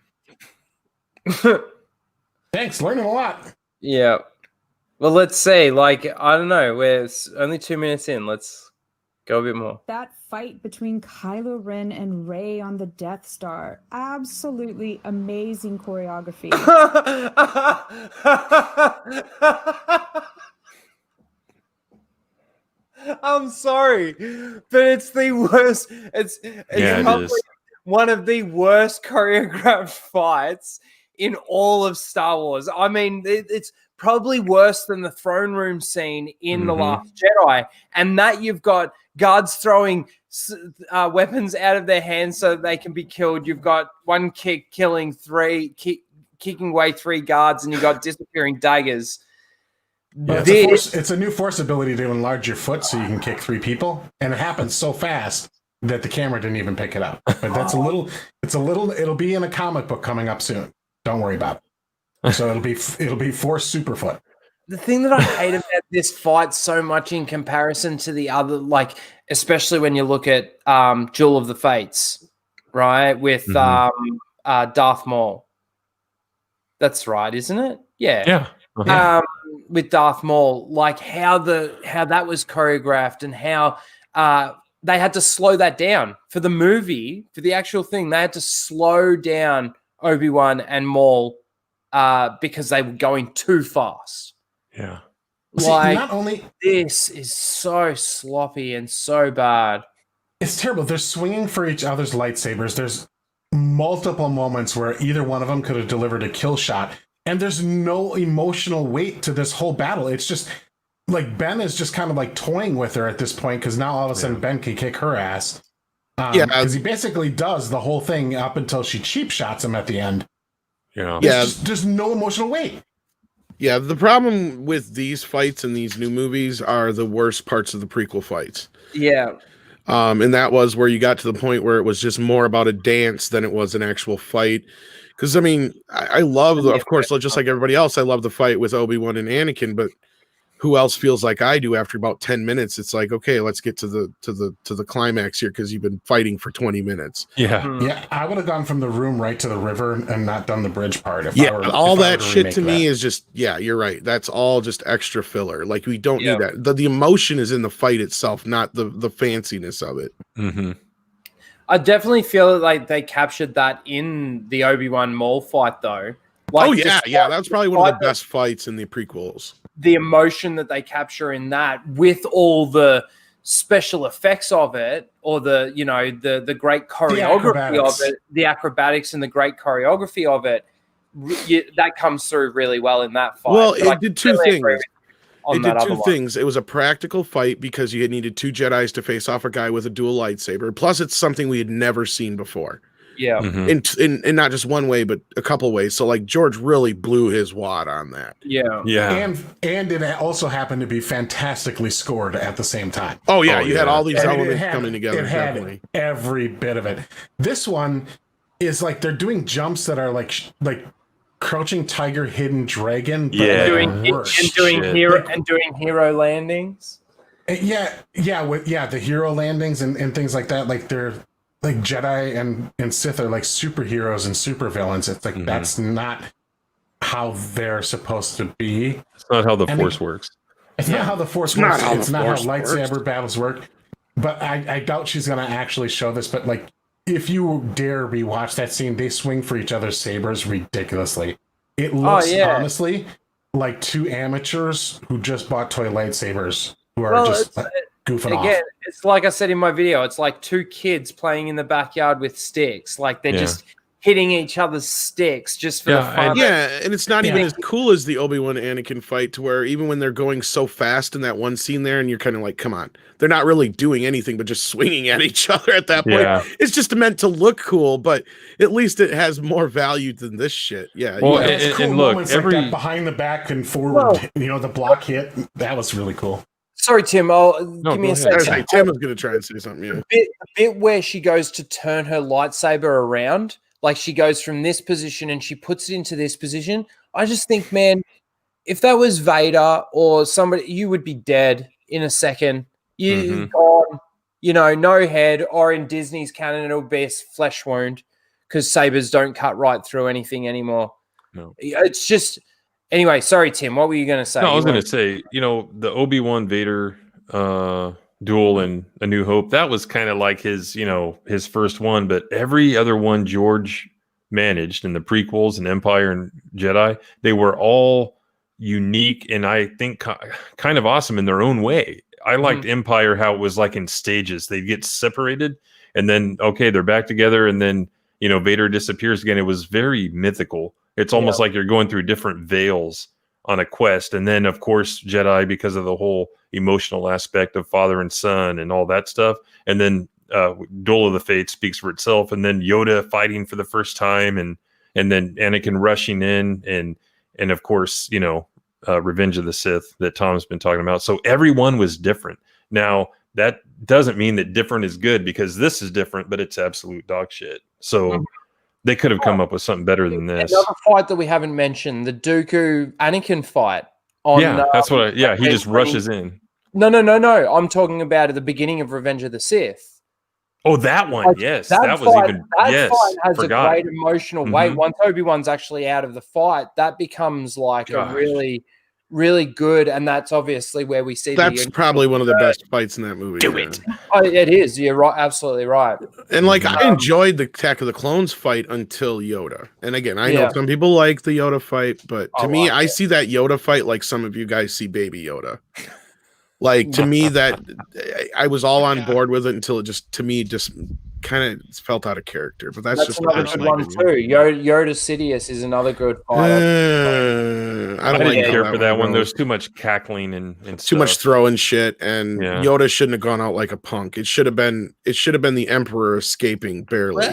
Thanks, learning a lot. Yeah. Well, let's see. Like, I don't know. We're only 2 minutes in. Let's Go a bit more. That fight between Kylo Ren and Rey on the Death Star. Absolutely amazing choreography. I'm sorry, but it's the worst. It's Yeah, it probably is. one of the worst choreographed fights in all of Star Wars. I mean, it's probably worse than the throne room scene in The Last Jedi, and that you've got guards throwing weapons out of their hands so that they can be killed. You've got one kick killing kicking away 3 guards, and you've got disappearing daggers. Yeah. It's a new force ability to enlarge your foot so you can kick 3 people, and it happens so fast that the camera didn't even pick it up. But that's it'll be in a comic book coming up soon. Don't worry about it. So it'll be Force Superfoot. The thing that I hate about this fight so much in comparison to the other, like especially when you look at Duel of the Fates, right, with Darth Maul. That's right, isn't it? Yeah. Yeah. With Darth Maul, like how that was choreographed and how they had to slow that down for the movie, for the actual thing. They had to slow down Obi-Wan and Maul because they were going too fast. Yeah. Like, not only this is so sloppy and so bad. It's terrible. They're swinging for each other's lightsabers. There's multiple moments where either one of them could have delivered a kill shot, and there's no emotional weight to this whole battle. It's just like Ben is just kind of like toying with her at this point because now all of a sudden Ben can kick her ass. Because he basically does the whole thing up until she cheap shots him at the end. Yeah. There's no emotional weight. Yeah, the problem with these fights in these new movies are the worst parts of the prequel fights. Yeah. And that was where you got to the point where it was just more about a dance than it was an actual fight. Because, I mean, I love, of course, just like everybody else, I love the fight with Obi-Wan and Anakin, but who else feels like I do after about 10 minutes? It's like, okay, let's get to the climax here because you've been fighting for 20 minutes. Yeah. Yeah, I would have gone from the room right to the river and not done the bridge part. All that shit to me is just, you're right. That's all just extra filler. Like, we don't need that. The emotion is in the fight itself, not the fanciness of it. Mm-hmm. I definitely feel like they captured that in the Obi-Wan Maul fight, though. Like, that's probably one of the best fights in the prequels. The emotion that they capture in that, with all the special effects of it, or the great choreography of it, the acrobatics and the great choreography of it, that comes through really well in that fight. Well, it did two things. It did two things. It was a practical fight because you had needed 2 Jedis to face off a guy with a dual lightsaber. Plus, it's something we had never seen before. Yeah. In not just one way, but a couple ways. So, like, George really blew his wad on that. Yeah. Yeah. And it also happened to be fantastically scored at the same time. Oh, yeah. You had all these elements coming together. It had every bit of it. This one is like they're doing jumps that are like Crouching Tiger, Hidden Dragon. But doing hero landings. The hero landings and things like that. Like they're like Jedi and Sith are like superheroes and supervillains. It's like that's not how they're supposed to be. It's not how the Force works. It's not how the Force works. It's not how lightsaber battles work. But I doubt she's gonna actually show this. But like, if you dare rewatch that scene, they swing for each other's sabers ridiculously. It looks honestly like 2 amateurs who just bought toy lightsabers who are goofing off. Again, it's like I said in my video, it's like 2 kids playing in the backyard with sticks. Like they're just hitting each other's sticks just for the fun. And it's not even as cool as the Obi-Wan Anakin fight, to where even when they're going so fast in that one scene there, and you're kind of like, come on, they're not really doing anything but just swinging at each other at that point. Yeah. It's just meant to look cool, but at least it has more value than this shit. Yeah. Well, and look, like that behind the back and forward, the block hit, that was really cool. Sorry, Tim. Give me a second. Tim was going to try and say something. Yeah. The bit where she goes to turn her lightsaber around, like she goes from this position and she puts it into this position. I just think, man, if that was Vader or somebody, you would be dead in a second. You've gone, no head, or in Disney's canon, it'll be a flesh wound because sabers don't cut right through anything anymore. No. It's just, anyway, sorry, Tim, what were you going to say? No, I was going to say, the Obi-Wan Vader duel in A New Hope, that was kind of like his, his first one, but every other one George managed in the prequels and Empire and Jedi, they were all unique and I think kind of awesome in their own way. I liked Empire, how it was like in stages. They'd get separated and then, okay, they're back together. And then, Vader disappears again. It was very mythical. It's almost like you're going through different veils on a quest. And then, of course, Jedi, because of the whole emotional aspect of father and son and all that stuff. And then Duel of the Fates speaks for itself. And then Yoda fighting for the first time. And then Anakin rushing in. And of course, Revenge of the Sith that Tom's been talking about. So everyone was different. Now, that doesn't mean that different is good, because this is different, but it's absolute dog shit. So they could have come up with something better than this. Another fight that we haven't mentioned, the Dooku Anakin fight. That's what he just rushes in. No. I'm talking about at the beginning of Revenge of the Sith. Oh, that one. Yes. That fight has a great emotional weight. Once Obi-Wan's actually out of the fight, that becomes like a really, really good, and that's obviously where we see that's probably one of the best fights in that movie. Do it. Oh, it is. You're right, absolutely right. And like I enjoyed the Attack of the Clones fight until Yoda. And again, I know some people like the Yoda fight, but to me, I see that Yoda fight like some of you guys see Baby Yoda. Like, to me, that I was all on board with it until it just kind of felt out of character. But that's just another good one too. Yoda Sidious is another good fight. I don't care for that one. There's too much cackling and too much throwing shit, and Yoda shouldn't have gone out like a punk. It should have been the Emperor escaping barely.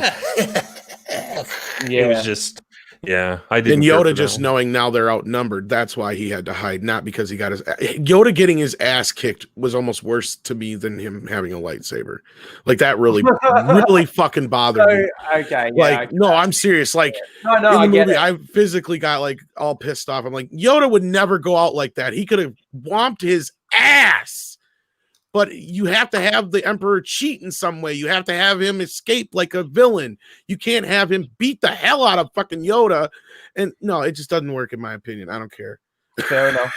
It was just. Yeah, I didn't. And Yoda just knowing now they're outnumbered. That's why he had to hide, not because he got Yoda getting his ass kicked was almost worse to me than him having a lightsaber. Like that really fucking bothered me. Okay, no, I'm serious. Like in the movie, I physically got like all pissed off. I'm like, Yoda would never go out like that. He could have whomped his ass. But you have to have the Emperor cheat in some way. You have to have him escape like a villain. You can't have him beat the hell out of fucking Yoda. And no, it just doesn't work in my opinion. I don't care. Fair enough.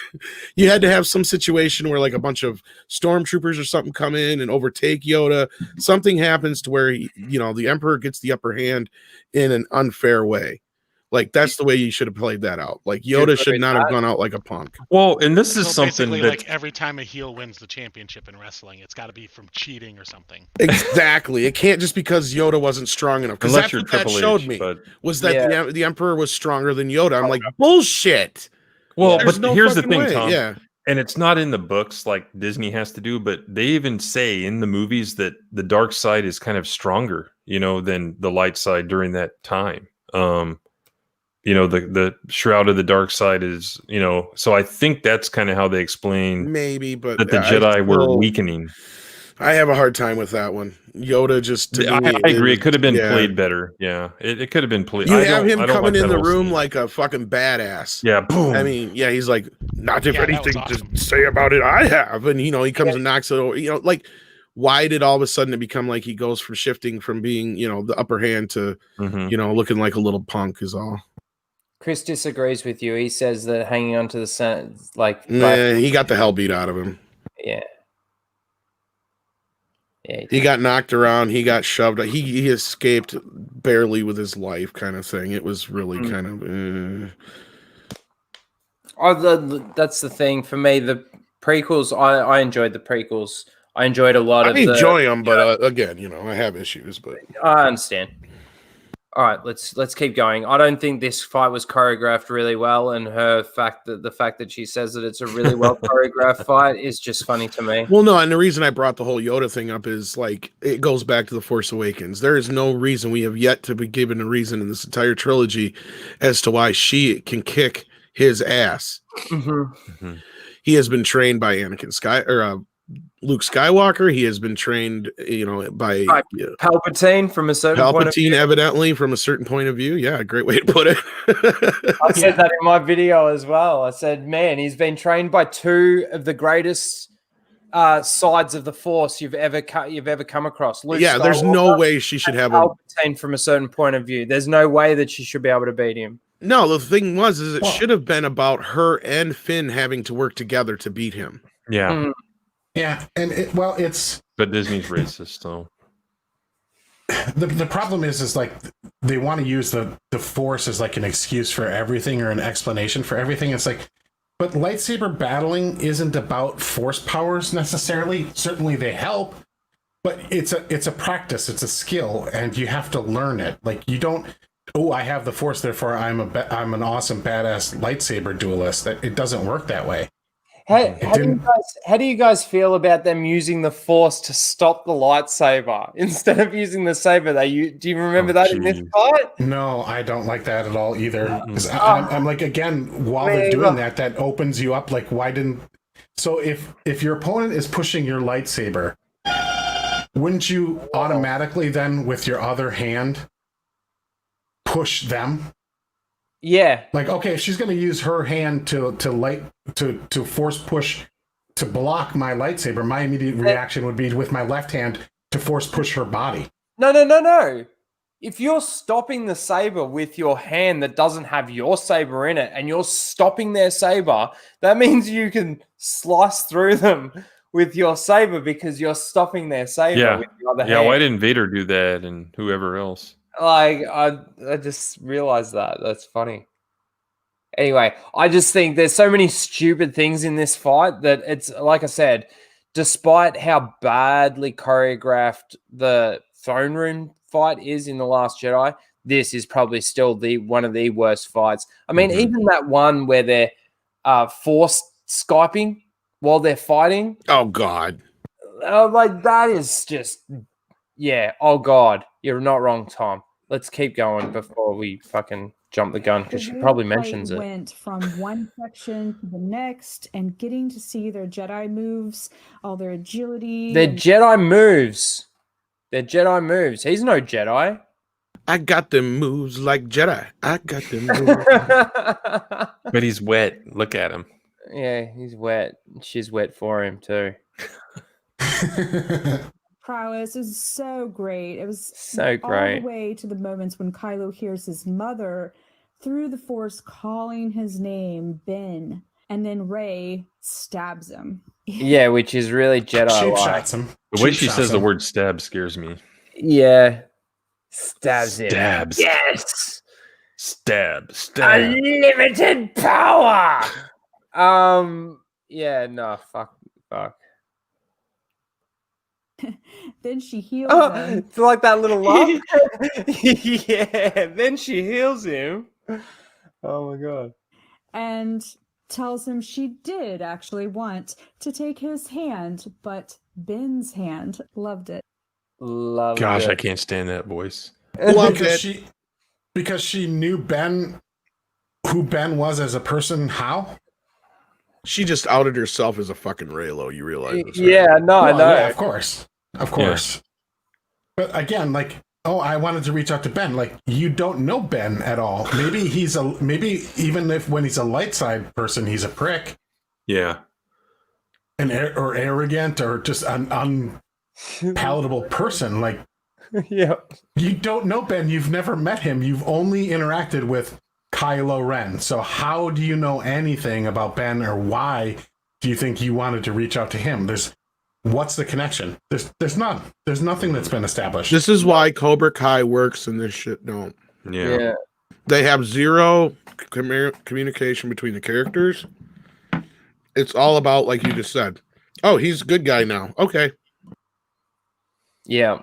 You had to have some situation where like a bunch of stormtroopers or something come in and overtake Yoda. Something happens to where, the Emperor gets the upper hand in an unfair way. Like, that's the way you should have played that out. Like, Yoda should not have gone out like a punk. Well, and this is something that... like every time a heel wins the championship in wrestling, it's got to be from cheating or something. Exactly. It can't just because Yoda wasn't strong enough. Because that's what that showed me, was that the Emperor was stronger than Yoda. I'm like, bullshit. Well, but here's the thing, Tom. Yeah. And it's not in the books like Disney has to do, but they even say in the movies that the dark side is kind of stronger, than the light side during that time. The shroud of the dark side is, so I think that's kind of how they explain maybe, but that the Jedi were weakening. I have a hard time with that one. Yoda just I agree. It could have been played better. Yeah, it could have been played. You have him coming in the room like a fucking badass. Yeah, boom. I mean, he's like, not if anything to say about it, I have. And, he comes and knocks it over. Like, why did all of a sudden it become like he goes from shifting from being, the upper hand to, looking like a little punk is all. Chris disagrees with you. He says that hanging on to the sun, he got the hell beat out of him. Yeah. He got knocked around. He got shoved. He escaped barely with his life, kind of thing. It was really kind of. That's the thing for me. The prequels. I enjoyed the prequels. I enjoyed a lot of. I enjoy them, but again, I have issues. But I understand. All right, let's keep going. I don't think this fight was choreographed really well, and the fact that she says that it's a really well choreographed fight is just funny to me. Well, no, and the reason I brought the whole Yoda thing up is like it goes back to The Force Awakens. There is no reason, we have yet to be given a reason in this entire trilogy as to why she can kick his ass. He has been trained by Luke Skywalker. He has been trained, by Palpatine from a certain point of view. Evidently from a certain point of view. Yeah, great way to put it. I said that in my video as well. I said, man, he's been trained by two of the greatest sides of the Force you've ever come across. Luke Skywalker, there's no way she should have Palpatine from a certain point of view. There's no way that she should be able to beat him. No, the thing is it should have been about her and Finn having to work together to beat him. Yeah. Yeah, and it's But Disney's racist, so the problem is like they want to use the Force as like an excuse for everything or an explanation for everything. It's like, but lightsaber battling isn't about Force powers necessarily. Certainly they help, but it's a practice, it's a skill, and you have to learn it. Like you don't. Oh, I have the Force, therefore I'm an awesome badass lightsaber duelist. That it doesn't work that way. How do you guys feel about them using the Force to stop the lightsaber instead of using the saber? Do you remember that in this fight? No, I don't like that at all either. Because I'm like, again, while they're doing that opens you up. Like, why didn't? So if your opponent is pushing your lightsaber, wouldn't you automatically then with your other hand push them? Yeah. Like, okay, if she's going to use her hand to force push to block my lightsaber, my immediate reaction would be with my left hand to force push her body. No. If you're stopping the saber with your hand that doesn't have your saber in it and you're stopping their saber, that means you can slice through them with your saber because you're stopping their saber with the other hand. Why didn't Vader do that and whoever else? Like, I just realized that. That's funny. Anyway, I just think there's so many stupid things in this fight that it's, like I said, despite how badly choreographed the throne room fight is in The Last Jedi, this is probably still one of the worst fights. I mean, even that one where they're forced Skyping while they're fighting. Oh, God. Like, that is just, yeah. Oh, God. You're not wrong, Tom. Let's keep going before we fucking jump the gun because she probably mentions it. Went from one section to the next and getting to see their Jedi moves, all their agility. Their Jedi moves. He's no Jedi. I got them moves like Jedi. I got them moves. But he's wet. Look at him. Yeah, he's wet. She's wet for him too. Prowess is so great. It was so great. All the way to the moments when Kylo hears his mother through the Force calling his name, Ben, and then Rey stabs him. Yeah, which is really Jedi-like. Shots him. The way she says the word stab scares me. Yeah. Stabs him. Stabs. Yes. Stab. Unlimited power. Yeah, no, fuck. Then she heals him. It's like that little laugh. Yeah, then she heals him. Oh my God. And tells him she did actually want to take his hand, but Ben's hand loved it. Gosh, I can't stand that voice. Because she knew Ben, who Ben was as a person. How? She just outed herself as a fucking Reylo. You realize this, right? Yeah, no, I know. Yeah, of course. Yeah. But again, like, oh, I wanted to reach out to Ben. Like, you don't know Ben at all. Maybe even if when he's a light side person, he's a prick. Yeah. Or arrogant or just an unpalatable person. Like, yeah. You don't know Ben. You've never met him. You've only interacted with Kylo Ren. So how do you know anything about Ben, or why do you think you wanted to reach out to him? What's the connection? There's none. There's nothing that's been established. This is why Cobra Kai works and this shit don't. Yeah. They have zero communication between the characters. It's all about, like you just said, oh, he's a good guy now. Okay. Yeah.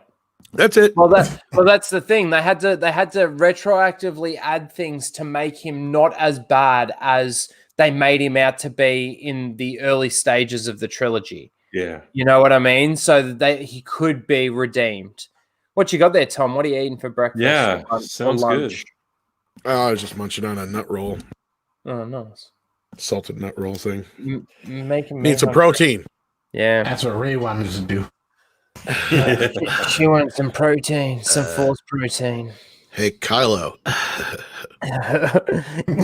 That's it. Well, that's the thing. They had to retroactively add things to make him not as bad as they made him out to be in the early stages of the trilogy. Yeah. You know what I mean? So that he could be redeemed. What you got there, Tom? What are you eating for breakfast? Yeah, sounds good. I was just munching on a nut roll. Oh, nice. Salted nut roll thing. Need some protein. Yeah. That's what Ray wanted to do. She wanted some protein, some Force protein. Hey, Kylo.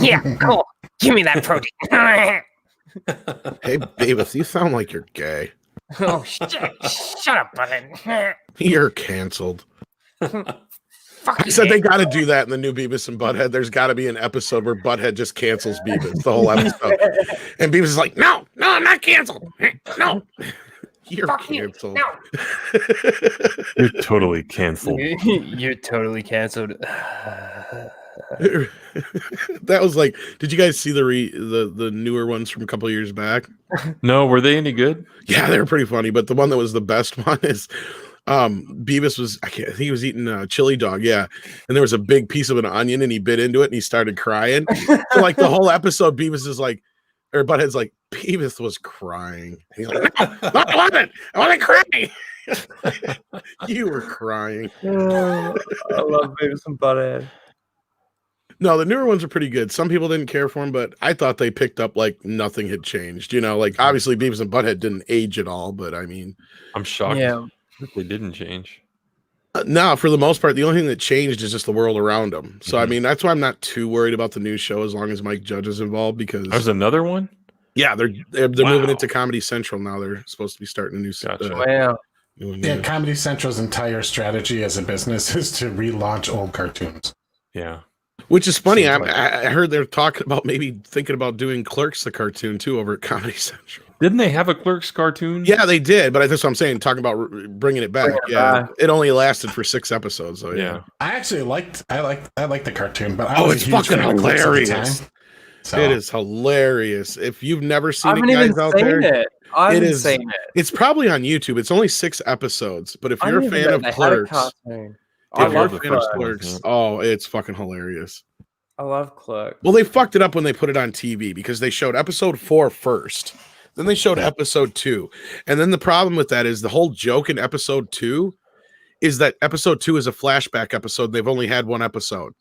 Yeah, cool. Give me that protein. Hey, Beavis, you sound like you're gay. Oh, shut up, Butthead. You're canceled. I said they got to do that in the new Beavis and Butthead. There's got to be an episode where Butthead just cancels Beavis the whole episode. And Beavis is like, no, I'm not canceled. No. You're Fuck canceled. You're totally canceled. You're totally canceled. That was like, did you guys see the newer ones from a couple of years back? No, were they any good? Yeah, they were pretty funny, but the one that was the best one is Beavis was, I think he was eating a chili dog, yeah, and there was a big piece of an onion and he bit into it and he started crying. So like the whole episode, Beavis is like, or Butthead's like, Beavis was crying. He's like, no, I wasn't crying. You were crying. I love Beavis and Butthead. No, the newer ones are pretty good. Some people didn't care for them, but I thought they picked up like nothing had changed. You know, like obviously Beavis and Butthead didn't age at all, but I mean, I'm shocked. Yeah. That they didn't change. No, for the most part, the only thing that changed is just the world around them. So I mean, that's why I'm not too worried about the new show as long as Mike Judge is involved. Because There's another one. yeah, they're moving into Comedy Central now. They're supposed to be starting a new. Gotcha. Wow. Yeah, Comedy Central's entire strategy as a business is to relaunch old cartoons. Yeah. Which is funny. Seems like I heard they're talking about maybe thinking about doing Clerks the cartoon too over at Comedy Central. Didn't they have a Clerks cartoon? Yeah, they did, but that's what I'm saying. Talking about bringing it back. It only lasted for 6 episodes. So yeah. I actually liked the cartoon, but it's fucking hilarious. So. It is hilarious. If you've never seen it, guys out there, I haven't seen it. It's probably on YouTube. It's only 6 episodes, but if you're a fan of Clerks, I love the first Clerks. Oh, it's fucking hilarious. I love Clerks. Well, they fucked it up when they put it on TV because they showed episode 4 first. Then they showed episode 2. And then the problem with that is the whole joke in episode 2 is that episode 2 is a flashback episode. They've only had 1 episode.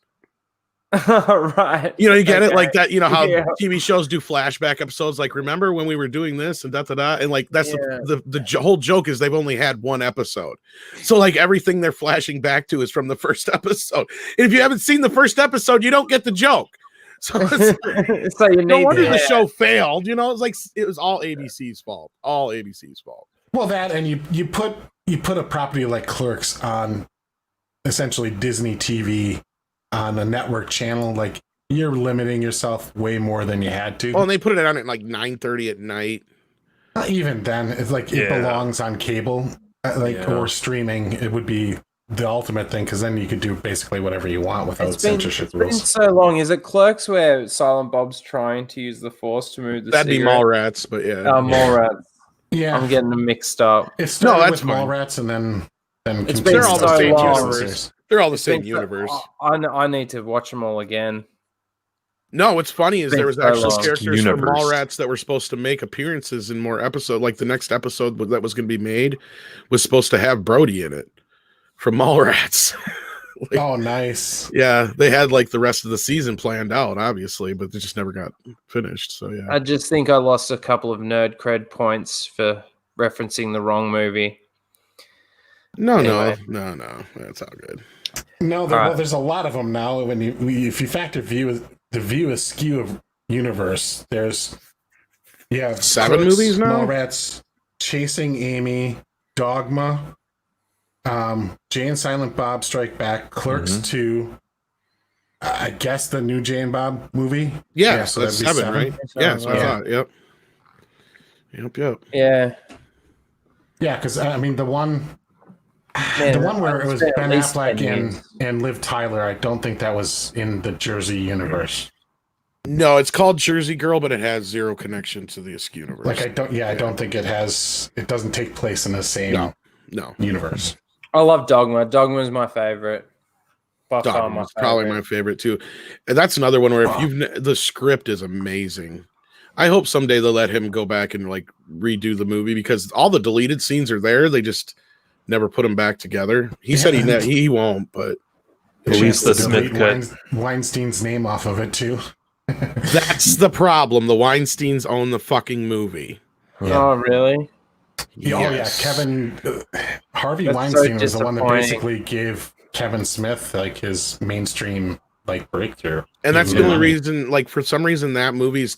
Right. You know, you get it like that. You know how TV shows do flashback episodes. Like, remember when we were doing this and and like that's the whole joke is they've only had 1 episode. So like everything they're flashing back to is from the first episode. And if you haven't seen the first episode, you don't get the joke. So it's so you no need wonder the show failed. You know, it's like it was all ABC's fault. All ABC's fault. Well, that and you put a property like Clerks on essentially Disney TV on a network channel, like you're limiting yourself way more than you had to. Oh, and they put it on at like 9:30 at night. Not even then, it's like it belongs on cable, or streaming. It would be the ultimate thing because then you could do basically whatever you want without censorship rules. It's been so long. Is it Clerks where Silent Bob's trying to use the Force to move the That'd be Mallrats, but yeah. Mallrats. Yeah, I'm getting them mixed up. It started with Mallrats and then it's been all the same universe. They're all the same universe. I need to watch them all again. No, what's funny is there was actually characters from Mallrats that were supposed to make appearances in more episodes. Like the next episode that was going to be made was supposed to have Brody in it from Mallrats. Like, oh, nice. Yeah, they had like the rest of the season planned out, obviously, but they just never got finished. So yeah, I just think I lost a couple of nerd cred points for referencing the wrong movie. No, that's all good. No, there's a lot of them now. When if you factor the view askew of universe, there's 7 movies now. Mallrats, Chasing Amy, Dogma, Jay and Silent Bob Strike Back, Clerks 2. I guess the new Jay and Bob movie. Yeah, so that's 7, right? Yeah, so I thought. Yep. Yeah. Yeah, because I mean the one. Man, the one where it was Ben Affleck and Liv Tyler, I don't think that was in the Jersey universe. No, it's called Jersey Girl, but it has 0 connection to the Askew universe. Like I don't think it doesn't take place in the same universe. I love Dogma. Dogma is my favorite. Dogma is probably my favorite too. And that's another one where the script is amazing. I hope someday they'll let him go back and like redo the movie because all the deleted scenes are there. They just never put them back together. He said he won't, but at least the Smith cut Weinstein's name off of it too. That's the problem. The Weinsteins own the fucking movie. Yeah. Oh, really? Yes. Kevin Harvey Weinstein was the one that basically gave Kevin Smith like his mainstream like breakthrough. And that's the only reason, like for some reason that movie is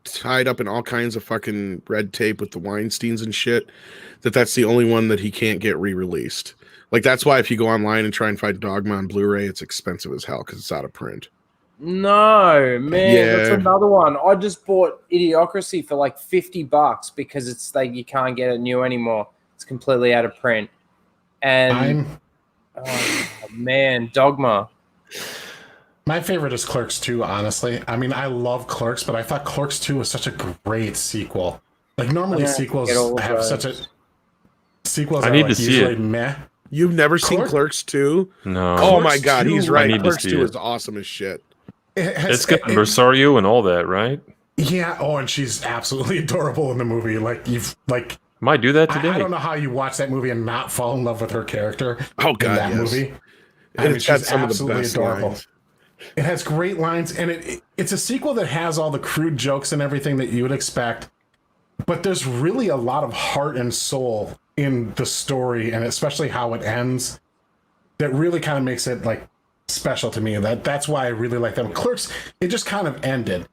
tied up in all kinds of fucking red tape with the Weinsteins and shit, that's the only one that he can't get re-released. Like that's why if you go online and try and find Dogma on Blu-ray, it's expensive as hell because it's out of print. No, man, that's Yeah. another one. I just bought Idiocracy for like $50 because it's like you can't get it new anymore. It's completely out of print. And oh, man, Dogma. My favorite is Clerks 2, honestly. I mean, I love Clerks, but I thought Clerks 2 was such a great sequel. Like normally sequels have such a sequels. I need to see it. Meh. You've never seen Clerks 2? No. Oh my Clerks God, 2, he's I right. need to Clerks see 2 it. is awesome as shit. It's got Rosario and all that, right? Yeah. Oh, and she's absolutely adorable in the movie. Like Might do that today. I don't know how you watch that movie and not fall in love with her character. Oh God, in that yes. movie. And it's got some of the best adorable. lines. It has great lines, and it's a sequel that has all the crude jokes and everything that you would expect. But there's really a lot of heart and soul in the story, and especially how it ends. That really kind of makes it like special to me. That's why I really like them. Clerks, it just kind of ended.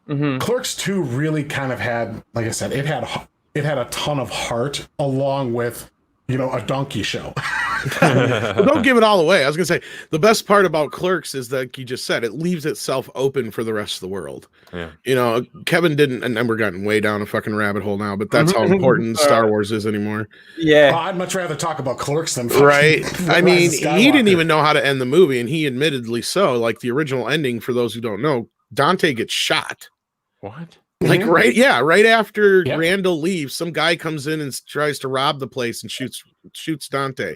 Mm-hmm. Clerks 2 really kind of had, like I said, it had a ton of heart, along with a donkey show. Well, don't give it all away. I was gonna say the best part about Clerks is that you just said it leaves itself open for the rest of the world. Yeah. Kevin didn't, and we're getting way down a fucking rabbit hole now, but that's how important Star Wars is anymore. Yeah. Oh, I'd much rather talk about Clerks than Right. I mean, Rise of he didn't Skywalker. even know how to end the movie, and he admittedly so. Like the original ending, for those who don't know, Dante gets shot. What? Like right after Randall leaves, some guy comes in and tries to rob the place and shoots Dante.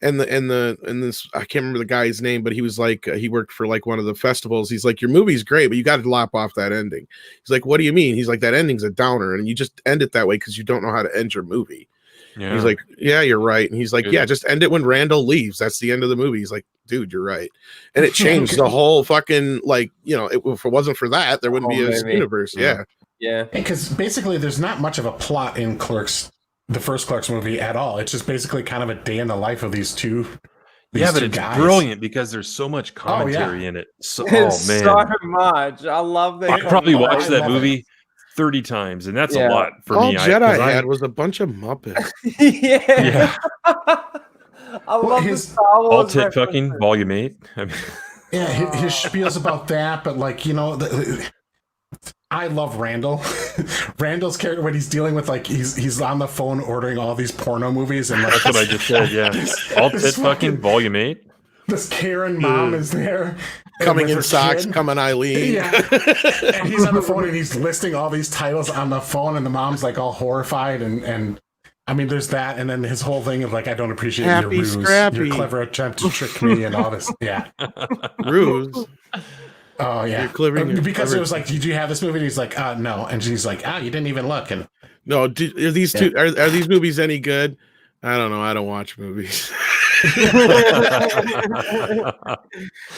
And this I can't remember the guy's name, but he was like he worked for like one of the festivals. He's like, your movie's great, but you got to lop off that ending. He's like, what do you mean? He's like, that ending's a downer, and you just end it that way because you don't know how to end your movie. Yeah. He's like, yeah, you're right. And he's like, Good. yeah, just end it when Randall leaves. That's the end of the movie. He's like, dude, you're right. And it changed the whole fucking, like, if it wasn't for that, there wouldn't be a universe. Yeah. Because basically there's not much of a plot in Clerks, the first Clerks movie at all. It's just basically kind of a day in the life of these two but it's guys. brilliant because there's so much commentary in it. So, oh man, so much. I love that. I probably watched that movie 30 times, and that's a lot for all me. Jedi had was a bunch of Muppets. Yeah. I love the Star Wars. All tit fucking volume 8. I mean, yeah, his spiel's about that, but like I love Randall. Randall's character when he's dealing with like he's on the phone ordering all these porno movies, and like, that's what I just said. Yeah, all tit fucking volume 8. This Karen mom is there. Coming in socks, coming Eileen. Yeah. And he's on the phone and he's listing all these titles on the phone, and the mom's like all horrified, and I mean there's that, and then his whole thing of like, I don't appreciate your ruse, your clever attempt to trick me, and all this. Yeah. Ruse. Oh yeah. Because it was like, did you have this movie? And he's like, no. And she's like, you didn't even look. And no, are these two are these movies any good? I don't know. I don't watch movies.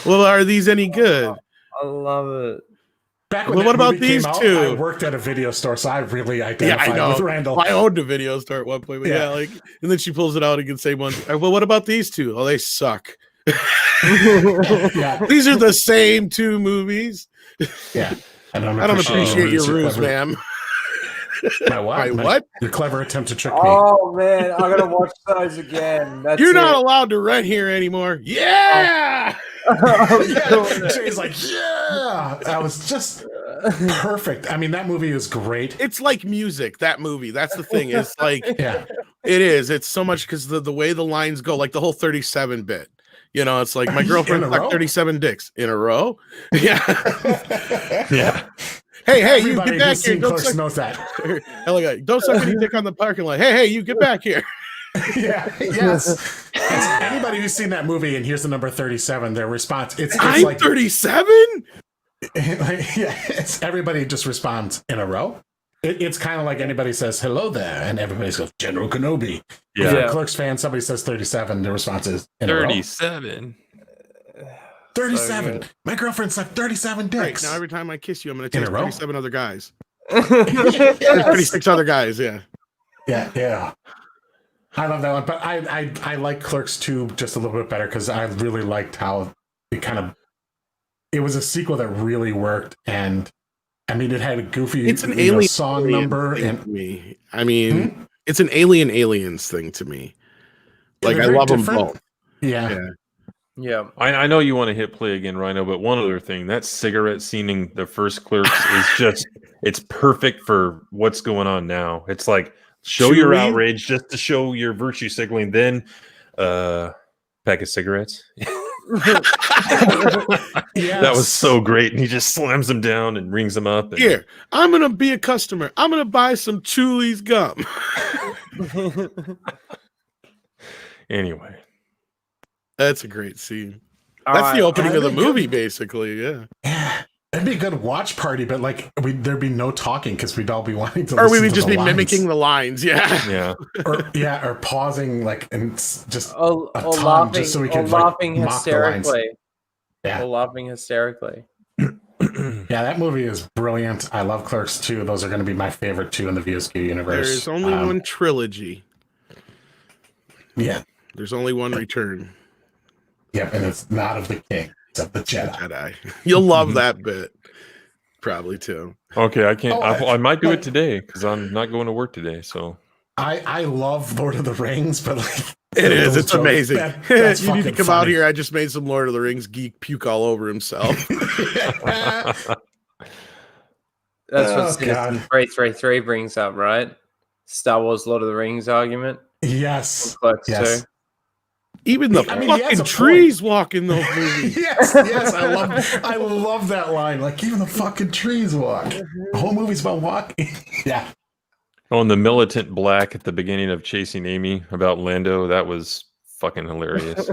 Well, are these any good? I love it. Back when what about movie these came out, two? I worked at a video store, so I really identified with Randall. I owned a video store at one point, but and then she pulls it out and can say one. Well, what about these two? Oh, they suck. These are the same two movies. Yeah, I don't appreciate your ruse, ma'am. My what? My what? Your clever attempt to trick me. Oh man, I gotta watch those again. You're not allowed to rent here anymore. Yeah. Jay's like, yeah. That was just perfect. I mean, that movie is great. It's like music. That movie. That's the thing. It's like, it is. It's so much because the way the lines go, like the whole 37 bit. It's like my girlfriend fucked 37 dicks in a row. Yeah. Yeah. Hey, Everybody you get back who's here. seen Clerks knows that. Don't suck any dick on the parking lot. Hey, you get back here. Yeah. Yes. Anybody who's seen that movie and hears the number 37, their response, it's I'm like 37. It's everybody just responds in a row. It's kind of like anybody says hello there, and everybody goes General Kenobi. Yeah. If you're a Clerks fan, somebody says 37, the response is in 37. 37. My girlfriend sucked 37 dicks. Right, now every time I kiss you, I'm going to taste In a row? 37 other guys. There's 36 other guys. Yeah. Yeah. I love that one, but I like Clerks 2 just a little bit better because I really liked how it was a sequel that really worked, and I mean it had a goofy It's an alien song number and me. I mean, it's an aliens thing to me. Like I love them both. Yeah. Yeah. I know you want to hit play again, Ryno, but one other thing, that cigarette scene in the first Clerks is just, it's perfect for what's going on now. It's like, show your Chewie? outrage just to show your virtue signaling, then pack of cigarettes. That was so great. And he just slams them down and rings them up. And, Here, I'm going to be a customer. I'm going to buy some Chewie's gum. Anyway. That's a great scene. All That's right. the opening of the That'd be movie, good. basically. Yeah. It'd be a good watch party, but like there'd be no talking because we'd all be wanting to. Or we listen would to just the be lines. mimicking the lines. Yeah. Yeah. or pausing like and just Or a ton laughing, just so we or could laughing like, mock the lines. hysterically. Yeah. Or laughing hysterically. Yeah, that movie is brilliant. I love Clerks 2. Those are going to be my favorite 2 in the VSQ universe. There's only one trilogy. Yeah. There's only one return. Yep, and it's not of the King. It's of the Jedi. You'll love that bit. Probably too. Okay, I can't. Oh, I might do like- it today because I'm not going to work today. So I love Lord of the Rings, but like It is. those It's jokes, amazing. that's You need to fucking come out funny. here. I just made some Lord of the Rings geek puke all over himself. That's Oh, what Citizen 333 brings up, right? Star Wars Lord of the Rings argument. Yes. Clerks Yes. 2. Even the I mean, he has fucking a trees walk in those movies. yes, I love that line. Like even the fucking trees walk. The whole movie's about walking. Yeah. Oh, and the militant black at the beginning of Chasing Amy about Lando, that was fucking hilarious.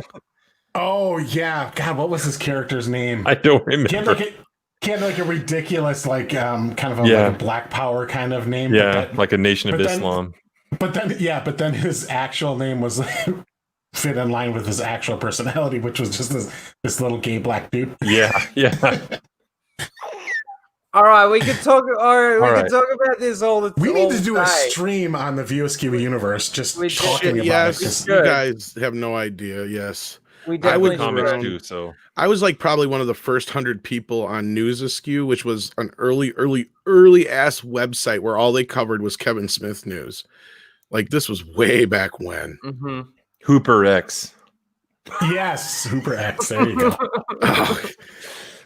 Oh yeah. God, what was his character's name? I don't He had remember. like a ridiculous, like kind of a, Yeah. like a Black Power kind of name. Yeah, like a Nation of but then- Islam. But then his actual name was fit in line with his actual personality, which was just this little gay black dude. Yeah, yeah. All right, we can talk. All right, we All can right. talk about this all the time. We need to do a stream on the VSQ universe, just We should. talking about Yes, it. 'cause- you guys have no idea. Yes. We I would definitely Comics should. too. So I was like probably one of the first 100 people on News Askew, which was an early ass website where all they covered was Kevin Smith news. Like this was way back when. Mm-hmm. Hooper X. Yes, Hooper X. There you go.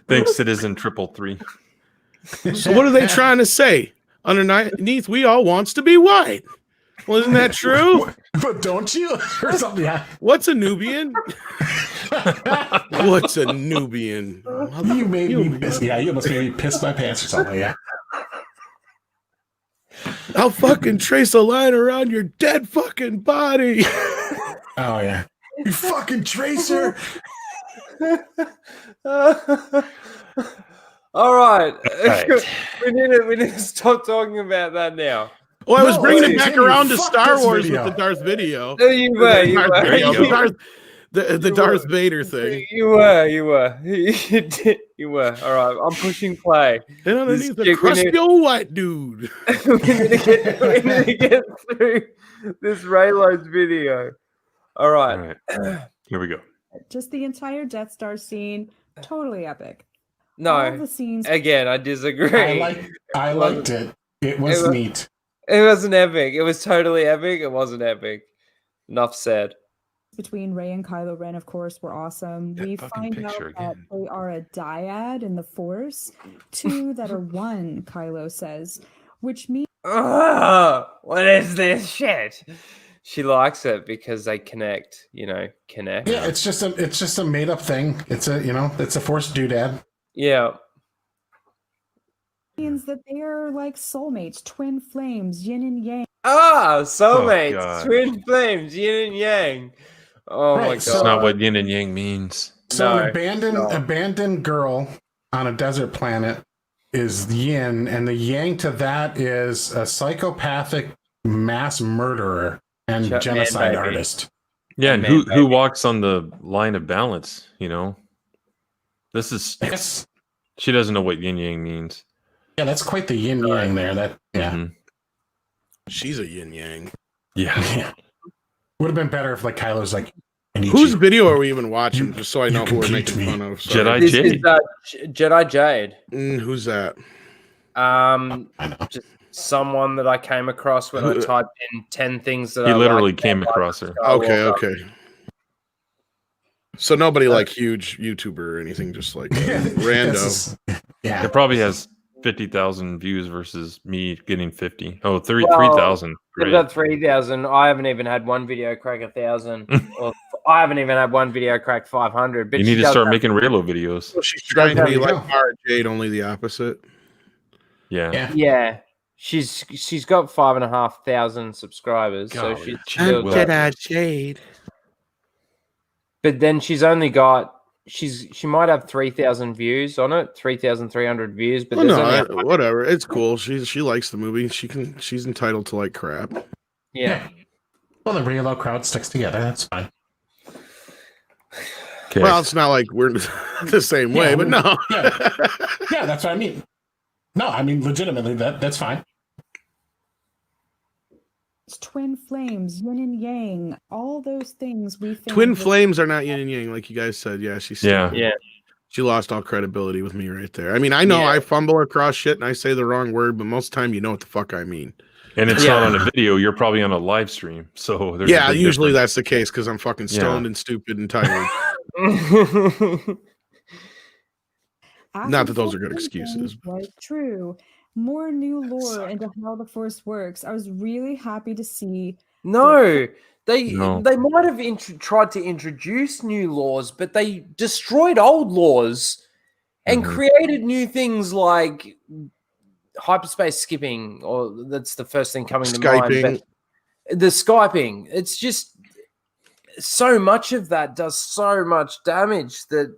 Thanks, Citizen 333. So what are they trying to say? Underneath, we all wants to be white. Well, isn't that true? But don't you? Or something. Yeah. What's a Nubian? What's a Nubian? You made me piss. Yeah, you almost made me piss my pants or something. Yeah. I'll fucking trace a line around your dead fucking body. Oh yeah. You fucking tracer. All right. right. we need to stop talking about that now. Well, I was No, bringing let's it back continue. around to Fuck Star this Wars video. with the Darth video. No, you were. You Darth were. Vader, You, the Darth Vader thing. you were. You were. You did. You were. All right. I'm pushing play. And underneath This the chick, we need- crusty old white dude. we need to get through this Raylo's video. All right. All right. Here we go. Just the entire Death Star scene, totally epic. All No. the scenes. Again, I disagree. I liked it. It was It was- neat. It wasn't epic. It was totally epic. It wasn't epic. Enough said. Between Rey and Kylo Ren, of course, were awesome. That We fucking find out picture that again. they are a dyad in the Force, two that are one, Kylo says, which means Ugh, what is this shit? She likes it because they connect. Connect. Yeah, it's just a made up thing. It's a Force doodad. Yeah. that they are like soulmates, twin flames, yin and yang. Ah, soulmates, God. twin flames, yin and yang. Oh my Right, god. so- That's not what yin and yang means. So No, an abandoned girl on a desert planet is yin, and the yang to that is a psychopathic mass murderer and Shut- genocide man, baby. artist. Yeah, and Man, who baby. walks on the line of balance? This is Yes. she doesn't know what yin yang means. Yeah, that's quite the yin yang there. That yeah. Mhm. She's a yin yang. Yeah. Yeah. Would have been better if like Kylo's like, I need Whose you. video are we even watching? Just so I know you who we're complete making me. fun of. Sorry. Jedi This Jade. is Jedi Jade. Who's that? I know. Just someone that I came across when I typed in 10 things that He I literally liked came about across her. Okay, Skywalker. okay. So nobody like huge YouTuber or anything, just like rando. Yeah. It probably has 50,000 views versus me getting 50. Oh, 3,000. 3,000. They've got 3,000. I haven't even had one video crack 1,000. Or I haven't even had one video crack 500. But you need to start making Raylo videos. Well, she's trying to be like Mara Jade, only the opposite. Yeah. She's got 5,500 subscribers. God, so she's Jade. But then she's only got she might have 3,000 views on it, 3,300 views. But whatever. It's cool. She likes the movie. She's entitled to like crap. Yeah. Well, the Raylo crowd sticks together. That's fine. Okay. Well, it's not like we're the same way, but no. Yeah, that's what I mean. No, I mean legitimately that's fine. It's twin flames, yin and yang, all those things we think. Twin flames are not yin and yang, like you guys said. Yeah, she lost all credibility with me right there. I mean, I know I fumble across shit and I say the wrong word, but most of the time you know what the fuck I mean. And it's not on a video. You're probably on a live stream. So there's usually that's the case because I'm fucking stoned and stupid and tired. Not that those are good excuses. Was true. More new lore into how the Force works. I was really happy to see. They might have tried to introduce new laws, but they destroyed old laws and created new things like hyperspace skipping, or that's the first thing coming to mind. But the Skyping, it's just so much of that does so much damage that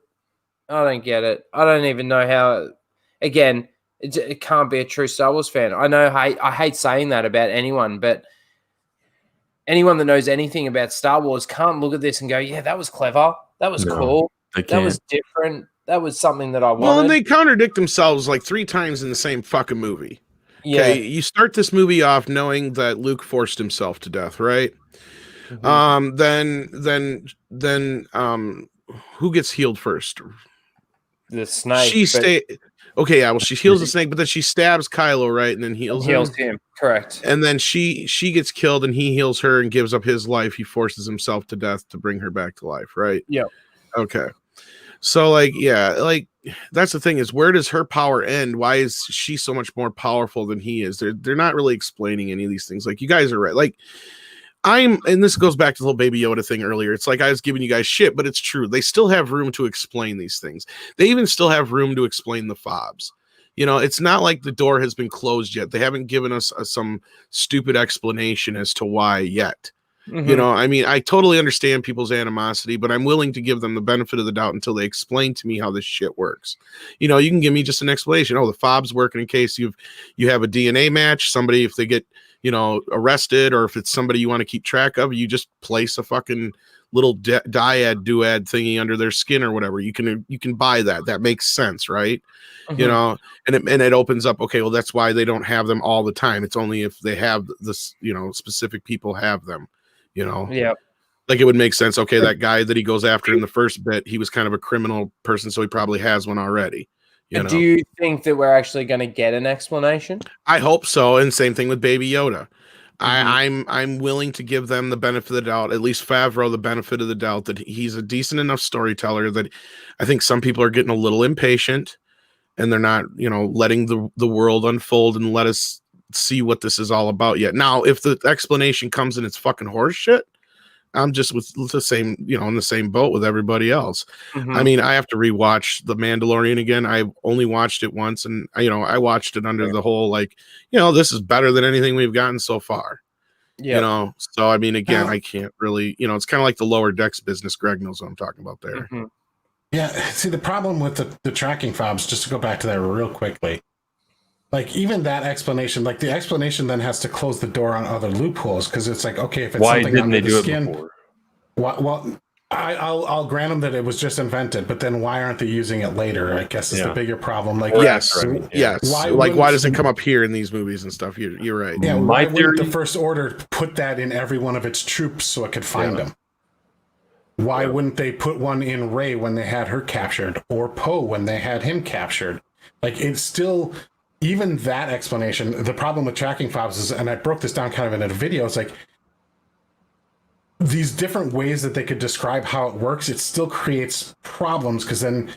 I don't get it. I don't even know how. Again, it can't be a true Star Wars fan. I know I hate saying that about anyone, but anyone that knows anything about Star Wars can't look at this and go, yeah, that was clever. That was cool. That was different. That was something that I wanted. Well, and they contradict themselves like 3 times in the same fucking movie. Yeah. Okay, you start this movie off knowing that Luke forced himself to death, right? Then who gets healed first? The snake. She heals the snake, but then she stabs Kylo, right, and then heals him. Correct. And then she gets killed, and he heals her and gives up his life. He forces himself to death to bring her back to life, right? Yeah. Okay. So, that's the thing is, where does her power end? Why is she so much more powerful than he is? They're not really explaining any of these things. Like, you guys are right. Like, and this goes back to the whole Baby Yoda thing earlier. It's like I was giving you guys shit, but it's true. They still have room to explain these things. They even still have room to explain the fobs. You know, it's not like the door has been closed yet. They haven't given us some stupid explanation as to why yet. You know, I mean, I totally understand people's animosity, but I'm willing to give them the benefit of the doubt until they explain to me how this shit works. You know, you can give me just an explanation. Oh, the fobs working in case you have a DNA match. Somebody, if they get, arrested, or if it's somebody you want to keep track of, you just place a fucking little dyad duad thingy under their skin or whatever. You can buy that. That makes sense, right? You know, and it opens up. Okay, well, that's why they don't have them all the time. It's only if they have this, specific people have them. Yeah. Like, it would make sense. Okay, that guy that he goes after in the first bit, he was kind of a criminal person, so he probably has one already. Do you think that we're actually going to get an explanation? I hope so. And same thing with Baby Yoda. I'm willing to give them the benefit of the doubt, at least Favreau the benefit of the doubt, that he's a decent enough storyteller that I think some people are getting a little impatient and they're not, letting the world unfold and let us see what this is all about yet. Now, if the explanation comes and it's fucking horse shit, I'm just with the same, in the same boat with everybody else. I mean, I have to rewatch The Mandalorian again. I've only watched it once, and I watched it under the whole this is better than anything we've gotten so far. So I mean, again, I can't really, it's kind of like the Lower Decks business. Greg knows what I'm talking about there. Yeah, see, the problem with the tracking fobs, just to go back to that real quickly, like, even that explanation, like, the explanation then has to close the door on other loopholes, because it's like, okay, if it's why something didn't under they the do skin, it before? Well, I'll grant them that it was just invented, but then why aren't they using it later? I guess is the bigger problem. Like, yes. Why does it come up here in these movies and stuff? You're right. Yeah, why wouldn't the First Order put that in every one of its troops so it could find them? Why wouldn't they put one in Rey when they had her captured, or Poe when they had him captured? Like, it's still. Even that explanation, the problem with tracking fobs is, and I broke this down kind of in a video, it's like these different ways that they could describe how it works, it still creates problems, because then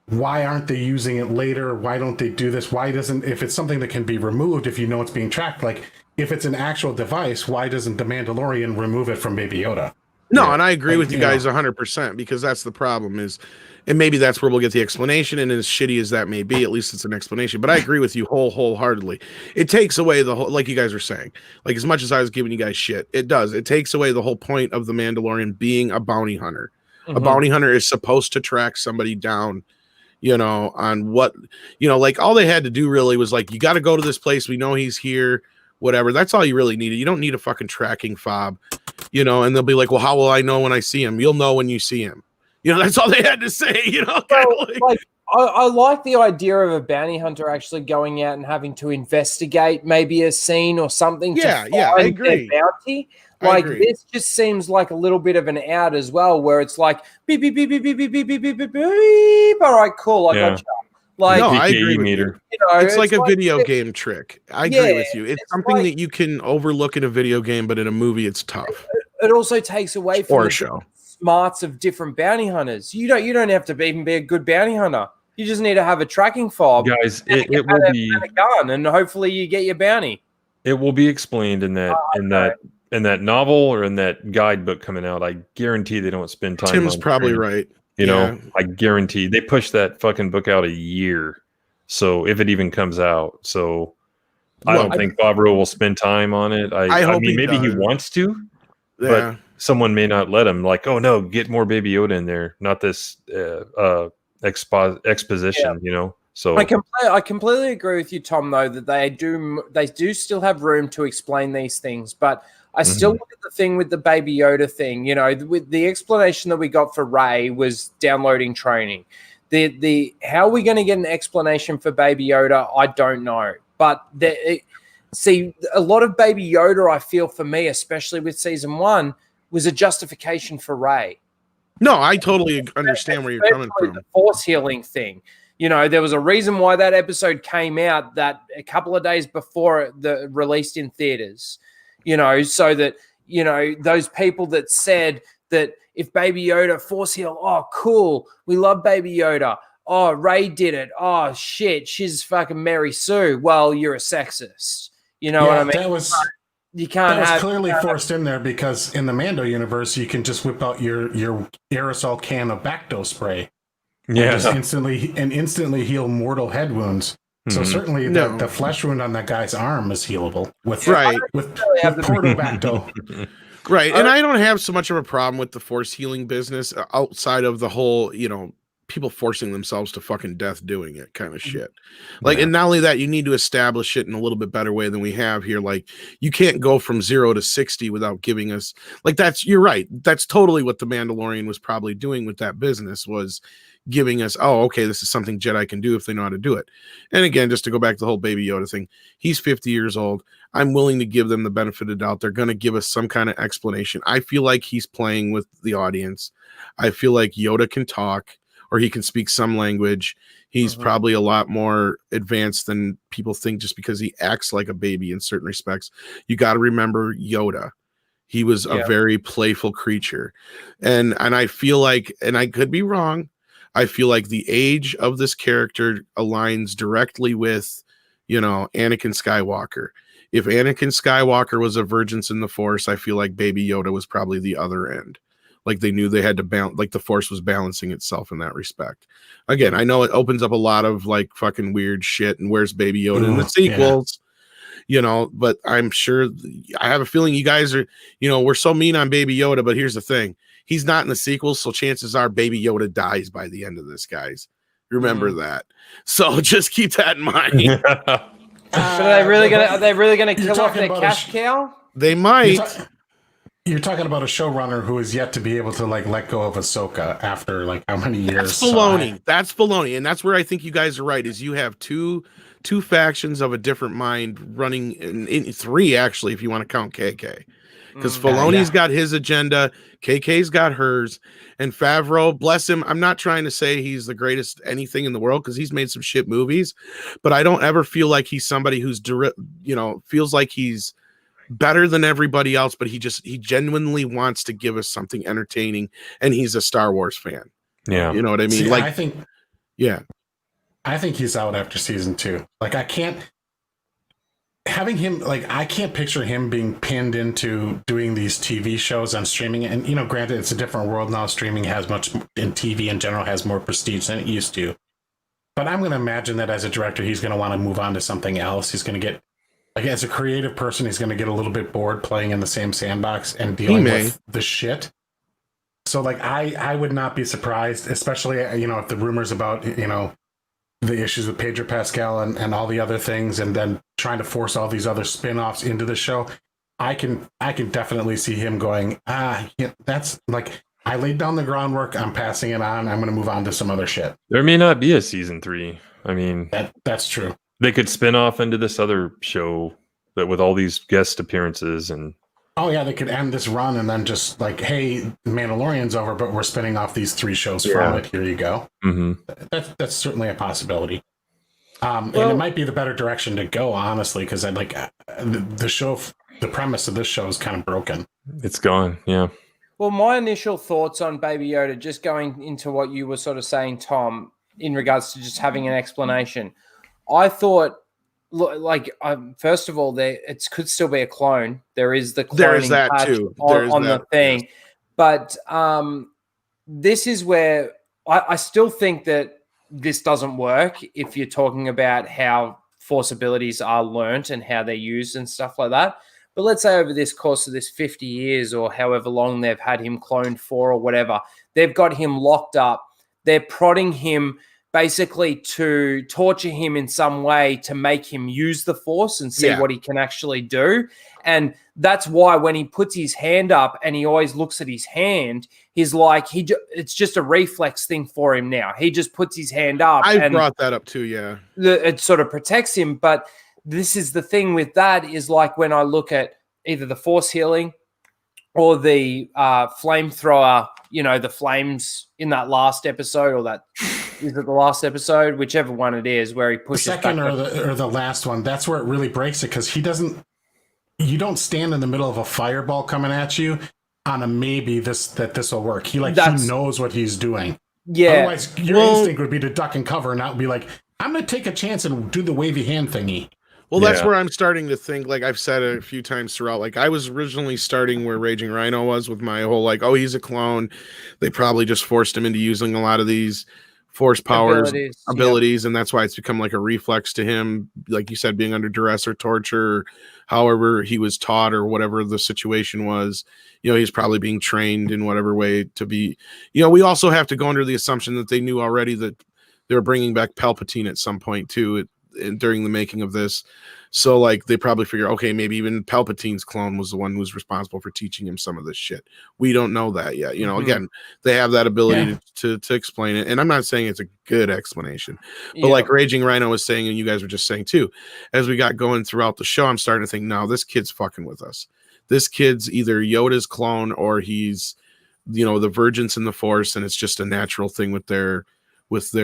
why aren't they using it later? Why don't they do this? Why doesn't, if it's something that can be removed, if you know it's being tracked, like if it's an actual device, why doesn't the Mandalorian remove it from Baby Yoda? No, and I agree with you guys 100%, because that's the problem is, and maybe that's where we'll get the explanation, and as shitty as that may be, at least it's an explanation. But I agree with you wholeheartedly. It takes away the whole, like you guys were saying, like as much as I was giving you guys shit, it does. It takes away the whole point of the Mandalorian being a bounty hunter. A bounty hunter is supposed to track somebody down, you know, on what, you know, like all they had to do really was like, you got to go to this place. We know he's here, whatever. That's all you really needed. You don't need a fucking tracking fob, you know, and they'll be like, well, how will I know when I see him? You'll know when you see him. You know, that's all they had to say, you know. I like the idea of a bounty hunter actually going out and having to investigate maybe a scene or something. Yeah, to yeah, I find agree. their bounty. Like this just seems like a little bit of an out as well, where it's like beep beep beep beep beep beep beep beep beep beep beep. All right, cool. I got you. Like, no, I agree with you. meter. You know, it's like a video game trick. I agree with you. It's something like, that you can overlook in a video game, but in a movie, it's tough. It also takes away from or a show. Smarts of different bounty hunters. You don't have to even be a good bounty hunter. You just need to have a tracking fob, guys. It will be a gun, and hopefully you get your bounty. It will be explained in that novel or in that guidebook coming out. I guarantee they don't spend time. Tim's on probably training. right. You know, I guarantee they pushed that fucking book out a year. So if it even comes out, I don't think Favreau will spend time on it. I mean, maybe he wants to, but someone may not let him. Like, oh no, get more Baby Yoda in there, not this exposition. You know. So I completely agree with you, Tom. Though that they do still have room to explain these things, but I still look at the thing with the Baby Yoda thing. You know, with the explanation that we got for Rey was downloading training. The how are we going to get an explanation for Baby Yoda? I don't know, but see, a lot of Baby Yoda, I feel for me, especially with season 1, was a justification for Rey. No, I totally understand where you're coming from. The force healing thing. You know, there was a reason why that episode came out that a couple of days before the released in theaters, you know, so that, you know, those people that said that if Baby Yoda force heal, oh, cool, we love Baby Yoda. Oh, Rey did it. Oh, shit, she's fucking Mary Sue. Well, you're a sexist. You know what I mean? You can't that was clearly forced in there because in the Mando universe, you can just whip out your aerosol can of Bacto spray. Yeah, just instantly heal mortal head wounds. So certainly the flesh wound on that guy's arm is healable with Portobacto. Right, and I don't have so much of a problem with the force healing business outside of the whole, you know, people forcing themselves to fucking death doing it kind of shit. Like, and not only that, you need to establish it in a little bit better way than we have here. Like, you can't go from 0 to 60 without giving us, like, you're right. That's totally what the Mandalorian was probably doing with that business, was giving us, oh, okay, this is something Jedi can do if they know how to do it. And again, just to go back to the whole Baby Yoda thing, he's 50 years old. I'm willing to give them the benefit of the doubt. They're going to give us some kind of explanation. I feel like he's playing with the audience. I feel like Yoda can talk, or he can speak some language. He's probably a lot more advanced than people think just because he acts like a baby in certain respects. You got to remember Yoda. He was a very playful creature. And I feel like, and I could be wrong, I feel like the age of this character aligns directly with, you know, Anakin Skywalker. If Anakin Skywalker was a virgin in the Force, I feel like Baby Yoda was probably the other end. Like they knew they had to balance, like the Force was balancing itself in that respect. Again, I know it opens up a lot of like fucking weird shit and where's Baby Yoda in the sequels, you know, but I'm sure, I have a feeling you guys are, you know, we're so mean on Baby Yoda, but here's the thing. He's not in the sequels, so chances are Baby Yoda dies by the end of this, guys. Remember that. So just keep that in mind. But are they really gonna kill off their cash cow? They might. You're talking about a showrunner who is yet to be able to like let go of Ahsoka after like how many years? That's baloney. That's baloney, and that's where I think you guys are right. Is you have two factions of a different mind running in 3 actually, if you want to count KK. Because Filoni's got his agenda, KK's got hers, and Favreau, bless him, I'm not trying to say he's the greatest anything in the world because he's made some shit movies, but I don't ever feel like he's somebody who's, you know, feels like he's better than everybody else, but he genuinely wants to give us something entertaining, and he's a Star Wars fan. Yeah. You know what I mean? See, like, I think he's out after season 2. Like, I can't picture him being pinned into doing these TV shows on streaming. And, granted, it's a different world now. Streaming has and TV in general has more prestige than it used to. But I'm going to imagine that as a director, he's going to want to move on to something else. He's going to get, as a creative person, he's going to get a little bit bored playing in the same sandbox and dealing with the shit. So, I would not be surprised, especially, if the rumors about, the issues with Pedro Pascal and all the other things, and then trying to force all these other spin-offs into the show, I can definitely see him going, that's I laid down the groundwork, I'm passing it on, I'm going to move on to some other shit. There may not be a season 3. I mean, that's true. They could spin off into this other show that with all these guest appearances and. Oh yeah, they could end this run and then just hey, Mandalorian's over, but we're spinning off these 3 shows from it. Here you go. Mm-hmm. That's certainly a possibility. And it might be the better direction to go, honestly, because the show. The premise of this show is kind of broken. It's gone. Yeah. Well, my initial thoughts on Baby Yoda, just going into what you were sort of saying, Tom, in regards to just having an explanation, I thought. First of all, it could still be a clone. There is the cloning patch on the thing. Yes. But this is where I still think that this doesn't work if you're talking about how Force abilities are learnt and how they're used and stuff like that. But let's say over this course of this 50 years or however long they've had him cloned for or whatever, they've got him locked up. They're prodding him basically to torture him in some way to make him use the Force and see what he can actually do. And that's why when he puts his hand up and he always looks at his hand, he's like, it's just a reflex thing for him now. He just puts his hand up. I brought that up too, yeah. It sort of protects him. But this is the thing with that is when I look at either the Force healing or the flamethrower, the flames in that last episode or that... Is it the last episode? Whichever one it is, where he pushes the second back or the last one. That's where it really breaks it because you don't stand in the middle of a fireball coming at you on a maybe this will work. He knows what he's doing. Yeah. Otherwise, your instinct would be to duck and cover and not be like, I'm going to take a chance and do the wavy hand thingy. Well, that's where I'm starting to think, I've said it a few times throughout, I was originally starting where Raging Ryno was with my whole, he's a clone. They probably just forced him into using a lot of these Force powers, abilities, and that's why it's become a reflex to him, like you said, being under duress or torture, or however he was taught or whatever the situation was. He's probably being trained in whatever way to be. We also have to go under the assumption that they knew already that they were bringing back Palpatine at some point too during the making of this. So they probably figure, okay, maybe even Palpatine's clone was the one who was responsible for teaching him some of this shit. We don't know that yet. Again, they have that ability to explain it. And I'm not saying it's a good explanation, but like Raging Ryno was saying, and you guys were just saying too, as we got going throughout the show, I'm starting to think, no, this kid's fucking with us. This kid's either Yoda's clone or he's, the Vergence in the Force. And it's just a natural thing with their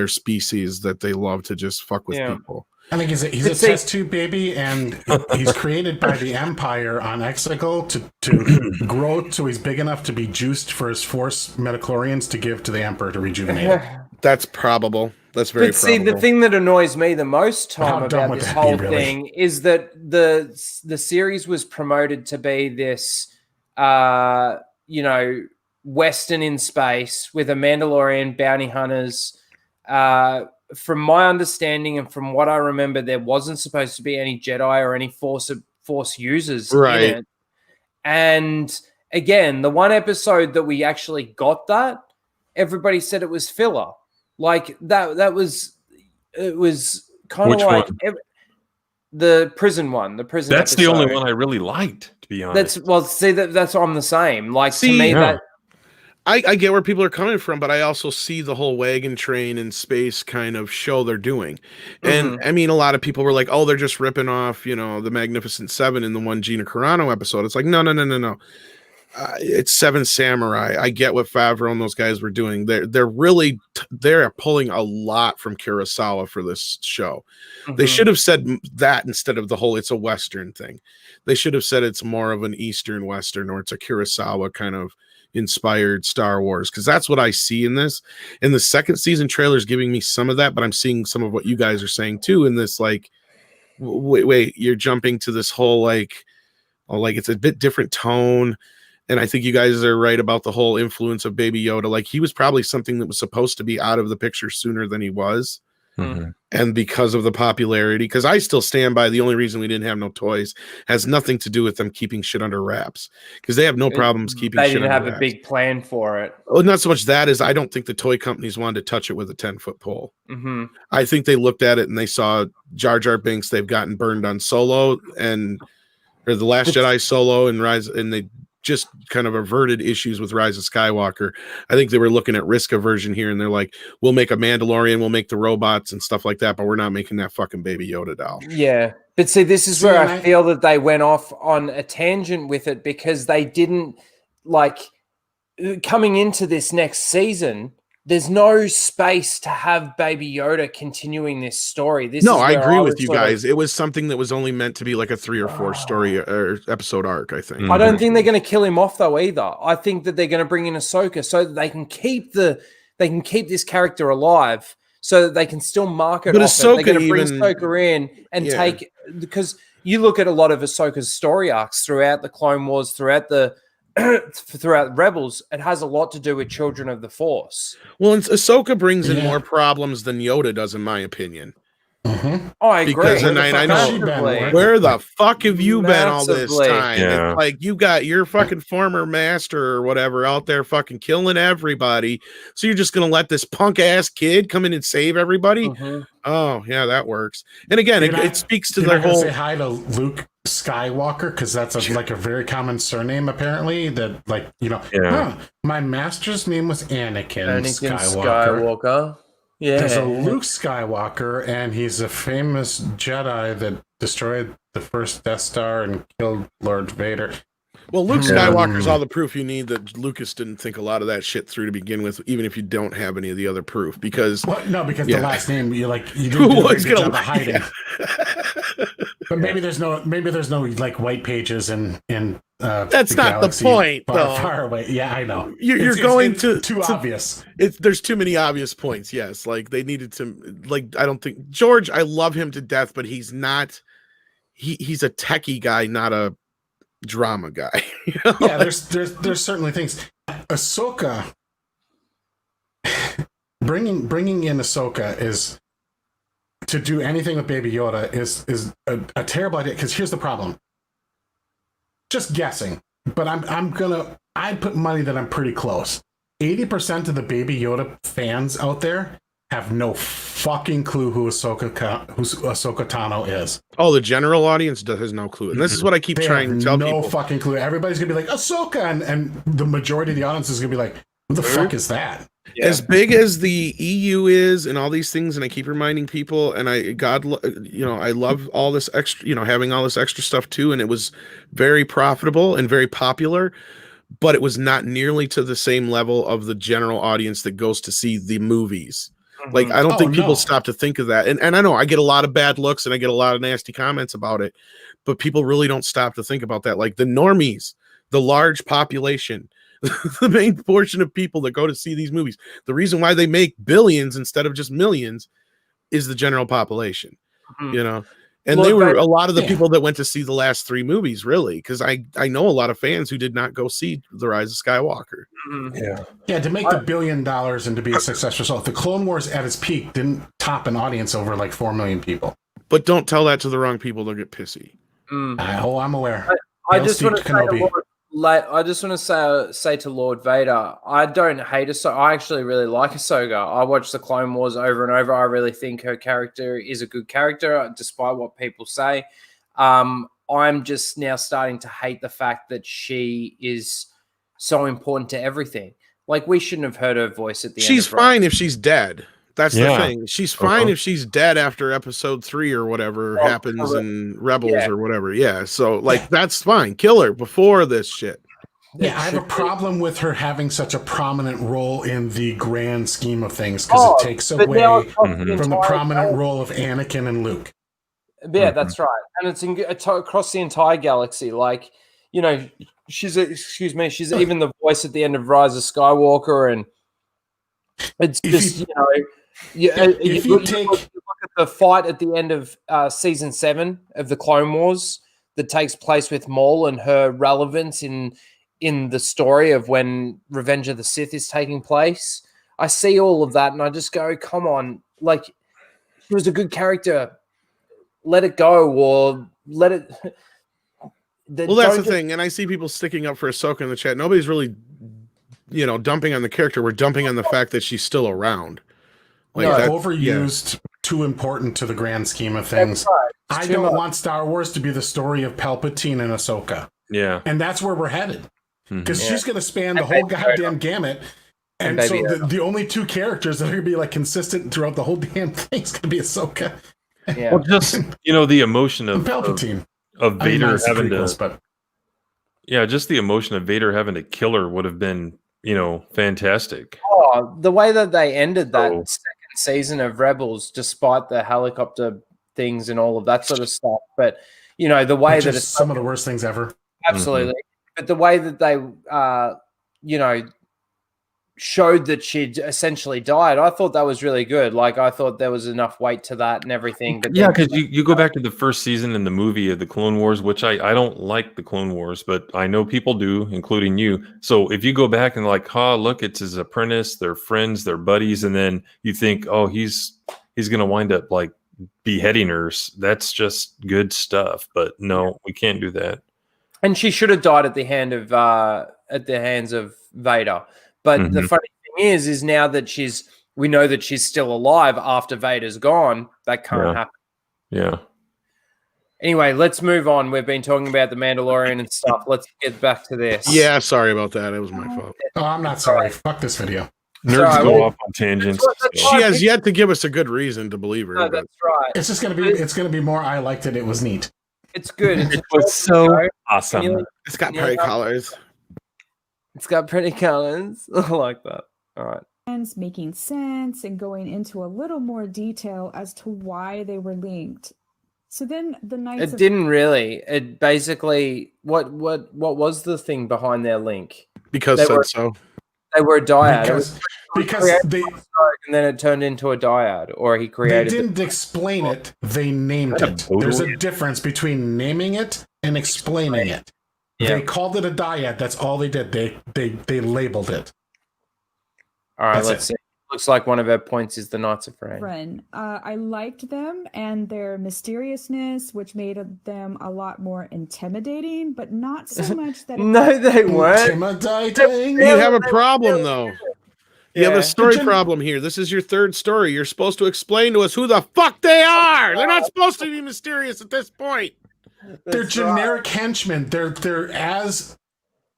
species that they love to just fuck with people. I think he's a test tube baby, and he's created by the Empire on Exegol to grow so he's big enough to be juiced for his Force metachlorians to give to the Emperor to rejuvenate it. That's probable. That's very probable. But see, the thing that annoys me the most, Tom, about this whole thing is that the series was promoted to be this, Western in space with a Mandalorian, bounty hunters, from my understanding and from what I remember, there wasn't supposed to be any Jedi or any Force users in it. And again, the one episode that we actually got that, everybody said it was filler. It was kind of the prison one. The prison. That's episode. The only one I really liked, to be honest. That's on the same. To me that. I get where people are coming from, but I also see the whole wagon train in space kind of show they're doing. And I mean, a lot of people were like, oh, they're just ripping off, the Magnificent Seven in the one Gina Carano episode. It's like, no. it's Seven Samurai. I get what Favreau and those guys were doing. They're pulling a lot from Kurosawa for this show. They should have said that instead of the whole it's a Western thing. They should have said it's more of an Eastern Western, or it's a Kurosawa kind of inspired Star Wars, because that's what I see in this. And the second season trailer is giving me some of that, but I'm seeing some of what you guys are saying too in this, like, wait, you're jumping to this whole like it's a bit different tone. And I think you guys are right about the whole influence of Baby Yoda. Like, he was probably something that was supposed to be out of the picture sooner than he was. And because of the popularity, because I still stand by the only reason we didn't have no toys has nothing to do with them keeping shit under wraps, because they have no problems keeping shit under wraps. They didn't have a big plan for it. Oh, not so much that is, I don't think the toy companies wanted to touch it with a 10-foot pole. I think they looked at it and they saw Jar Jar Binks. They've gotten burned on Solo or the Last Jedi Solo and Rise, and they just kind of averted issues with Rise of Skywalker. I think they were looking at risk aversion here, and they're like, we'll make a Mandalorian, we'll make the robots and stuff like that, but we're not making that fucking Baby Yoda doll. Yeah. But see, this is where I feel that they went off on a tangent with it, because they didn't, like, coming into this next season, there's no space to have Baby Yoda continuing this story. I agree with you guys. It was something that was only meant to be like a 3 or 4 story or episode arc, I think. I don't think they're going to kill him off though either. I think that they're going to bring in Ahsoka so that they can keep this character alive, so that they can still market. But Ahsoka, they're going to bring Ahsoka in and take, because you look at a lot of Ahsoka's story arcs throughout the Clone Wars, throughout Rebels, it has a lot to do with Children of the Force. Well, and Ahsoka brings in more problems than Yoda does, in my opinion. Oh, I agree. Because I know, where the fuck have you been all this time? Yeah. It's like, you got your fucking former master or whatever out there fucking killing everybody, so you're just gonna let this punk ass kid come in and save everybody? Oh yeah, that works. And again, it speaks to their whole. Say hi to Luke Skywalker, because that's a very common surname apparently. That, like, my master's name was Anakin Skywalker. Yeah, there's a Luke Skywalker, and he's a famous Jedi that destroyed the first Death Star and killed Lord Vader. Well, Luke Skywalker's all the proof you need that Lucas didn't think a lot of that shit through to begin with, even if you don't have any of the other proof. Because the last name, you didn't do a good job of hiding. But maybe there's no like white pages and that's not the point. Far away. Yeah, I know. You're going too obvious. There's too many obvious points. Yes, like they needed to. Like, I don't think George. I love him to death, but he's not. He's a techie guy, not a drama guy. Yeah, there's certainly things. Ahsoka, bringing in Ahsoka is to do anything with Baby Yoda is a terrible idea, because here's the problem. Just guessing, but I put money that I'm pretty close. 80% of the Baby Yoda fans out there have no fucking clue who Ahsoka Tano is. Oh, the general audience has no clue. And this is what I keep trying to tell people. No fucking clue. Everybody's going to be like, Ahsoka! And the majority of the audience is going to be like, who the fuck is that? Yeah. As big as the EU is and all these things, and I keep reminding people, and I love all this extra, having all this extra stuff too, and it was very profitable and very popular, but it was not nearly to the same level of the general audience that goes to see the movies. Like, I don't think people stop to think of that. And I know I get a lot of bad looks and I get a lot of nasty comments about it, but people really don't stop to think about that. Like, the normies, the large population, the main portion of people that go to see these movies, the reason why they make billions instead of just millions is the general population, And they were a lot of the people that went to see the last 3 movies, really, because I know a lot of fans who did not go see The Rise of Skywalker. Yeah, to make the $1 billion and to be a successful result. The Clone Wars at its peak didn't top an audience over like 4 million people. But don't tell that to the wrong people; they'll get pissy. I'm aware. I just want to say to Lord Vader, I don't hate Ahsoka. I actually really like Ahsoka. I watched the Clone Wars over and over. I really think her character is a good character, despite what people say. I'm just now starting to hate the fact that she is so important to everything. Like, we shouldn't have heard her voice at the end. She's fine if she's dead. That's the thing. She's fine if she's dead after episode 3 or whatever happens in Rebels or whatever. Yeah. So, like, that's fine. Kill her before this shit. Yeah, I have a problem with her having such a prominent role in the grand scheme of things because it takes away from the prominent role of Anakin and Luke. Yeah, that's right, and it's across the entire galaxy. Like, you know, she's even the voice at the end of Rise of Skywalker, and it's just you look at the fight at the end of season 7 of the Clone Wars that takes place with Maul and her relevance in the story of when Revenge of the Sith is taking place. I see all of that and I just go, come on, like, she was a good character. Let it go, or let it. Well, that's the thing, and I see people sticking up for Ahsoka in the chat. Nobody's really, dumping on the character. We're dumping on the fact that she's still around. Like, overused, too important to the grand scheme of things. Right. I don't want Star Wars to be the story of Palpatine and Ahsoka. Yeah, and that's where we're headed, because she's going to span the whole goddamn gamut. And so the only 2 characters that are going to be like consistent throughout the whole damn thing is going to be Ahsoka. Yeah. Well, just the emotion of Palpatine of Vader having prequels, but just the emotion of Vader having to kill her would have been fantastic. Oh, the way that they ended that second season of Rebels, despite the helicopter things and all of that sort of stuff, but the way that it's some of the worst things ever. Absolutely, but the way that they showed that she'd essentially died, I thought that was really good. Like, I thought there was enough weight to that and everything. But because you go back to the first season in the movie of the Clone Wars, which I don't like the Clone Wars, but I know people do, including you. So if you go back and like, look, it's his apprentice, they're friends, they're buddies, and then you think, he's gonna wind up like beheading her. That's just good stuff. But no, we can't do that. And she should have died at the hands of Vader. But the funny thing is now that we know that she's still alive after Vader's gone. That can't happen. Yeah. Anyway, let's move on. We've been talking about the Mandalorian and stuff. Let's get back to this. Yeah, sorry about that. It was my fault. Oh, I'm not sorry. Fuck this video. Nerds go off on tangents. She has yet to give us a good reason to believe her. No, that's right. It's just gonna be more. I liked it. It was neat. It's good. It was so awesome. It's got pretty colors. It's got pretty colors. I like that. All right. Making sense and going into a little more detail as to why they were linked. So then the Knights. It didn't really. It basically what was the thing behind their link? Because they were a dyad. Because they and then it turned into a dyad, or he created. They didn't explain it. They named it. There's a difference between naming it and explaining it. Yeah. They called it a dyad. That's all they did. They labeled it. All right, let's see. Looks like one of our points is the Knights of Ren. I liked them and their mysteriousness, which made them a lot more intimidating, but not so much that. No, they weren't. Intimidating. You have a problem, though. You have a story problem here. This is your 3rd story. You're supposed to explain to us who the fuck they are. They're not supposed to be mysterious at this point. They're generic henchmen. They're as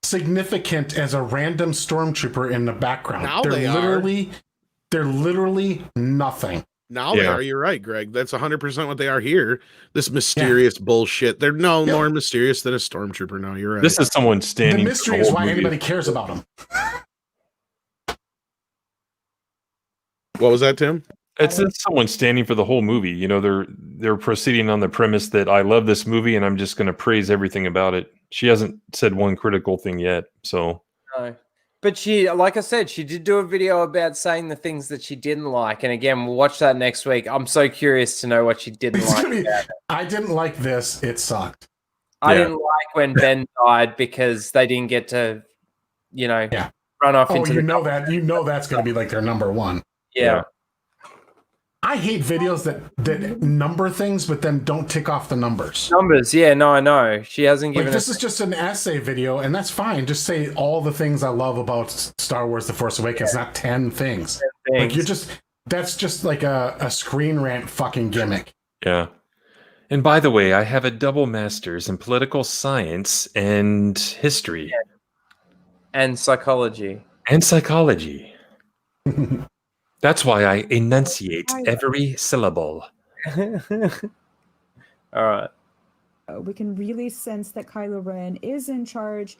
significant as a random stormtrooper in the background. Now They're literally nothing. Now they are. You're right, Greg. That's 100% what they are here. This mysterious bullshit. They're no more mysterious than a stormtrooper. No, you're right. This is someone standing. The mystery is why anybody cares about them. What was that, Tim? It's someone standing for the whole movie. They're proceeding on the premise that I love this movie and I'm just going to praise everything about it. She hasn't said one critical thing yet, so. No. But she, like I said, she did do a video about saying the things that she didn't like. And again, we'll watch that next week. I'm so curious to know what she didn't like. I didn't like this. It sucked. I didn't like when Ben died because they didn't get to, run off into that. You know that's going to be like their number one. Yeah. I hate videos that number things, but then don't tick off the numbers. Yeah, no, I know. She hasn't given this is just an essay video, and that's fine. Just say all the things I love about Star Wars The Force Awakens, not 10 things. Like that's just like a Screen Rant fucking gimmick. Yeah. And by the way, I have a double master's in political science and history. And psychology. That's why I enunciate every syllable. All right. We can really sense that Kylo Ren is in charge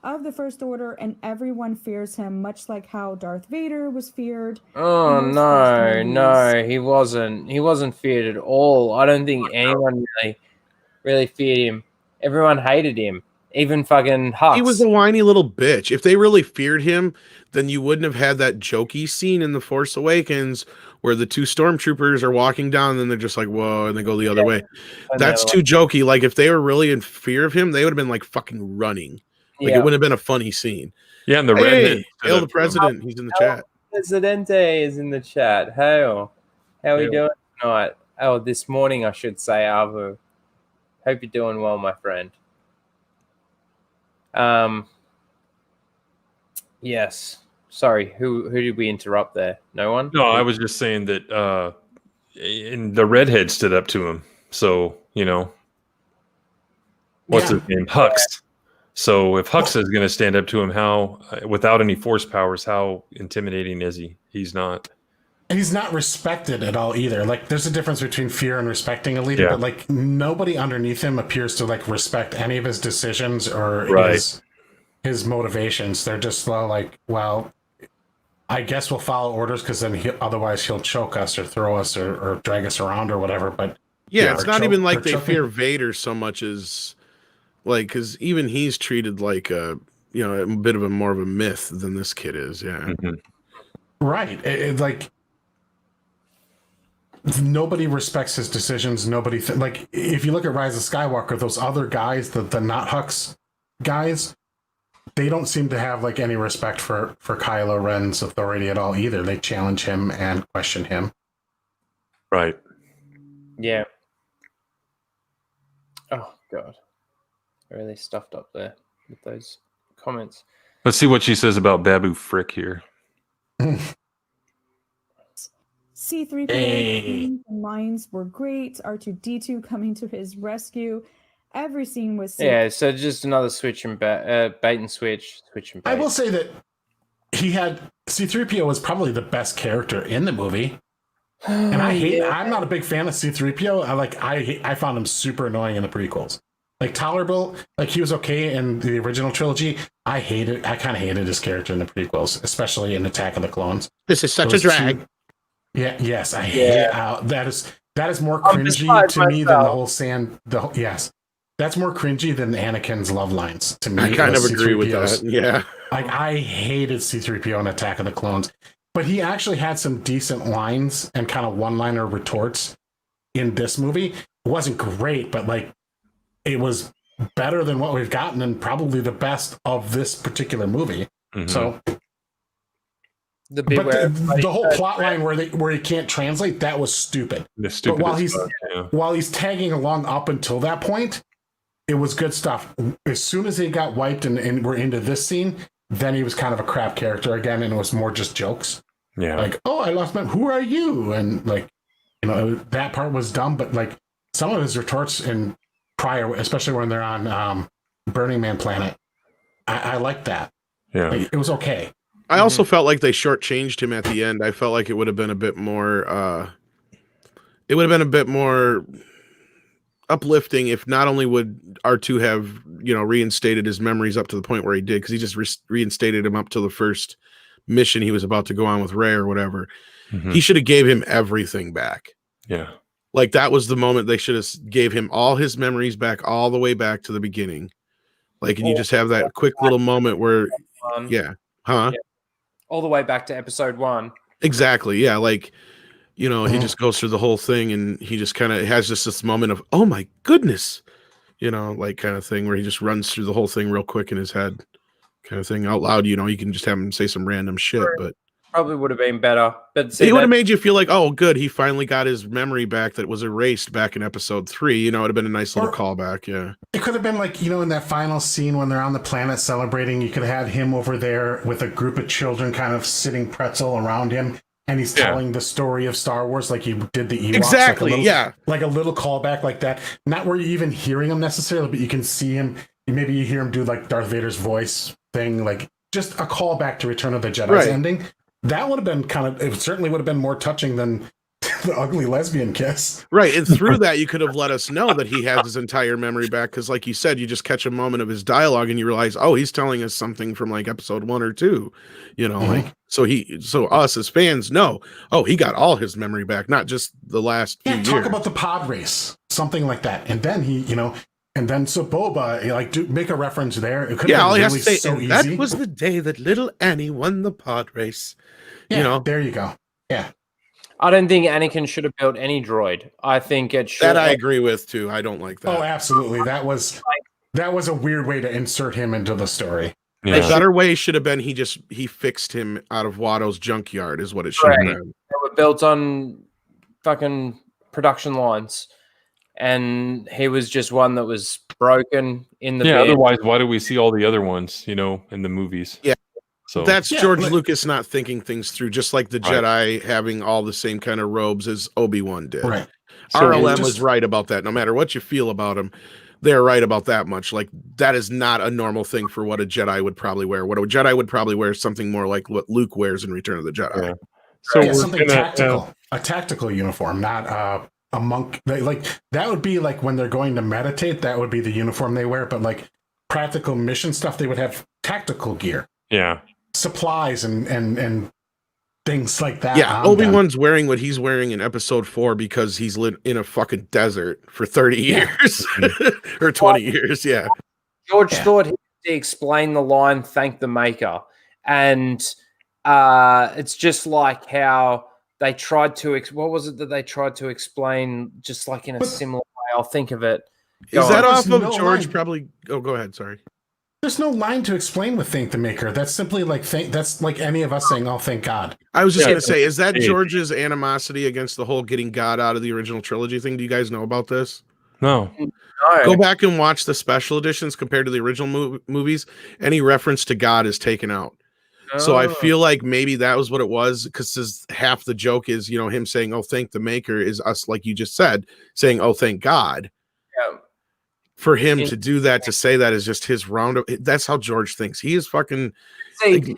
of the First Order, and everyone fears him, much like how Darth Vader was feared. Oh in those first no, movies. he wasn't. He wasn't feared at all. I don't think anyone really feared him. Everyone hated him. Even fucking Hux. He was a whiny little bitch. If they really feared him, then you wouldn't have had that jokey scene in The Force Awakens where the two stormtroopers are walking down and then they're just like, whoa, and they go the other way. That's too jokey. Like, if they were really in fear of him, they would have been like fucking running. Like, it wouldn't have been a funny scene. Yeah, and the redhead. Hail the president. He's in the chat. Presidente is in the chat. Hail. How are you doing tonight? Oh, this morning, I should say, Avu. Hope you're doing well, my friend. Yes. Sorry, who did we interrupt there? No one? No, I was just saying that and the redhead stood up to him. So, you know, what's his name? Hux. So if Hux is going to stand up to him, how, without any force powers, how intimidating is he? He's not. He's not respected at all either. Like, there's a difference between fear and respecting a leader, but like nobody underneath him appears to like respect any of his decisions or his motivations. They're just like, well, I guess we'll follow orders because then otherwise he'll choke us or throw us or drag us around or whatever. But yeah, it's not even like they fear Vader so much as like, because even he's treated like a bit of a more of a myth than this kid is. Yeah, right. It's like nobody respects his decisions. Nobody like if you look at Rise of Skywalker, those other guys, the not Hux guys, they don't seem to have like any respect for Kylo Ren's authority at all either. They challenge him and question him. Right. Yeah. Oh God, I really stuffed up there with those comments. Let's see what she says about Babu Frick here. C-3PO lines were great. R2-D2 coming to his rescue. Every scene was sick. Yeah, so just another switch and bait and switch and bait. I will say that he had C-3PO was probably the best character in the movie. And I'm not a big fan of C-3PO. I found him super annoying in the prequels. Like tolerable, like he was okay in the original trilogy. I kind of hated his character in the prequels, especially in Attack of the Clones. This is such a drag. Yes, I hate it. That is more cringy to me than the whole sand. Yes, that's more cringy than Anakin's love lines to me. I kind of agree with that. Yeah, like I hated C-3PO in Attack of the Clones, but he actually had some decent lines and kind of one-liner retorts in this movie. It wasn't great, but like it was better than what we've gotten, and probably the best of this particular movie. Mm-hmm. So. The whole plot line where he can't translate, that was stupid. But while he's tagging along up until that point, it was good stuff. As soon as he got wiped and we're into this scene, then he was kind of a crap character again, and it was more just jokes. Yeah, like, oh, I lost my, who are you? And like, that part was dumb. But like some of his retorts in prior, especially when they're on Burning Man planet, I liked that. Yeah, like, it was okay. I also felt like they shortchanged him at the end. I felt like it would have been a bit more uplifting if not only would R2 have, reinstated his memories up to the point where he did, because he just reinstated him up to the first mission he was about to go on with Rey or whatever. Mm-hmm. He should have gave him everything back. Yeah. Like that was the moment they should have gave him all his memories back, all the way back to the beginning. Like, and you just have that quick little moment where, all the way back to episode 1. Exactly. Yeah. Like, he just goes through the whole thing and he just kind of has just this moment of, oh my goodness, like kind of thing where he just runs through the whole thing real quick in his head kind of thing out loud. You can just have him say some random shit, but probably would have been better. But it would have made you feel like, oh, good, he finally got his memory back that was erased back in episode 3. It would have been a nice little callback. Yeah. It could have been like, in that final scene when they're on the planet celebrating, you could have had him over there with a group of children kind of sitting pretzel around him. And he's telling the story of Star Wars like he did the Ewoks. Exactly, like a little callback like that. Not where you're even hearing him necessarily, but you can see him. Maybe you hear him do like Darth Vader's voice thing, like just a callback to Return of the Jedi's ending. That would have been it certainly would have been more touching than the ugly lesbian kiss. Right, and through that, you could have let us know that he has his entire memory back, because, like you said, you just catch a moment of his dialogue and you realize, oh, he's telling us something from like episode 1 or 2, you know, like so us as fans know, oh, he got all his memory back, not just the last few years. Talk about the pod race, something like that, and then he, and then so Boba, do make a reference there. It could all he really has to say, so and that easy. was the day that little Annie won the pod race. Yeah, there you go. Yeah. I don't think Anakin should have built any droid. I think it should. That I agree with too. I don't like that. Oh, absolutely. That was a weird way to insert him into the story. Yeah. The better way should have been he fixed him out of Watto's junkyard is what it should have been. They were built on fucking production lines, and he was just one that was broken in the bed. Otherwise, why do we see all the other ones, in the movies? Yeah. So that's George Lucas not thinking things through, just like the Jedi having all the same kind of robes as Obi-Wan did. Right. RLM was right about that. No matter what you feel about him, they're right about that much. Like, that is not a normal thing for what a Jedi would probably wear. What a Jedi would probably wear is something more like what Luke wears in Return of the Jedi. Yeah. So something tactical. A tactical uniform, not a monk. Like, that would be like when they're going to meditate, that would be the uniform they wear. But like practical mission stuff, they would have tactical gear. Yeah. Supplies and things like that. Yeah, Obi-Wan's wearing what he's wearing in episode 4 because he's lived in a fucking desert for 30 years or 20 years. Yeah. George thought he had to explain the line, thank the maker. And it's just like how they tried to, what was it that they tried to explain just like in a similar way? I'll think of it. Is that off of George probably? Oh, go ahead. Sorry. There's no line to explain with thank the maker. That's simply like that's like any of us saying, oh, thank God. I was just going to say, is that George's animosity against the whole getting God out of the original trilogy thing? Do you guys know about this? No. Go back and watch the special editions compared to the original movies. Any reference to God is taken out. So I feel like maybe that was what it was, because half the joke is, him saying, oh, thank the maker, is us, like you just said, saying, oh, thank God. Yeah. For him to do that, to say that is just his roundup. That's how George thinks. He is fucking. See,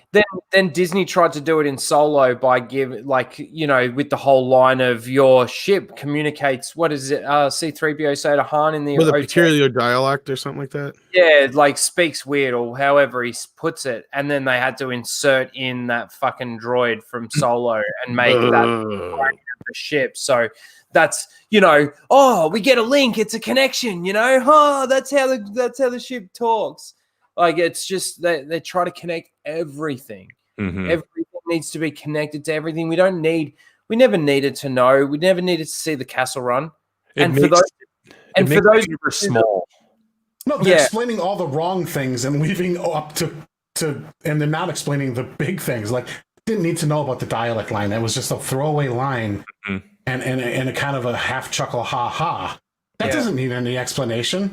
then Disney tried to do it in Solo by with the whole line of your ship communicates. What is it? C-3PO say to Han in the with a peculiar dialect or something like that. Yeah, like speaks weird or however he puts it, and then they had to insert in that fucking droid from Solo and make that the ship. So. That's we get a link. It's a connection. That's how the ship talks. Like, it's just they try to connect everything. Mm-hmm. Everything needs to be connected to everything. We never needed to know. We never needed to see the Castle Run. For those who are small, no, they're explaining all the wrong things and leaving up to, and they're not explaining the big things. Like, didn't need to know about the dialect line. That was just a throwaway line. Mm-hmm. And a kind of a half chuckle, ha ha. That doesn't need any explanation.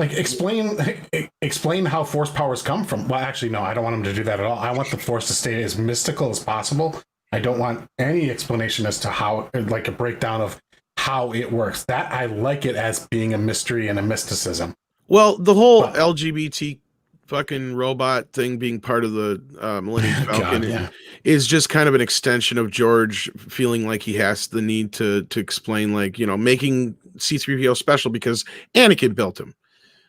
Like, explain how force powers come from. Well, actually, no, I don't want them to do that at all. I want the force to stay as mystical as possible. I don't want any explanation as to how, like a breakdown of how it works. That I like it as being a mystery and a mysticism. Well, the whole LGBT fucking robot thing being part of the Millennium Falcon is just kind of an extension of George feeling like he has the need to explain, like, making C-3PO special because Anakin built him.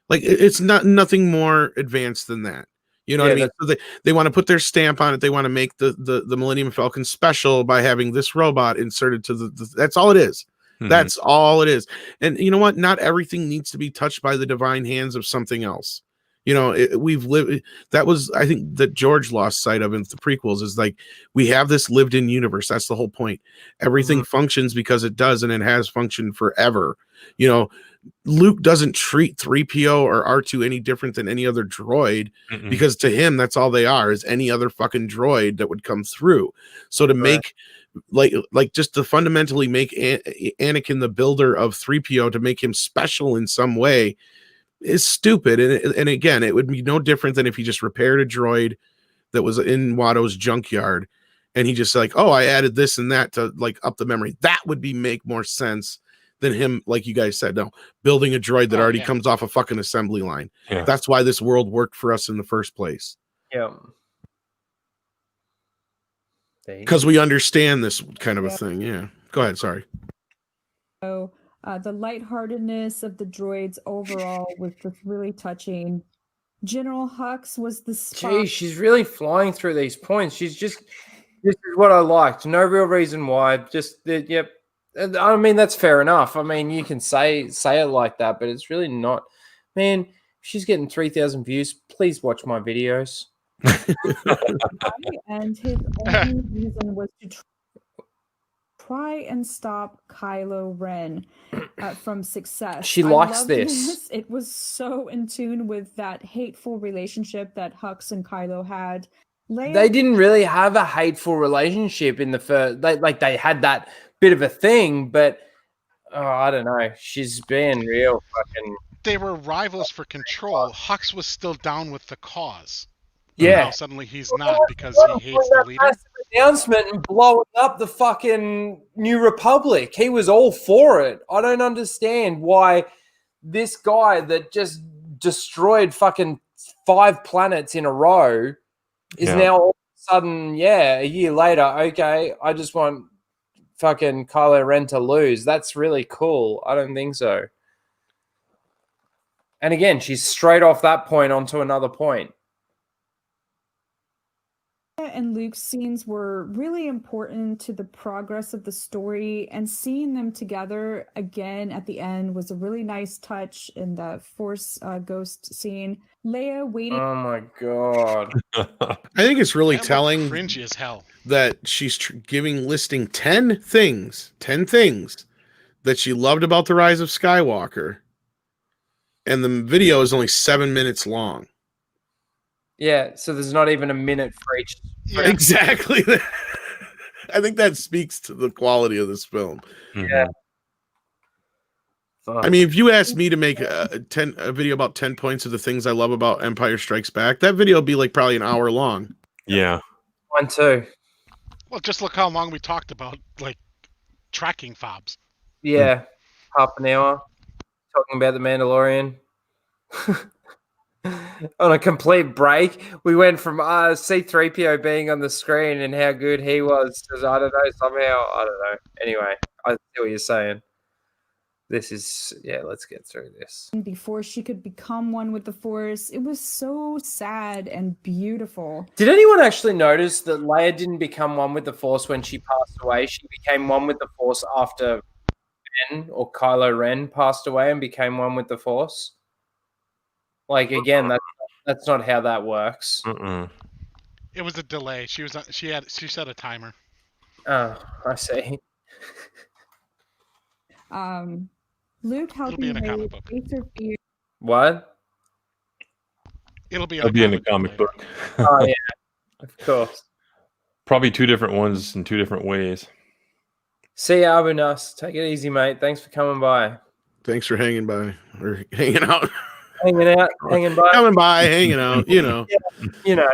Like, it's nothing more advanced than that. You know what I mean? So they want to put their stamp on it. They want to make the Millennium Falcon special by having this robot inserted to that's all it is. Mm-hmm. That's all it is. And you know what? Not everything needs to be touched by the divine hands of something else. We've lived. That was, I think, that George lost sight of in the prequels, is like, we have this lived in universe. That's the whole point. Everything functions because it does, and it has functioned forever. Luke doesn't treat 3PO or R2 any different than any other droid, because to him, that's all they are, is any other fucking droid that would come through. So to make like just to fundamentally make Anakin the builder of 3PO, to make him special in some way, is stupid. And again, it would be no different than if he just repaired a droid that was in Watto's junkyard and he just like, oh, I added this and that to like up the memory. That would make more sense than him, like you guys said, no, building a droid that already comes off a fucking assembly line. Yeah. That's why this world worked for us in the first place. Yeah. Because we understand this kind of a thing. Yeah. Go ahead. Sorry. So the lightheartedness of the droids overall was just really touching. General Hux was the spy. Geez, she's really flying through these points. This is what I liked. No real reason why. Just yep. I mean, that's fair enough. I mean, you can say it like that, but it's really not. Man, she's getting 3,000 views. Please watch my videos. And his only reason was to try and stop Kylo Ren from success. She I likes loved this. It was so in tune with that hateful relationship that Hux and Kylo had. Leia, They didn't really have a hateful relationship in the first. They had that bit of a thing, but I don't know. She's been real fucking. They were rivals for control. Hux was still down with the cause. Yeah. Now suddenly he's not because he hates the leader. Massive announcement and blowing up the fucking New Republic. He was all for it. I don't understand why this guy that just destroyed fucking 5 planets in a row is now all of a sudden, a year later, okay, I just want fucking Kylo Ren to lose. That's really cool. I don't think so. And again, she's straight off that point onto another point. and Luke's scenes were really important to the progress of the story, and seeing them together again at the end was a really nice touch in the Force ghost scene. Leia waiting. Oh my god! I think it's really That looked telling cringy as hell. that she's listing 10 things that she loved about the Rise of Skywalker, and the video is only 7 minutes long. Yeah, so there's not even a minute for each. Yeah. Exactly. I think that speaks to the quality of this film. Yeah. I mean, if you asked me to make a video about 10 points of the things I love about Empire Strikes Back, that video would be like probably an hour long. Yeah. Mine too. Well, just look how long we talked about like tracking fobs. Yeah, half an hour talking about the Mandalorian. On a complete break, we went from C-3PO being on the screen and how good he was to, I don't know, somehow, I don't know. Anyway, I see what you're saying. This is, let's get through this. Before she could become one with the Force, it was so sad and beautiful. Did anyone actually notice that Leia didn't become one with the Force when she passed away? She became one with the Force after Ben or Kylo Ren passed away and became one with the Force? Like, again, that's not how that works. It was a delay. She set a timer. Oh, I see. Luke It'll be in a comic book. What? It'll be in a comic book. Oh, yeah. Of course. Probably two different ones in two different ways. See you, Abunas. Take it easy, mate. Thanks for coming by. Thanks for hanging by or hanging out. Hanging out, hanging by. Coming by, hanging out, you know. Yeah, you know.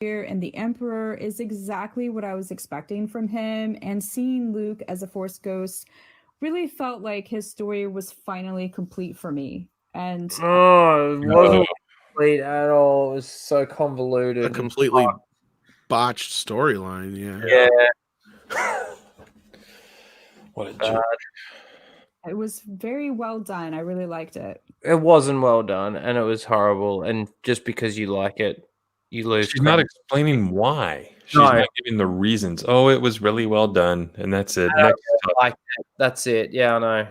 And the Emperor is exactly what I was expecting from him, and seeing Luke as a Force ghost really felt like his story was finally complete for me. And it wasn't complete at all. It was so convoluted. A completely botched storyline, Yeah. What a joke. It was very well done. I really liked it. It wasn't well done, and it was horrible. And just because you like it, you lose. She's not explaining why. She's not giving the reasons. Oh, it was really well done, and that's it. I like it. That's it. Yeah, I know.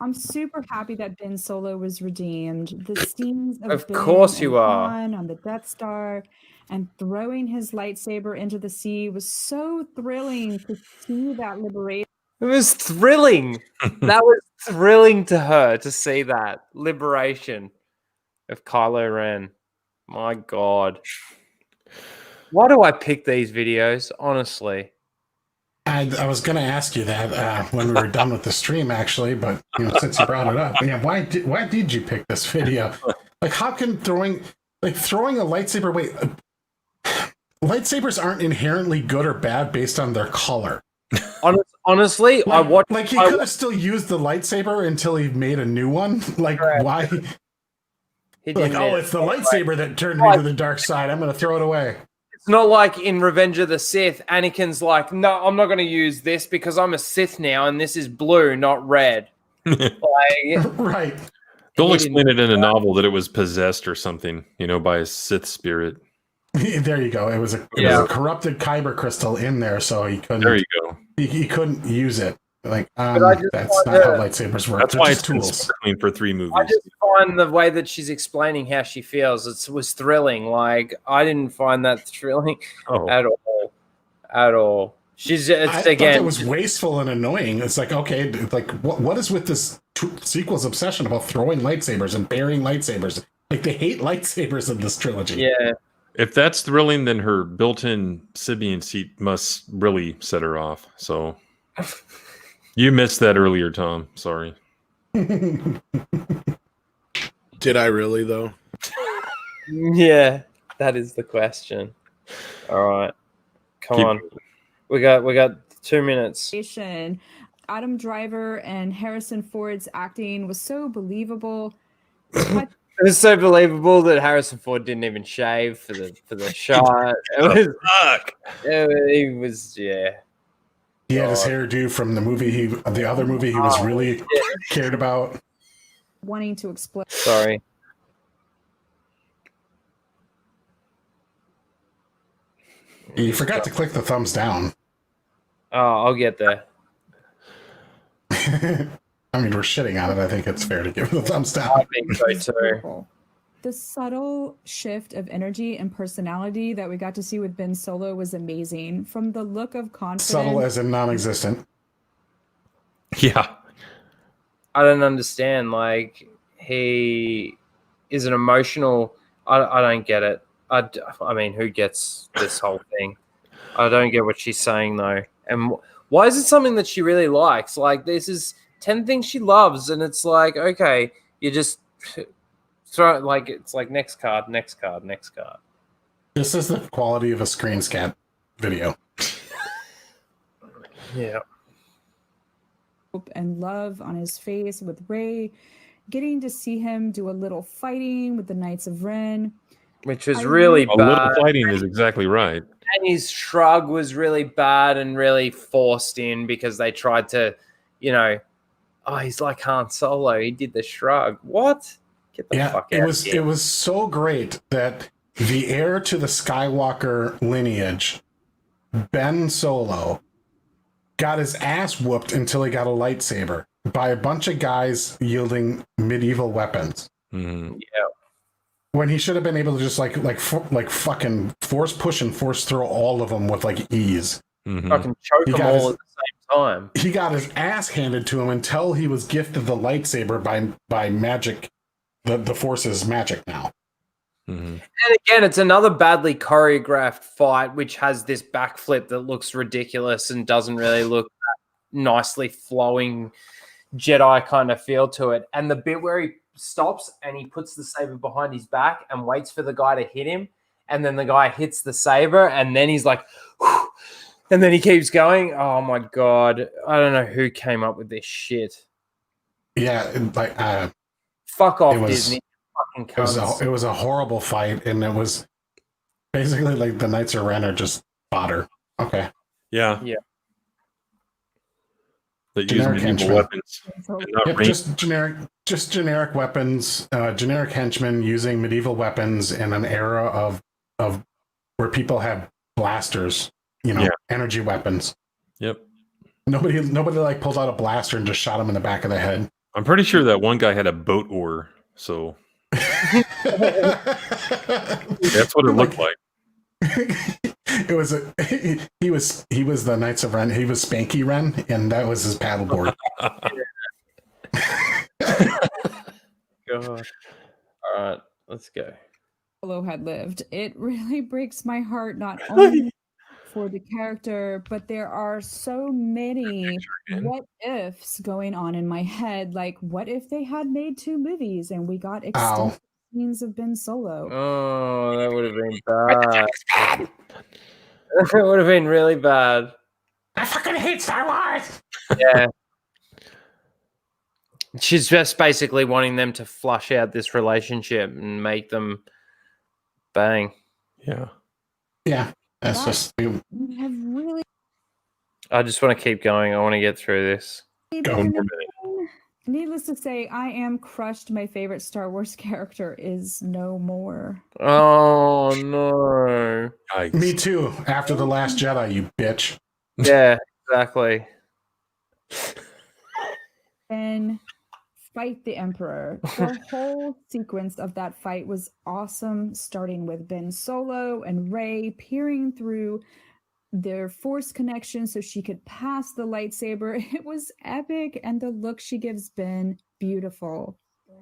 I'm super happy that Ben Solo was redeemed. The scenes of Ben course you and are. Han on the Death Star and throwing his lightsaber into the sea was so thrilling to see that liberation. It was thrilling. That was thrilling to her to see that liberation of Kylo Ren. My God. Why do I pick these videos? Honestly. I was going to ask you that when we were done with the stream, actually, but since you brought it up, why did you pick this video? Like, how can throwing a lightsaber? Wait, lightsabers aren't inherently good or bad based on their color. Honestly, he could have still used the lightsaber until he made a new one. Like, why? It's the lightsaber that turned me to the dark side. I'm going to throw it away. It's not like in Revenge of the Sith, Anakin's like, no, I'm not going to use this because I'm a Sith now and this is blue, not red. Right. They'll explain it in a novel that it was possessed or something, by a Sith spirit. There you go. It was a corrupted kyber crystal in there, so he couldn't. There you go. He couldn't use it. Like that's not how lightsabers work. That's why it's tools. been sparkling for 3 movies. I just find the way that she's explaining how she feels, it was thrilling. Like, I didn't find that thrilling at all. At all. I thought it was wasteful and annoying. It's like, okay, like what is with this sequel's obsession about throwing lightsabers and burying lightsabers? Like, they hate lightsabers in this trilogy. Yeah. If that's thrilling, then her built-in Sibian seat must really set her off. So you missed that earlier, Tom. Sorry. Did I really, though? Yeah, that is the question. All right. Come on. We got 2 minutes. Adam Driver and Harrison Ford's acting was so believable. It was so believable that Harrison Ford didn't even shave for the shot. It was yeah. He had his hairdo from the other movie he was really cared about. Wanting to explain. Sorry. You forgot to click the thumbs down. Oh, I'll get there. I mean, we're shitting on it. I think it's fair to give it a thumbs down. I think so too. The subtle shift of energy and personality that we got to see with Ben Solo was amazing. From the look of confidence. Subtle as in non-existent. Yeah. I don't understand. Like, he is an emotional. I don't get it. I mean, who gets this whole thing? I don't get what she's saying though. And why is it something that she really likes? Like, this is 10 things she loves, and it's like, okay, you just throw it, like, it's like next card, next card, next card. This is the quality of a screen scan video. Yeah. And love on his face with Rey, getting to see him do a little fighting with the Knights of Ren, which was really bad. A little fighting is exactly right. And his shrug was really bad and really forced in because they tried to, he's like Han Solo. He did the shrug. What? Get the fuck out of here. It was so great that the heir to the Skywalker lineage, Ben Solo, got his ass whooped until he got a lightsaber by a bunch of guys wielding medieval weapons. Mm-hmm. Yeah. When he should have been able to just like fucking force push and force throw all of them with like ease. Mm-hmm. Fucking choke them all at the same time. He got his ass handed to him until he was gifted the lightsaber by magic. The Force is magic now. Mm-hmm. And again, it's another badly choreographed fight, which has this backflip that looks ridiculous and doesn't really look nicely flowing Jedi kind of feel to it. And the bit where he stops and he puts the saber behind his back and waits for the guy to hit him, and then the guy hits the saber, and then he's like, whew, and then he keeps going. Oh my god, I don't know who came up with this shit. Yeah, like fuck off, Disney. Fucking it was a horrible fight, and it was basically like the Knights of Ren are just fodder. Okay. Yeah. Yeah. That use medieval weapons. Yep, just generic weapons, generic henchmen using medieval weapons in an era of where people have blasters, energy weapons. Yep. Nobody like pulled out a blaster and just shot him in the back of the head. I'm pretty sure that one guy had a boat oar, so that's what it looked like. It was he was the Knights of Ren. He was Spanky Ren, and that was his paddleboard. God. All right, let's go. Solo had lived. It really breaks my heart, not only for the character, but there are so many what ifs going on in my head. Like, what if they had made 2 movies and we got extended scenes of Ben Solo? Oh, that would have been bad. That would have been really bad. I fucking hate Star Wars. Yeah. She's just basically wanting them to flush out this relationship and make them bang. Yeah. Yeah, that's just have really I just want to keep going. I want to get through this. Go. Needless to say, I am crushed. My favorite Star Wars character is no more. Oh no. Me too. After The Last Jedi, you bitch. Yeah, exactly. And fight the Emperor. The whole sequence of that fight was awesome, starting with Ben Solo and Rey peering through their force connection so she could pass the lightsaber. It was epic, and the look she gives Ben, beautiful.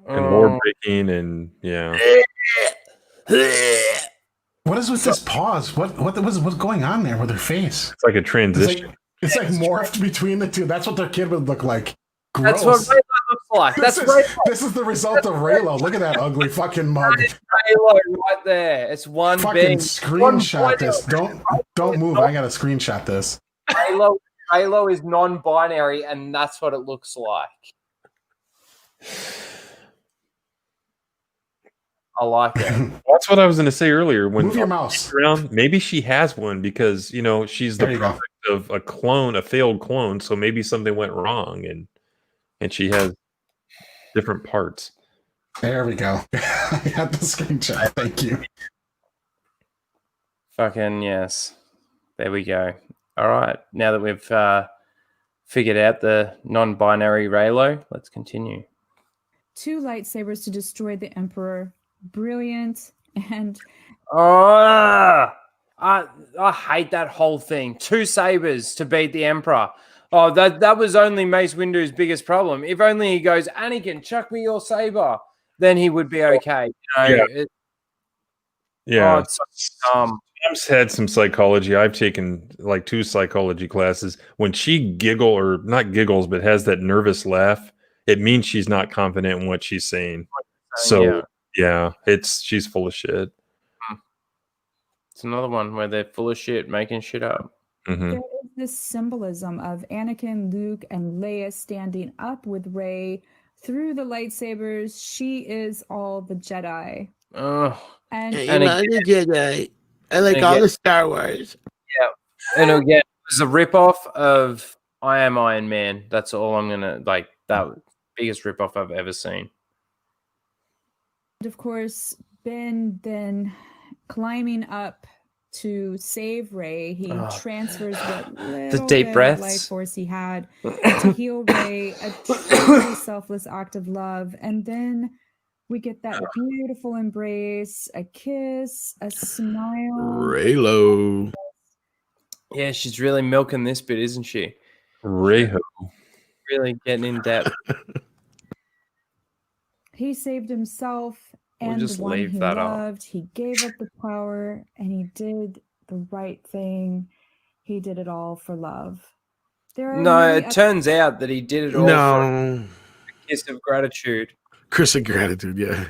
And more breaking, and yeah. What is with this pause? What's going on there with her face? It's like a transition. It's like morphed between the two. That's what their kid would look like. Gross. Gross. That's what Raylo looks like. This is the result of Raylo. Look at that ugly fucking mug. That is Raylo right there. It's one Fucking big screenshot this. Don't move. I gotta screenshot this. Raylo is non-binary, and that's what it looks like. I like it. That's what I was going to say earlier. When Move your mouse around, maybe she has one because she's the product of a failed clone. So maybe something went wrong, and she has different parts. There we go. I got the screenshot. Thank you. Fucking yes. There we go. All right. Now that we've figured out the non-binary Raylo, let's continue. 2 lightsabers to destroy the Emperor. Brilliant. And I hate that whole thing. 2 sabers to beat the Emperor. Oh, that was only Mace Windu's biggest problem. If only he goes, Anakin, chuck me your saber, then he would be okay. It's Tom's had some psychology. I've taken like 2 psychology classes. When she not giggles, but has that nervous laugh, it means she's not confident in what she's saying. So she's full of shit. It's another one where they're full of shit, making shit up. Mm-hmm. There is this symbolism of Anakin, Luke, and Leia standing up with Rey through the lightsabers. She is all the Jedi. Oh, and the Jedi. I like all the Star Wars. Yeah, and again, it was a ripoff of I Am Iron Man. That's all I'm gonna like. That biggest ripoff I've ever seen. And of course, Ben then climbing up to save Rey, he transfers what little deep bit breaths. of life force he had to heal Rey, a truly selfless act of love. And then we get that beautiful embrace, a kiss, a smile. Raylo. Yeah, she's really milking this bit, isn't she? Rayho. Really getting in depth. He saved himself and just the one leave he that up. loved. He gave up the power and he did the right thing. He did it all for love. It turns out that he did it all for a kiss of gratitude. Kiss of gratitude, yeah.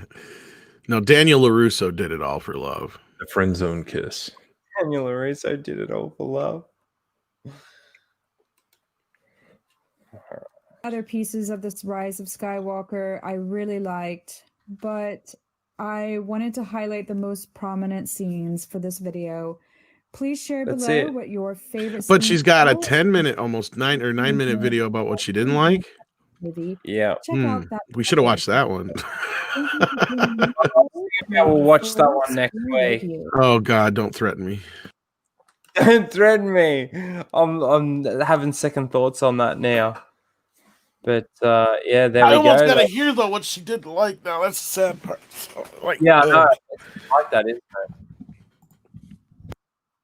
No, Daniel LaRusso did it all for love. The friend zone kiss. Daniel LaRusso did it all for love. Other pieces of this Rise of Skywalker I really liked, but I wanted to highlight the most prominent scenes for this video. Please share below what your favorite. But she's got a 10-minute, almost 9-minute video about what she didn't like. Yeah. Check out that. We should have watched that one. We'll watch that one next week. Oh God, don't threaten me. Don't threaten me. I'm having second thoughts on that now. But there we go. I almost gotta hear though what she didn't like. Now that's the sad part. I know. It's like that, isn't it?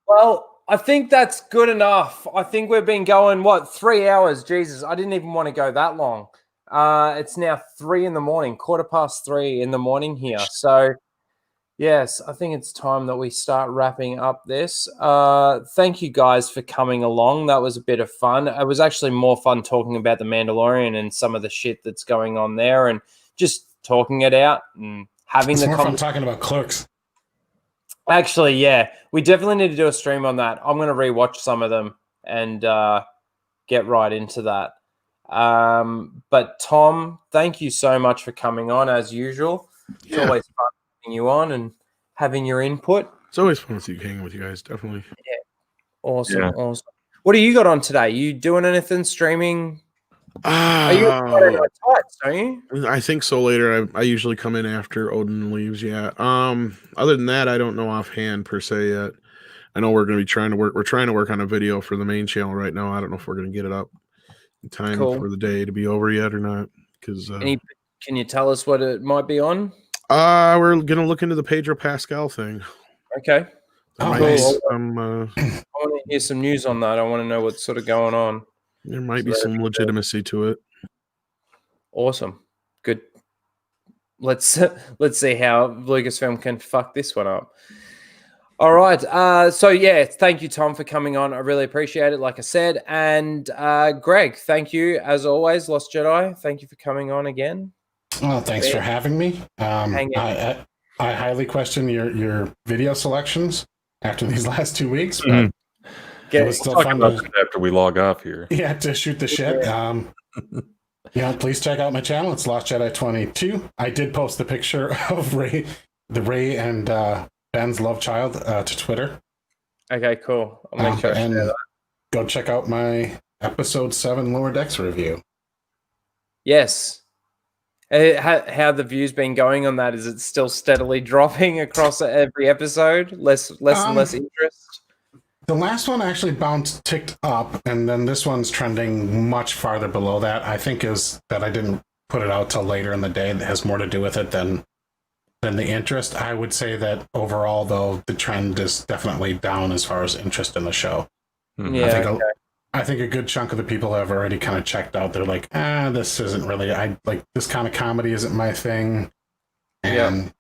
Well, I think that's good enough. I think we've been going 3 hours. Jesus, I didn't even want to go that long. It's now 3 a.m, 3:15 in the morning here. So yes, I think it's time that we start wrapping up this. Thank you guys for coming along. That was a bit of fun. It was actually more fun talking about the Mandalorian and some of the shit that's going on there and just talking it out and having it's the more fun talking about Clerks. Actually, yeah, we definitely need to do a stream on that. I'm going to rewatch some of them and get right into that. But Tom, thank you so much for coming on as usual. It's always fun having you on and having your input. It's always fun to see hanging with you guys. Definitely. Awesome, Yeah. awesome. What do you got on today? You doing anything streaming? Are you Friday Night Tights, don't you? I think so. Later, I usually come in after Odin leaves. Yeah. Other than that, I don't know offhand per se yet. I know we're going to be trying to work. We're trying to work on a video for the main channel right now. I don't know if we're going to get it up in time for the day to be over yet or not. Because can you tell us what it might be on? We're going to look into the Pedro Pascal thing. Okay. Cool. I want to hear some news on that. I want to know what's sort of going on. There might be some legitimacy to it. Awesome. Good. Let's see how Lucasfilm can fuck this one up. All right. So yeah, thank you, Tom, for coming on. I really appreciate it, like I said. And Greg, thank you as always. Lost Jedi, thank you for coming on again. Well, thanks for having me. I highly question your video selections after these last 2 weeks, but it was still fun after we log off here. Yeah, to shoot the shit. Yeah, please check out my channel. It's Lost Jedi 22. I did post the picture of Ray and Ben's love child to Twitter. Okay, cool. I'll make sure and go check out my episode 7 Lower Decks review. Yes. How the views been going on that? Is it still steadily dropping across every episode? Less and less interest? The last one actually ticked up, and then this one's trending much farther below that. I think is that I didn't put it out till later in the day. That has more to do with it than the interest. I would say that overall, though, the trend is definitely down as far as interest in the show. Yeah, I think a good chunk of the people have already kind of checked out. They're like, this isn't really, I like this kind of comedy isn't my thing. And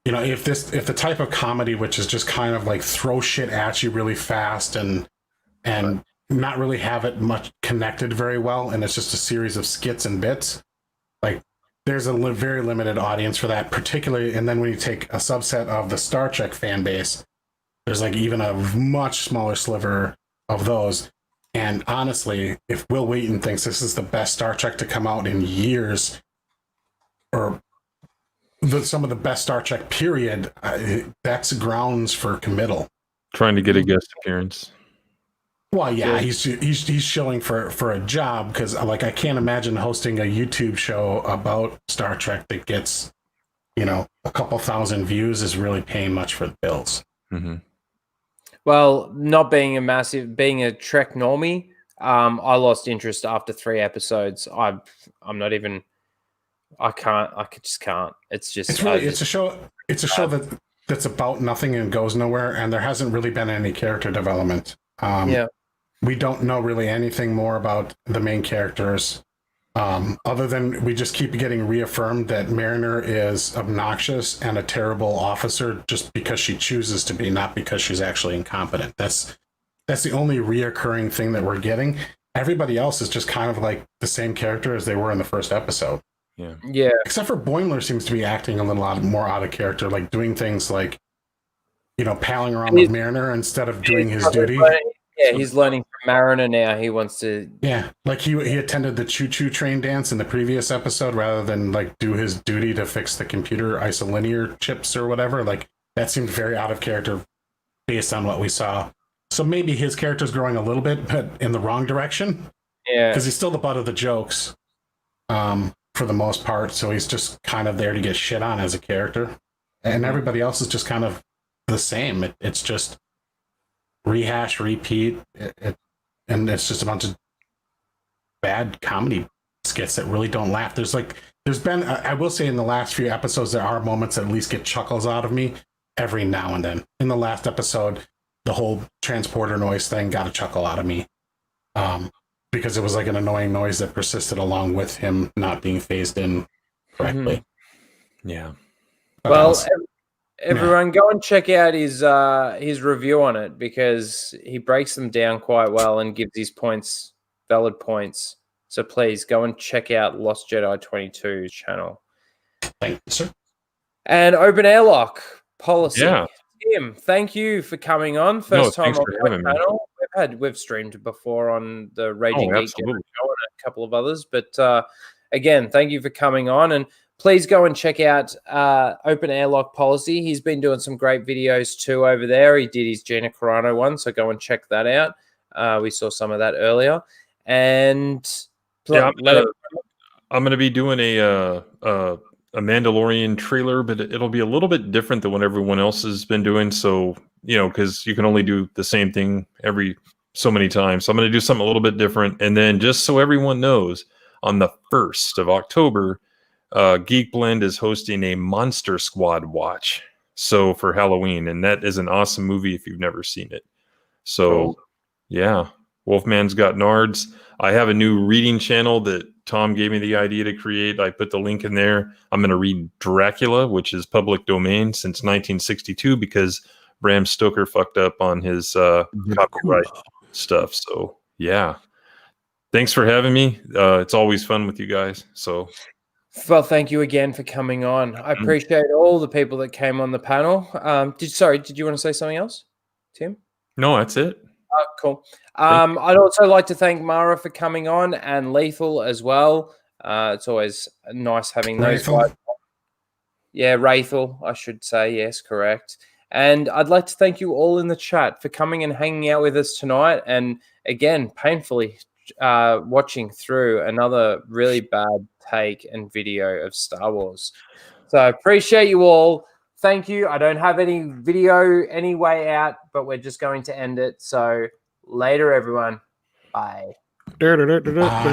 you know, if the type of comedy which is just kind of like throw shit at you really fast and not really have it much connected very well, and it's just a series of skits and bits, like there's a very limited audience for that, particularly. And then when you take a subset of the Star Trek fan base, there's like even a much smaller sliver of those. And honestly, if Will Wheaton thinks this is the best Star Trek to come out in years, or some of the best Star Trek period, that's grounds for committal. Trying to get a guest appearance. Well, yeah, he's showing for a job, because like I can't imagine hosting a YouTube show about Star Trek that gets, you know, a couple thousand views is really paying much for the bills. Mm-hmm. Well, not being being a Trek normie, I lost interest after 3 episodes. I'm not even. I just can't. It's a show that's about nothing and goes nowhere, and there hasn't really been any character development. We don't know really anything more about the main characters, other than we just keep getting reaffirmed that Mariner is obnoxious and a terrible officer just because she chooses to be, not because she's actually incompetent. That's the only reoccurring thing that we're getting. Everybody else is just kind of like the same character as they were in the first episode. Yeah. Except for Boimler seems to be acting a little more out of character, like doing things like, you know, palling around with Mariner instead of doing his duty. Yeah, he's learning from Mariner now. He wants to. Yeah, like he attended the choo-choo train dance in the previous episode rather than like do his duty to fix the computer isolinear chips or whatever. Like that seemed very out of character based on what we saw. So maybe his character's growing a little bit, but in the wrong direction. Yeah, because he's still the butt of the jokes, for the most part. So he's just kind of there to get shit on as a character, and everybody else is just kind of the same. It's just rehash, repeat, and it's just a bunch of bad comedy skits that really don't laugh. There's been, I will say, in the last few episodes, there are moments that at least get chuckles out of me every now and then. In the last episode, the whole transporter noise thing got a chuckle out of me, because it was like an annoying noise that persisted along with him not being phased in correctly. Yeah. Well, everyone, go and check out his review on it, because he breaks them down quite well and gives his points, valid points. So please go and check out Lost Jedi 22's channel. Thank you, sir. And Open-Airlock Policy. Yeah. Tim, thank you for coming on. First time on having my channel. We've streamed before on the Raging Geek show and a couple of others, but again, thank you for coming on. And please go and check out Open-Airlock Policy. He's been doing some great videos too over there. He did his Gina Carano one, so go and check that out. We saw some of that earlier. And yeah, I'm going to be doing a Mandalorian trailer, but it'll be a little bit different than what everyone else has been doing. So, because you can only do the same thing every so many times. So I'm going to do something a little bit different. And then just so everyone knows, on the 1st of October, Geek Blend is hosting a Monster Squad watch. So for Halloween, and that is an awesome movie if you've never seen it. So, cool. Yeah, Wolfman's Got Nards. I have a new reading channel that Tom gave me the idea to create. I put the link in there. I'm going to read Dracula, which is public domain since 1962 because Bram Stoker fucked up on his copyright stuff. So, yeah. Thanks for having me. It's always fun with you guys. So, well, thank you again for coming on. I appreciate all the people that came on the panel. Did you want to say something else, Tim? No, that's it. Cool. I'd also like to thank Mara for coming on and Lethal as well. It's always nice having those guys. Yeah, Wraithal, I should say. Yes, correct. And I'd like to thank you all in the chat for coming and hanging out with us tonight. And again, painfully watching through another really bad take and video of Star Wars. So I appreciate you all. Thank you. I don't have any video any way out, but we're just going to end it. So later, everyone. Bye. Bye.